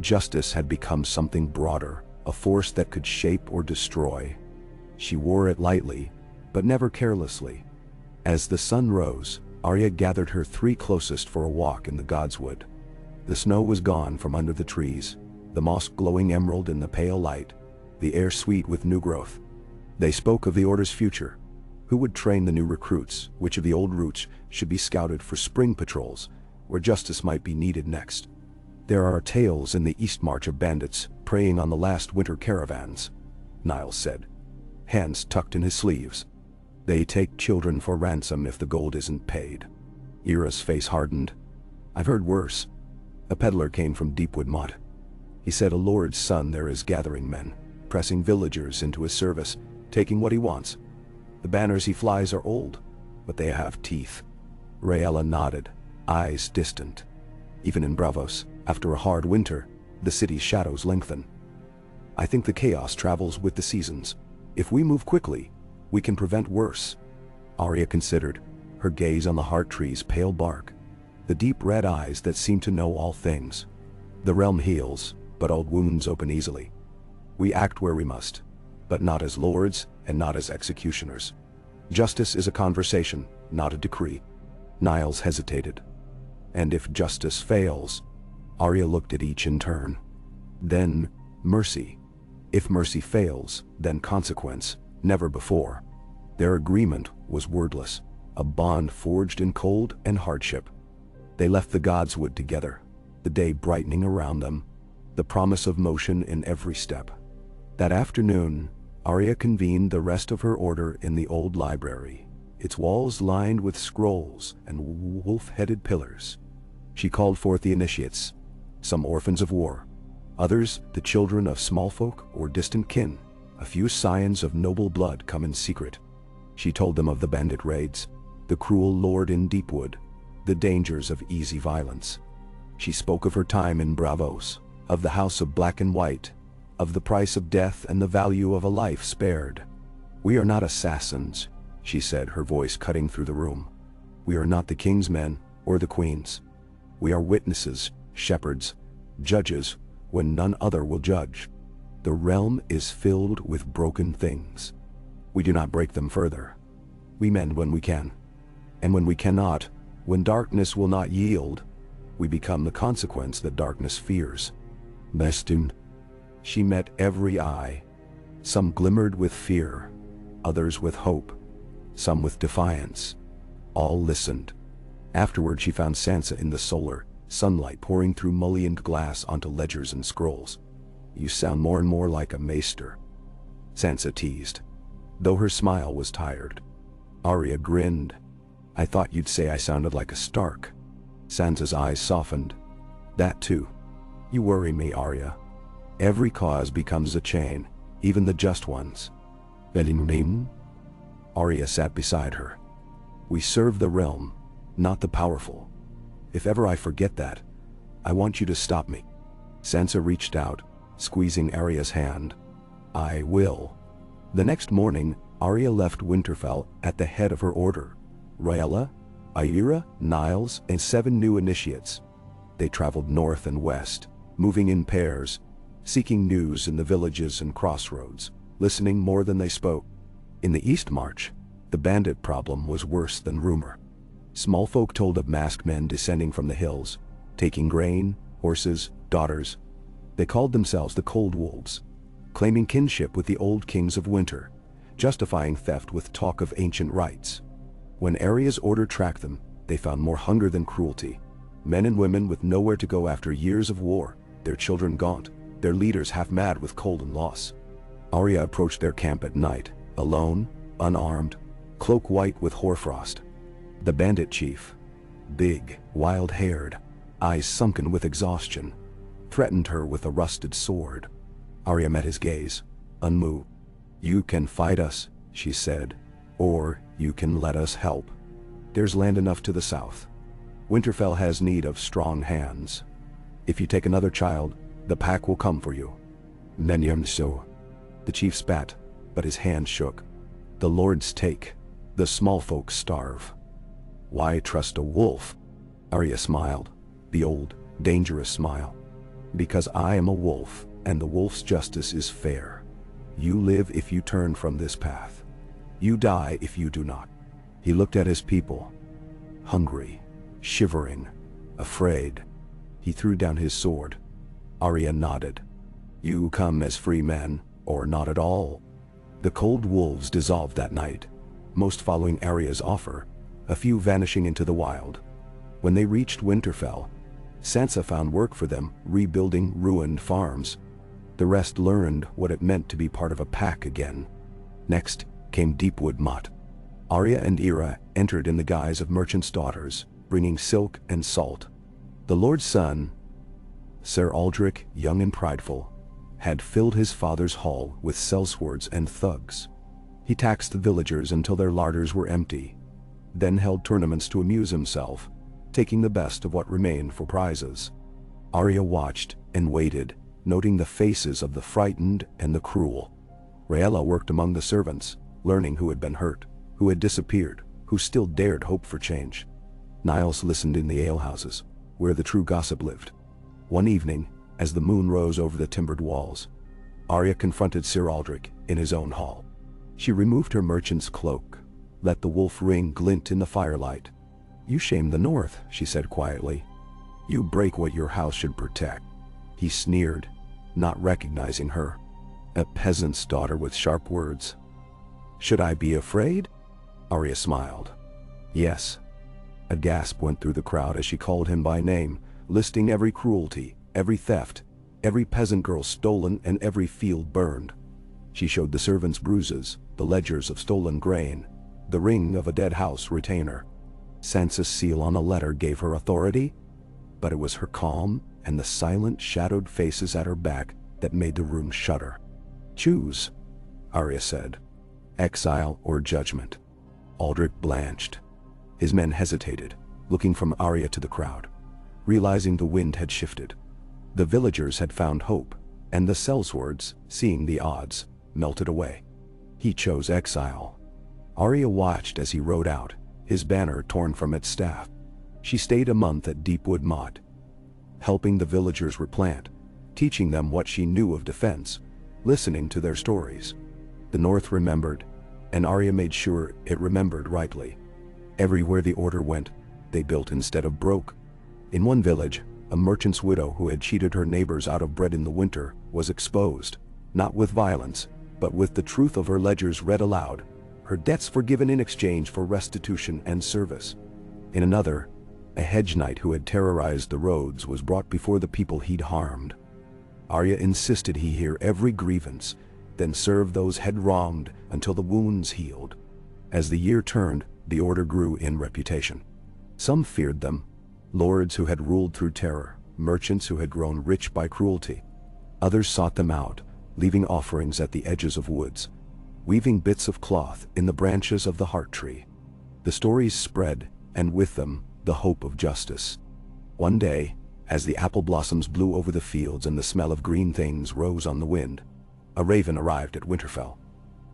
Justice had become something broader, a force that could shape or destroy. She wore it lightly, but never carelessly. As the sun rose, Arya gathered her three closest for a walk in the Godswood. The snow was gone from under the trees, the moss glowing emerald in the pale light, the air sweet with new growth. They spoke of the Order's future. Who would train the new recruits? Which of the old routes should be scouted for spring patrols, where justice might be needed next? There are tales in the East March of bandits preying on the last winter caravans, Niles said, hands tucked in his sleeves. They take children for ransom if the gold isn't paid. Ira's face hardened. I've heard worse. A peddler came from Deepwood Mott. He said a lord's son there is gathering men, pressing villagers into his service, taking what he wants. The banners he flies are old, but they have teeth. Rayella nodded, eyes distant. Even in Bravos, after a hard winter, the city's shadows lengthen. I think the chaos travels with the seasons. If we move quickly, we can prevent worse. Arya considered, her gaze on the heart tree's pale bark, the deep red eyes that seemed to know all things. The realm heals, but old wounds open easily. We act where we must, but not as lords and not as executioners. Justice is a conversation, not a decree. Niles hesitated. And if justice fails? Arya looked at each in turn. Then, mercy. If mercy fails, then consequence. Never before. Their agreement was wordless, a bond forged in cold and hardship. They left the Godswood together, the day brightening around them, the promise of motion in every step. That afternoon, Arya convened the rest of her order in the old library, its walls lined with scrolls and wolf-headed pillars. She called forth the initiates, some orphans of war, others the children of small folk or distant kin, a few scions of noble blood come in secret. She told them of the bandit raids, the cruel lord in Deepwood, the dangers of easy violence. She spoke of her time in Bravos, of the House of Black and White, of the price of death and the value of a life spared. We are not assassins, she said, her voice cutting through the room. We are not the king's men or the queen's. We are witnesses, shepherds, judges, when none other will judge. The realm is filled with broken things. We do not break them further. We mend when we can. And when we cannot, when darkness will not yield, we become the consequence that darkness fears. Bestun. She met every eye. Some glimmered with fear, others with hope, some with defiance. All listened. Afterward she found Sansa in the solar sunlight pouring through mullioned glass onto ledgers and scrolls. You sound more and more like a maester, Sansa teased, though her smile was tired. Arya grinned. I thought you'd say I sounded like a Stark. Sansa's eyes softened. That too. You worry me, Arya. Every cause becomes a chain, even the just ones. Velim? Arya sat beside her. We serve the realm, not the powerful. If ever I forget that, I want you to stop me. Sansa reached out, squeezing Arya's hand. I will. The next morning, Arya left Winterfell at the head of her order. Rayella, Ira, Niles, and 7 new initiates. They traveled north and west, moving in pairs, seeking news in the villages and crossroads, listening more than they spoke. In the East March, the bandit problem was worse than rumor. Small folk told of masked men descending from the hills, taking grain, horses, daughters. They called themselves the Cold Wolves, claiming kinship with the old kings of winter, justifying theft with talk of ancient rights. When Arya's order tracked them, they found more hunger than cruelty. Men and women with nowhere to go after years of war, their children gaunt, their leaders half mad with cold and loss. Arya approached their camp at night, alone, unarmed, cloak white with hoarfrost. The bandit chief, big, wild-haired, eyes sunken with exhaustion, threatened her with a rusted sword. Arya met his gaze, unmoved. "You can fight us," she said, "or you can let us help. There's land enough to the south. Winterfell has need of strong hands. If you take another child, the pack will come for you." "So." The chief spat, but his hand shook. "The lords take, the small folk starve. Why trust a wolf?" Arya smiled, the old, dangerous smile. "Because I am a wolf, and the wolf's justice is fair. You live if you turn from this path. You die if you do not." He looked at his people. Hungry, shivering, afraid. He threw down his sword. Arya nodded. "You come as free men, or not at all." The cold wolves dissolved that night, most following Arya's offer, a few vanishing into the wild. When they reached Winterfell, Sansa found work for them rebuilding ruined farms. The rest learned what it meant to be part of a pack again. Next came Deepwood Motte. Arya and Ira entered in the guise of merchants' daughters, bringing silk and salt. The Lord's son, Ser Aldrich, young and prideful, had filled his father's hall with sellswords and thugs. He taxed the villagers until their larders were empty, then held tournaments to amuse himself, taking the best of what remained for prizes. Arya watched and waited, noting the faces of the frightened and the cruel. Rhaella worked among the servants, learning who had been hurt, who had disappeared, who still dared hope for change. Niles listened in the alehouses, where the true gossip lived. One evening, as the moon rose over the timbered walls, Arya confronted Ser Aldrich in his own hall. She removed her merchant's cloak, let the wolf ring glint in the firelight. "You shame the North," she said quietly. "You break what your house should protect." He sneered, not recognizing her. A peasant's daughter with sharp words. "Should I be afraid?" Arya smiled. "Yes." A gasp went through the crowd as she called him by name, listing every cruelty, every theft, every peasant girl stolen and every field burned. She showed the servants bruises, the ledgers of stolen grain, the ring of a dead house retainer. Sansa's seal on a letter gave her authority, but it was her calm and the silent shadowed faces at her back that made the room shudder. "Choose," Arya said. "Exile or judgment." Aldrich blanched. His men hesitated, looking from Arya to the crowd, realizing the wind had shifted. The villagers had found hope, and the sellswords, seeing the odds, melted away. He chose exile. Arya watched as he rode out, his banner torn from its staff. She stayed a month at Deepwood Motte, helping the villagers replant, teaching them what she knew of defense, listening to their stories. The North remembered, and Arya made sure it remembered rightly. Everywhere the order went, they built instead of broke. In one village, a merchant's widow who had cheated her neighbors out of bread in the winter was exposed, not with violence, but with the truth of her ledgers read aloud, her debts forgiven in exchange for restitution and service. In another, a hedge knight who had terrorized the roads was brought before the people he'd harmed. Arya insisted he hear every grievance, then serve those had wronged until the wounds healed. As the year turned, the order grew in reputation. Some feared them, lords who had ruled through terror, merchants who had grown rich by cruelty. Others sought them out, leaving offerings at the edges of woods, weaving bits of cloth in the branches of the heart tree. The stories spread, and with them, the hope of justice. One day, as the apple blossoms blew over the fields and the smell of green things rose on the wind, a raven arrived at Winterfell.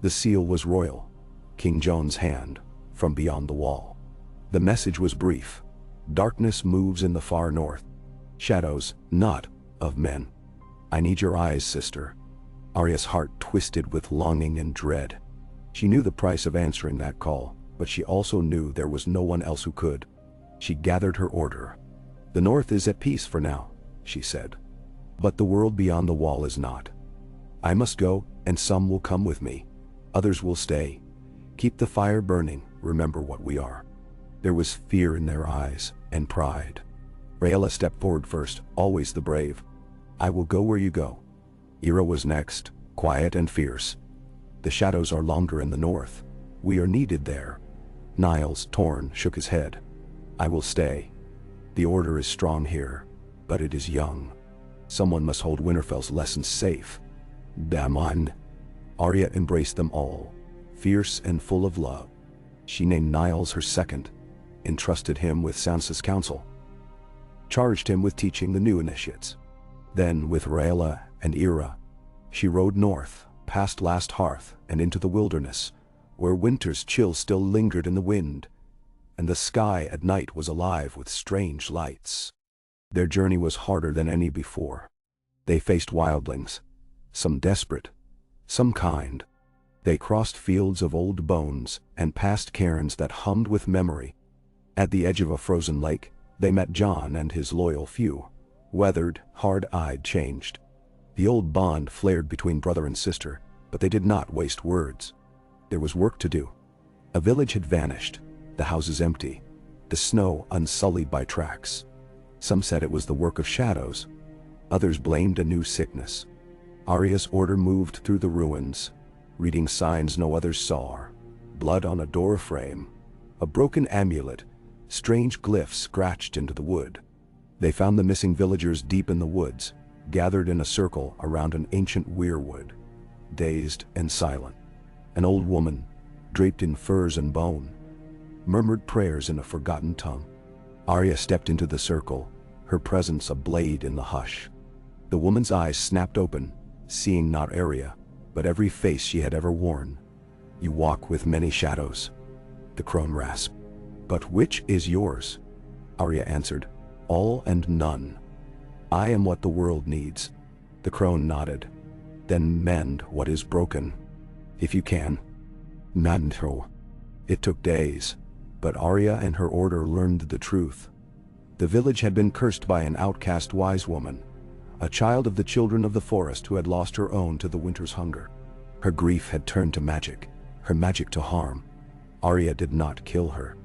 The seal was royal, King John's hand, from beyond the wall. The message was brief. Darkness moves in the far north. Shadows, not of men. I need your eyes, sister. Arya's heart twisted with longing and dread. She knew the price of answering that call, but she also knew there was no one else who could. She gathered her order. "The North is at peace for now," she said. "But the world beyond the wall is not. I must go, and some will come with me. Others will stay. Keep the fire burning, remember what we are." There was fear in their eyes, and pride. Rhaella stepped forward first, always the brave. "I will go where you go." Ira was next, quiet and fierce. "The shadows are longer in the north. We are needed there." Niles, torn, shook his head. I will stay. The order is strong here, but it is young. Someone must hold Winterfell's lessons safe. Damn. Arya embraced them all, fierce and full of love. She named Niles her second, entrusted him with Sansa's counsel, charged him with teaching the new initiates. Then, with Rhaella and Ira, she rode north, past Last Hearth and into the wilderness, where winter's chill still lingered in the wind, and the sky at night was alive with strange lights. Their journey was harder than any before. They faced wildlings, some desperate, some kind. They crossed fields of old bones and past cairns that hummed with memory. At the edge of a frozen lake, they met Jon and his loyal few, weathered, hard-eyed, changed. The old bond flared between brother and sister, but they did not waste words. There was work to do. A village had vanished, the houses empty, the snow unsullied by tracks. Some said it was the work of shadows. Others blamed a new sickness. Arya's order moved through the ruins, reading signs no others saw. Blood on a door frame, a broken amulet, strange glyphs scratched into the wood. They found the missing villagers deep in the woods, gathered in a circle around an ancient weirwood, dazed and silent. An old woman, draped in furs and bone, murmured prayers in a forgotten tongue. Arya stepped into the circle, her presence a blade in the hush. The woman's eyes snapped open, seeing not Arya, but every face she had ever worn. You walk with many shadows, the crone rasped. But which is yours? Arya answered, all and none. I am what the world needs. The crone nodded. Then mend what is broken, if you can. Mando. It took days, but Arya and her order learned the truth. The village had been cursed by an outcast wise woman, a child of the children of the forest who had lost her own to the winter's hunger. Her grief had turned to magic, her magic to harm. Arya did not kill her.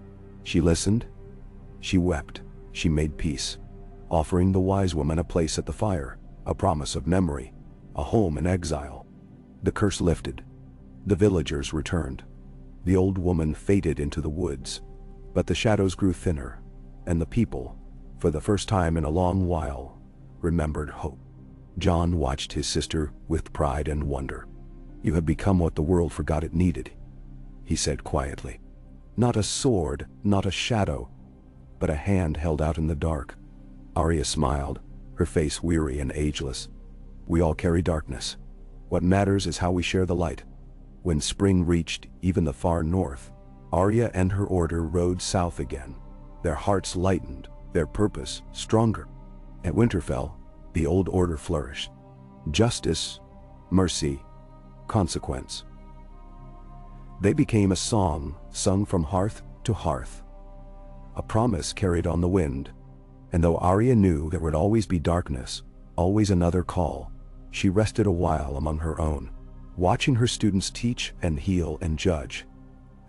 She listened, she wept, she made peace, offering the wise woman a place at the fire, a promise of memory, a home in exile. The curse lifted. The villagers returned. The old woman faded into the woods, but the shadows grew thinner, and the people, for the first time in a long while, remembered hope. Jon watched his sister with pride and wonder. You have become what the world forgot it needed, he said quietly. Not a sword, not a shadow, but a hand held out in the dark. Arya smiled, her face weary and ageless. We all carry darkness. What matters is how we share the light. When spring reached even the far north, Arya and her order rode south again, their hearts lightened, their purpose stronger. At Winterfell, the old order flourished. Justice, mercy, consequence. They became a song sung from hearth to hearth, a promise carried on the wind. And though Arya knew there would always be darkness, always another call, she rested a while among her own, watching her students teach and heal and judge,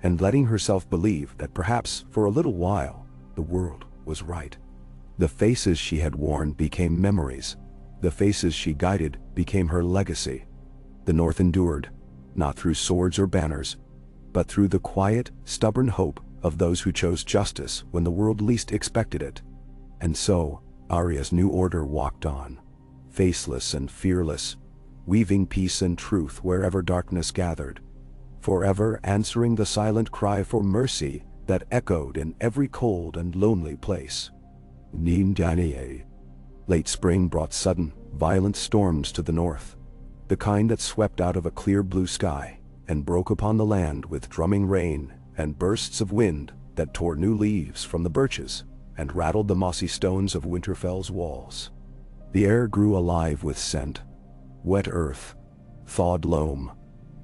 and letting herself believe that perhaps for a little while the world was right. The faces she had worn became memories. The faces she guided became her legacy. The North endured, not through swords or banners, but through the quiet, stubborn hope of those who chose justice when the world least expected it. And so, Arya's new order walked on, faceless and fearless, weaving peace and truth wherever darkness gathered, forever answering the silent cry for mercy that echoed in every cold and lonely place. Nindaniye. Late spring brought sudden, violent storms to the north, the kind that swept out of a clear blue sky and broke upon the land with drumming rain and bursts of wind that tore new leaves from the birches and rattled the mossy stones of Winterfell's walls. The air grew alive with scent, wet earth, thawed loam,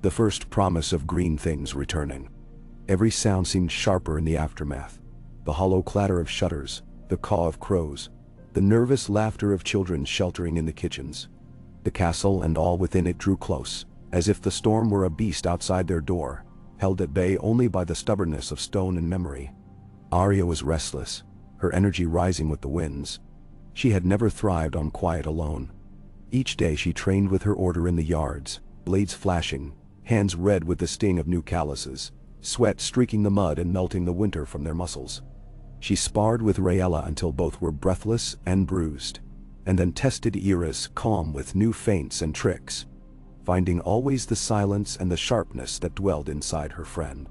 the first promise of green things returning. Every sound seemed sharper in the aftermath, the hollow clatter of shutters, the caw of crows, the nervous laughter of children sheltering in the kitchens. The castle and all within it drew close, as if the storm were a beast outside their door, held at bay only by the stubbornness of stone and memory. Arya was restless, her energy rising with the winds. She had never thrived on quiet alone. Each day she trained with her order in the yards, blades flashing, hands red with the sting of new calluses, sweat streaking the mud and melting the winter from their muscles. She sparred with Rayella until both were breathless and bruised, and then tested Ira's calm with new feints and tricks, finding always the silence and the sharpness that dwelled inside her friend.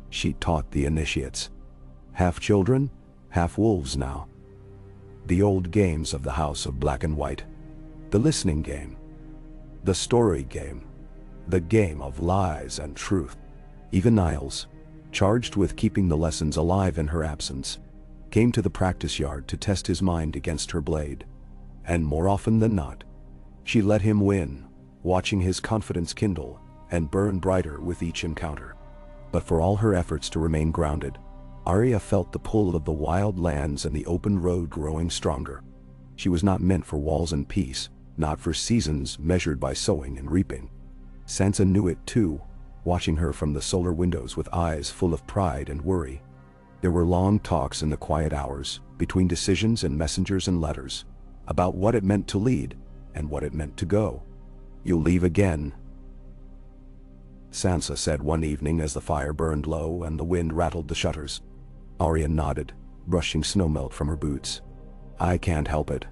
She taught the initiates. Half children, half wolves now. The old games of the House of Black and White. The listening game. The story game. The game of lies and truth. Even Niles, charged with keeping the lessons alive in her absence, came to the practice yard to test his mind against her blade. And more often than not, she let him win, watching his confidence kindle and burn brighter with each encounter. But for all her efforts to remain grounded, Arya felt the pull of the wild lands and the open road growing stronger. She was not meant for walls and peace, not for seasons measured by sowing and reaping. Sansa knew it too, watching her from the solar windows with eyes full of pride and worry. There were long talks in the quiet hours, between decisions and messengers and letters, about what it meant to lead and what it meant to go. "You'll leave again," Sansa said one evening as the fire burned low and the wind rattled the shutters. Arya nodded, brushing snowmelt from her boots. "I can't help it.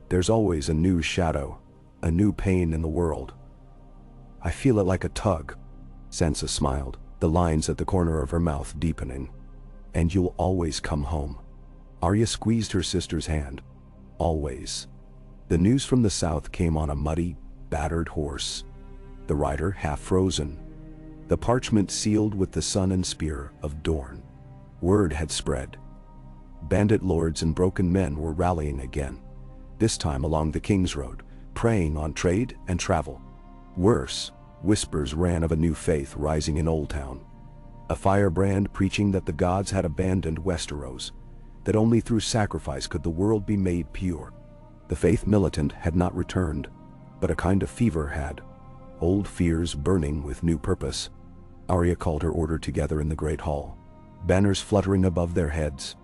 There's always a new shadow, a new pain in the world. I feel it like a tug." Sansa smiled, the lines at the corner of her mouth deepening. "And you'll always come home." Arya squeezed her sister's hand. Always. The news from the south came on a muddy, battered horse, the rider half frozen, the parchment sealed with the sun and spear of Dorne. Word had spread. Bandit lords and broken men were rallying again, this time along the King's Road, preying on trade and travel. Worse, whispers ran of a new faith rising in Old Town. A firebrand preaching that the gods had abandoned Westeros, that only through sacrifice could the world be made pure. The faith militant had not returned, but a kind of fever had, old fears burning with new purpose. Arya called her order together in the great hall, banners fluttering above their heads.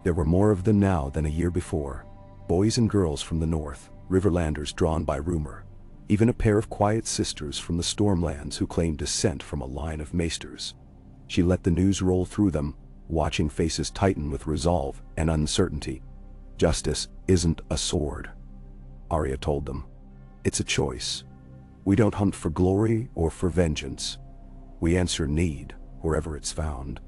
There were more of them now than a year before, boys and girls from the north, Riverlanders drawn by rumor, even a pair of quiet sisters from the Stormlands who claimed descent from a line of maesters. She let the news roll through them, watching faces tighten with resolve and uncertainty. "Justice isn't a sword," Arya told them. "It's a choice. We don't hunt for glory or for vengeance. We answer need, wherever it's found."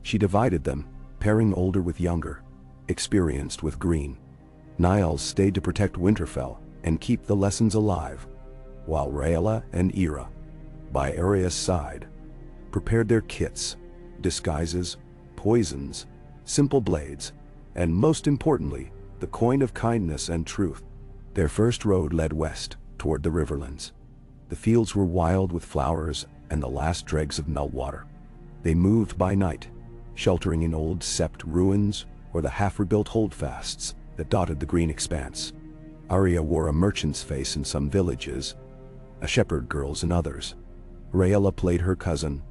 She divided them, pairing older with younger, experienced with green. Niles stayed to protect Winterfell and keep the lessons alive, while Rayella and Ira, by Arya's side, prepared their kits, disguises, poisons, simple blades, and most importantly, the coin of kindness and truth. Their first road led west, toward the Riverlands. The fields were wild with flowers and the last dregs of meltwater. They moved by night, sheltering in old sept ruins or the half-rebuilt holdfasts that dotted the green expanse. Arya wore a merchant's face in some villages, a shepherd girl's in others. Rayella played her cousin,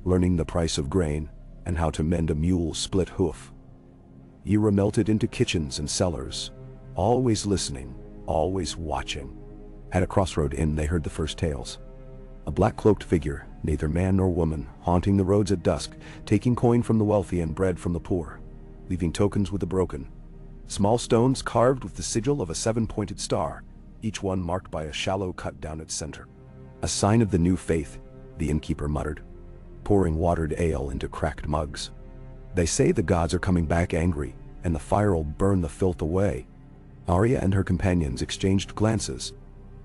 learning the price of grain and how to mend a mule's split hoof. Ira melted into kitchens and cellars, always listening, always watching. At a crossroad inn they heard the first tales. A black-cloaked figure, neither man nor woman, haunting the roads at dusk, taking coin from the wealthy and bread from the poor, leaving tokens with the broken. Small stones carved with the sigil of a seven-pointed star, each one marked by a shallow cut down its center. "A sign of the new faith," the innkeeper muttered, pouring watered ale into cracked mugs. "They say the gods are coming back angry, and the fire'll burn the filth away." Arya and her companions exchanged glances.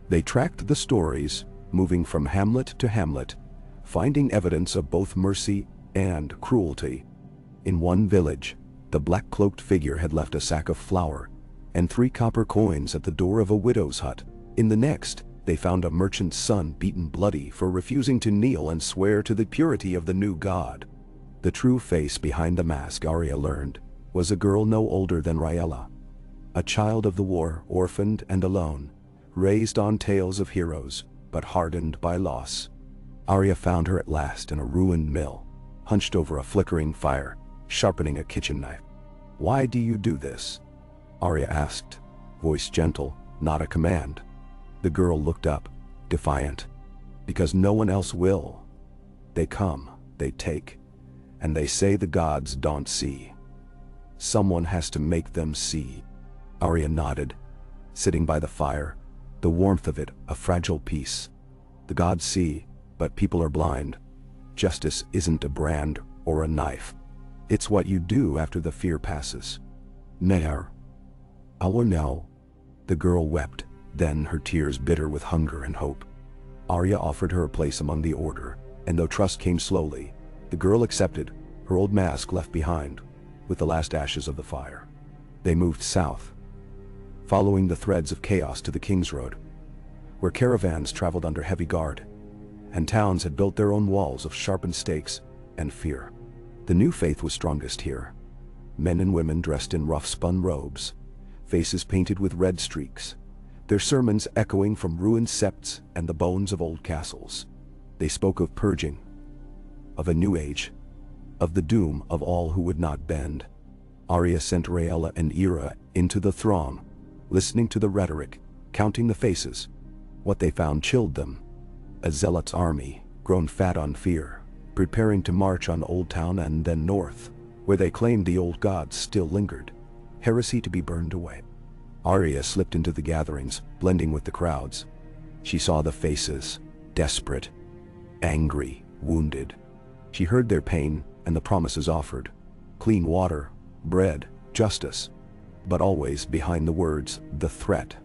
They tracked the stories, moving from hamlet to hamlet, finding evidence of both mercy and cruelty. In one village, the black-cloaked figure had left a sack of flour and 3 copper coins at the door of a widow's hut. In the next, they found a merchant's son beaten bloody for refusing to kneel and swear to the purity of the new god. The true face behind the mask, Arya learned, was a girl no older than Rayella, a child of the war, orphaned and alone, raised on tales of heroes, but hardened by loss. Arya found her at last in a ruined mill, hunched over a flickering fire, sharpening a kitchen knife. "Why do you do this?" Arya asked, voice gentle, not a command. The girl looked up, defiant. "Because no one else will. They come, they take, and they say the gods don't see." Someone has to make them see. Arya nodded, sitting by the fire, the warmth of it a fragile piece. The gods see, but people are blind. Justice isn't a brand or a knife. It's what you do after the fear passes. Nair. Our now. The girl wept, then her tears bitter with hunger and hope. Arya offered her a place among the order, and though trust came slowly, the girl accepted, her old mask left behind, with the last ashes of the fire. They moved south, following the threads of chaos to the King's Road, where caravans traveled under heavy guard, and towns had built their own walls of sharpened stakes and fear. The new faith was strongest here. Men and women dressed in rough-spun robes, faces painted with red streaks, their sermons echoing from ruined septs and the bones of old castles. They spoke of purging, of a new age, of the doom of all who would not bend. Arya sent Rhaella and Ira into the throng, listening to the rhetoric, counting the faces. What they found chilled them. A zealot's army, grown fat on fear, preparing to march on Old Town and then north, where they claimed the old gods still lingered. Heresy to be burned away. Arya slipped into the gatherings, blending with the crowds. She saw the faces, desperate, angry, wounded. She heard their pain and the promises offered. Clean water, bread, justice. But always behind the words, the threat.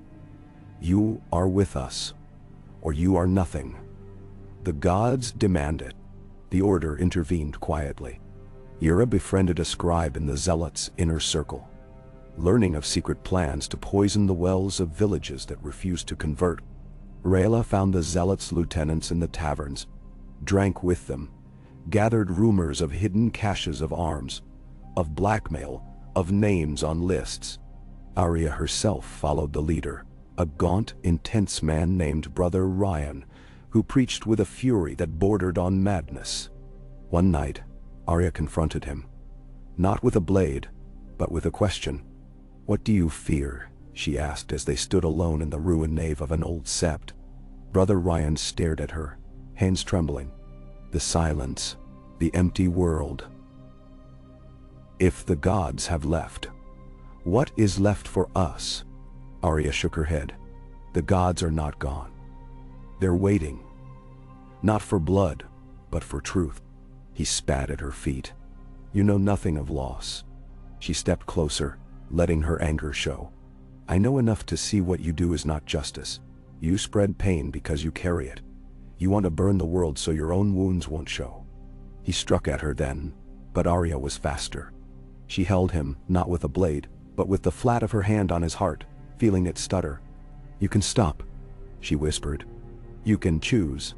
You are with us, or you are nothing. The gods demand it. The order intervened quietly. Ira befriended a scribe in the zealots' inner circle, learning of secret plans to poison the wells of villages that refused to convert. Rhaella found the zealots' lieutenants in the taverns, drank with them, gathered rumors of hidden caches of arms, of blackmail, of names on lists. Arya herself followed the leader, a gaunt, intense man named Brother Ryan, who preached with a fury that bordered on madness. One night, Arya confronted him, not with a blade, but with a question. "What do you fear?" she asked as they stood alone in the ruined nave of an old sept. Brother Ryan stared at her, hands trembling. The silence, the empty world. "If the gods have left, what is left for us?" Arya shook her head. "The gods are not gone. They're waiting. Not for blood, but for truth." He spat at her feet. "You know nothing of loss." She stepped closer, letting her anger show. "I know enough to see what you do is not justice. You spread pain because you carry it. You want to burn the world so your own wounds won't show." He struck at her then, but Arya was faster. She held him, not with a blade, but with the flat of her hand on his heart, feeling it stutter. "You can stop," she whispered. "You can choose."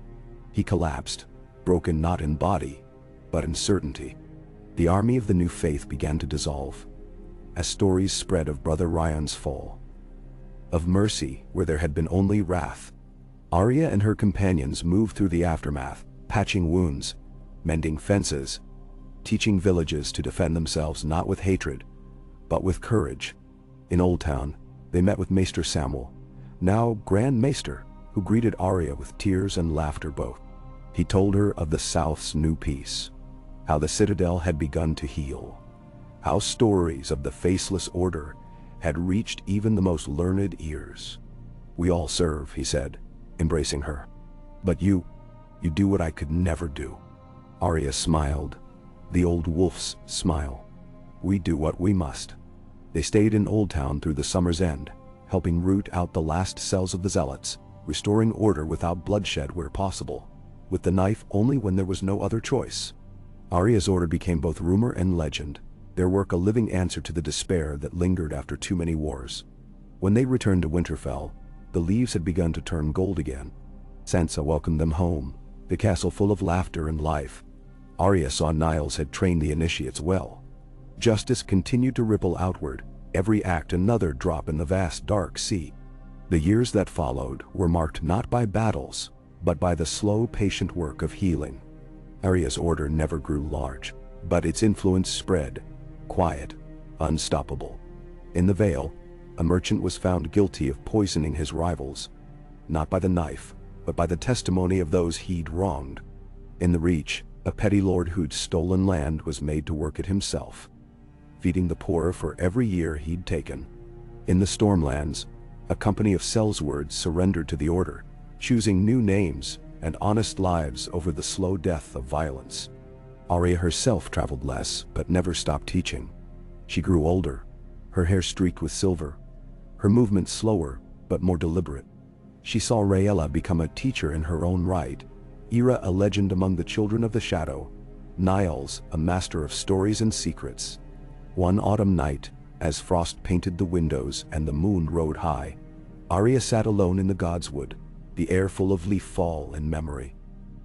He collapsed, broken not in body, but in certainty. The army of the new faith began to dissolve, as stories spread of Brother Ryan's fall, of mercy where there had been only wrath. Arya and her companions moved through the aftermath, patching wounds, mending fences, teaching villages to defend themselves not with hatred, but with courage. In Old Town, they met with Maester Samuel, now Grand Maester, who greeted Arya with tears and laughter both. He told her of the South's new peace, how the citadel had begun to heal, how stories of the Faceless Order had reached even the most learned ears. "We all serve," he said, embracing her. "But you do what I could never do." Arya smiled, the old wolf's smile. "We do what we must." They stayed in Old Town through the summer's end, helping root out the last cells of the zealots, restoring order without bloodshed where possible, with the knife only when there was no other choice. Arya's order became both rumor and legend, their work a living answer to the despair that lingered after too many wars. When they returned to Winterfell, the leaves had begun to turn gold again. Sansa welcomed them home, the castle full of laughter and life. Arya saw Niles had trained the initiates well. Justice continued to ripple outward, every act another drop in the vast dark sea. The years that followed were marked not by battles, but by the slow, patient work of healing. Arya's order never grew large, but its influence spread, quiet, unstoppable. In the Vale, a merchant was found guilty of poisoning his rivals, not by the knife, but by the testimony of those he'd wronged. In the Reach, a petty lord who'd stolen land was made to work it himself. feeding the poor for every year he'd taken. In the Stormlands, a company of sellswords surrendered to the Order, choosing new names and honest lives over the slow death of violence. Arya herself traveled less, but never stopped teaching. She grew older, her hair streaked with silver, her movements slower, but more deliberate. She saw Rhaella become a teacher in her own right, Ira a legend among the children of the Shadow, Niles a master of stories and secrets. One autumn night, as frost painted the windows and the moon rode high, Arya sat alone in the Godswood, the air full of leaf fall and memory.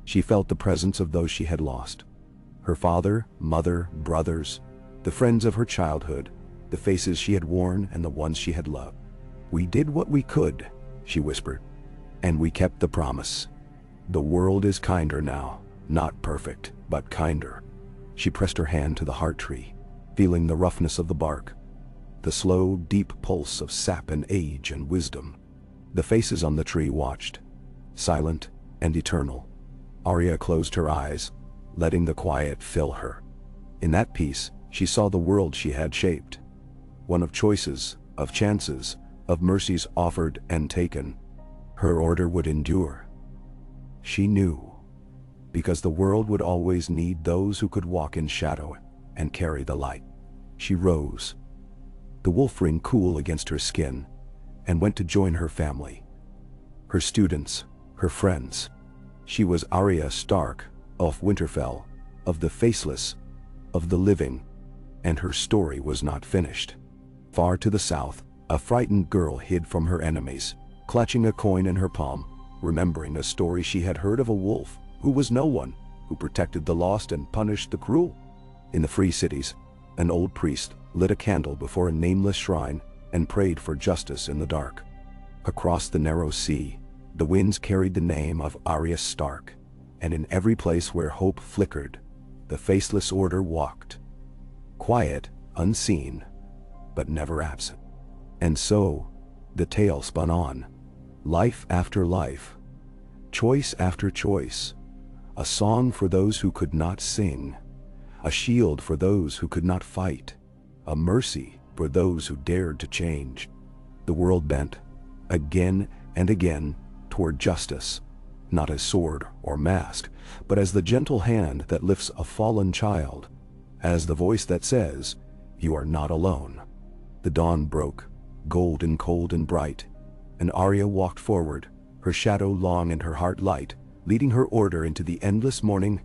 She felt the presence of those she had lost. Her father, mother, brothers, the friends of her childhood, the faces she had worn and the ones she had loved. "We did what we could," she whispered, "and we kept the promise. The world is kinder now, not perfect, but kinder." She pressed her hand to the heart tree, feeling the roughness of the bark, the slow, deep pulse of sap and age and wisdom. The faces on the tree watched, silent and eternal. Arya closed her eyes, letting the quiet fill her. In that peace, she saw the world she had shaped. One of choices, of chances, of mercies offered and taken. Her order would endure. She knew, because the world would always need those who could walk in shadow and carry the light. She rose, the wolf ring cool against her skin, and went to join her family, her students, her friends. She was Arya Stark of Winterfell, of the Faceless, of the living, and her story was not finished. Far to the south, a frightened girl hid from her enemies, clutching a coin in her palm, remembering a story she had heard of a wolf who was no one, who protected the lost and punished the cruel. In the free cities, an old priest lit a candle before a nameless shrine and prayed for justice in the dark. Across the narrow sea, the winds carried the name of Arya Stark, and in every place where hope flickered, the Faceless Order walked. Quiet, unseen, but never absent. And so, the tale spun on, life after life, choice after choice, a song for those who could not sing, a shield for those who could not fight, a mercy for those who dared to change. The world bent, again and again, toward justice, not as sword or mask, but as the gentle hand that lifts a fallen child, as the voice that says, "You are not alone." The dawn broke, golden, cold and bright, and Arya walked forward, her shadow long and her heart light, leading her order into the endless morning